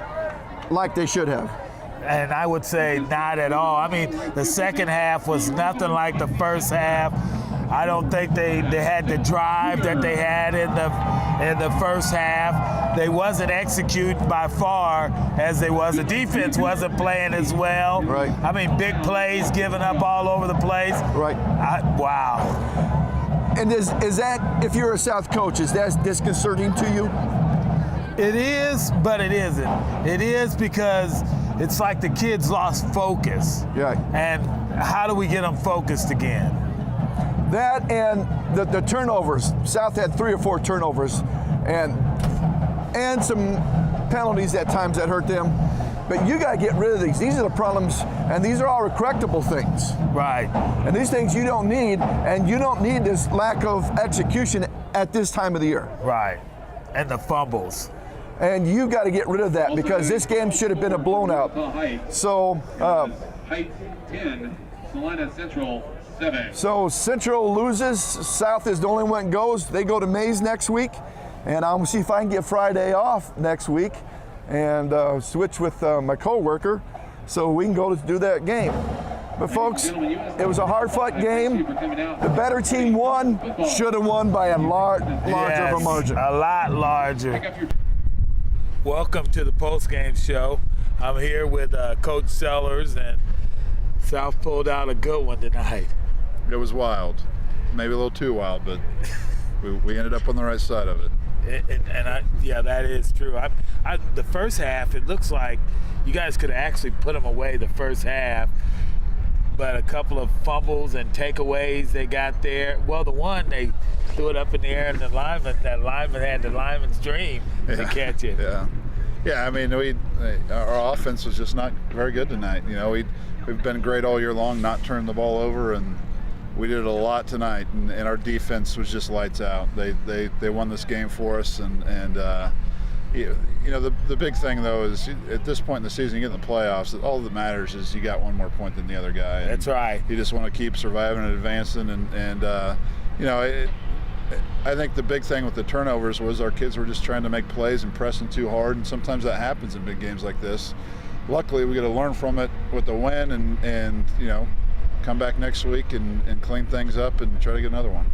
like they should have. And I would say not at all. I mean, the second half was nothing like the first half. I don't think they had the drive that they had in the first half. They wasn't executing by far as they was. The defense wasn't playing as well. Right. I mean, big plays given up all over the place. Right. Wow. And is that, if you're a South coach, is that disconcerting to you? It is, but it isn't. It is because it's like the kids lost focus. Yeah. And how do we get them focused again? That and the turnovers. South had 3 or 4 turnovers and some penalties at times that hurt them. But you got to get rid of these. These are the problems, and these are all correctable things. Right. And these things you don't need, and you don't need this lack of execution at this time of the year. Right. And the fumbles. And you got to get rid of that because this game should have been a blown out. So, Heights 10, Salina Central 7. So Central loses. South is the only one that goes. They go to Mays next week, and I'm gonna see if I can get Friday off next week and switch with my coworker so we can go to do that game. But folks, it was a hard-fought game. The better team won. Should have won by a larger of a margin. A lot larger. Welcome to the Postgame show. I'm here with Coach Sellers, and South pulled out a good one tonight. It was wild, maybe a little too wild, but we ended up on the right side of it. Yeah, that is true. The first half, it looks like you guys could have actually put them away the first half, but a couple of fumbles and takeaways they got there. Well, the one, they threw it up in the air, and that lineman had the lineman's dream to catch it. Yeah. I mean, our offense was just not very good tonight. You know, we've been great all year long, not turning the ball over, and we did a lot tonight. And our defense was just lights out. They won this game for us, and you know, the big thing though is at this point in the season, you get in the playoffs, all that matters is you got one more point than the other guy. That's right. You just want to keep surviving and advancing, and you know, I think the big thing with the turnovers was our kids were just trying to make plays and pressing too hard, and sometimes that happens in big games like this. Luckily, we got to learn from it with the win, and you know, come back next week and clean things up and try to get another one.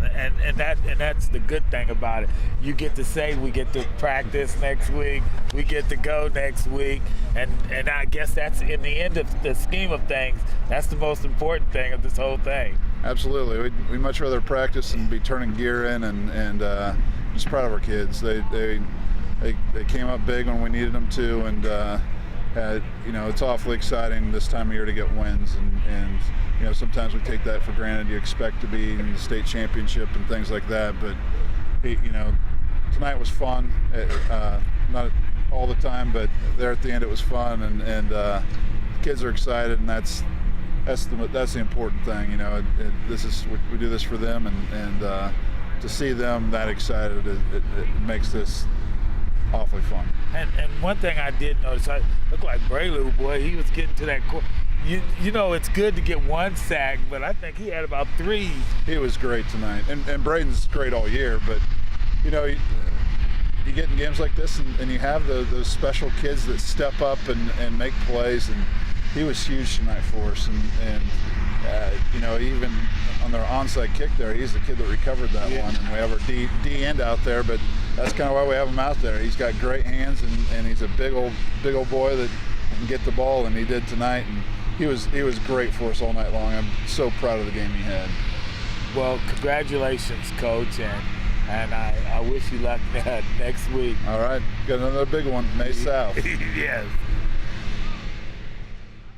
And that's the good thing about it. You get to say we get to practice next week, we get to go next week, and I guess that's in the end of the scheme of things, that's the most important thing of this whole thing. Absolutely, we much rather practice and be turning gear in, and just proud of our kids. They came up big when we needed them to, and you know, it's awfully exciting this time of year to get wins, and you know, sometimes we take that for granted. You expect to be in the state championship and things like that, but you know, tonight was fun. Not all the time, but there at the end it was fun, and the kids are excited, and that's the important thing. You know, this is, we do this for them, and to see them that excited, it makes this awfully fun. And one thing I did notice, I looked like Braylew, boy, he was getting to that court. You know, it's good to get one sack, but I think he had about 3. He was great tonight, and Braden's great all year, but you know, you get in games like this, and you have those special kids that step up and make plays, and he was huge tonight for us, and you know, even on their onside kick there, he's the kid that recovered that one, and we have our D end out there, but that's kind of why we have him out there. He's got great hands, and he's a big old boy that can get the ball, and he did tonight, and he was great for us all night long. I'm so proud of the game he had. Well, congratulations, Coach, and I wish you luck next week. All right, got another big one, May South. Yes.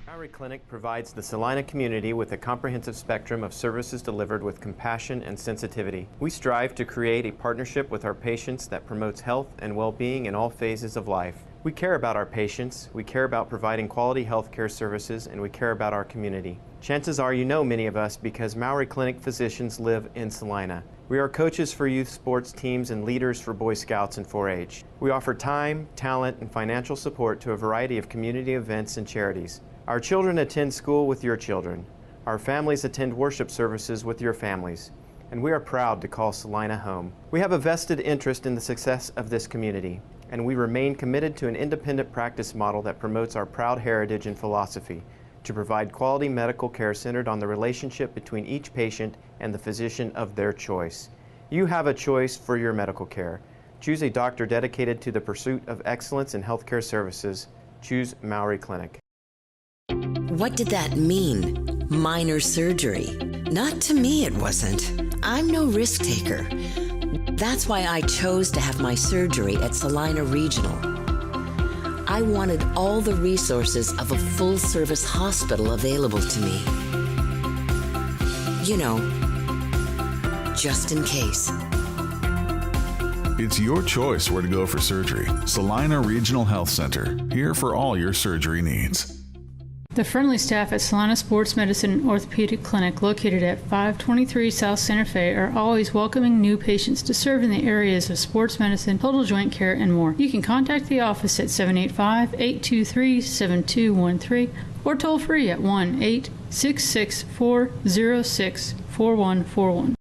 Maori Clinic provides the Salina community with a comprehensive spectrum of services delivered with compassion and sensitivity. We strive to create a partnership with our patients that promotes health and well-being in all phases of life. We care about our patients, we care about providing quality health care services, and we care about our community. Chances are you know many of us because Maori Clinic physicians live in Salina. We are coaches for youth sports teams and leaders for Boy Scouts and 4-H. We offer time, talent, and financial support to a variety of community events and charities. Our children attend school with your children. Our families attend worship services with your families. And we are proud to call Salina home. We have a vested interest in the success of this community, and we remain committed to an independent practice model that promotes our proud heritage and philosophy to provide quality medical care centered on the relationship between each patient and the physician of their choice. You have a choice for your medical care. Choose a doctor dedicated to the pursuit of excellence in healthcare services. Choose Maori Clinic. What did that mean? Minor surgery. Not to me, it wasn't. I'm no risk taker. That's why I chose to have my surgery at Salina Regional. I wanted all the resources of a full-service hospital available to me. You know, just in case. It's your choice where to go for surgery. Salina Regional Health Center, here for all your surgery needs. The friendly staff at Salina Sports Medicine and Orthopedic Clinic, located at 523 South Santa Fe, are always welcoming new patients to serve in the areas of sports medicine, total joint care, and more. You can contact the office at 785-823-7213 or toll free at 1-866-406-4141.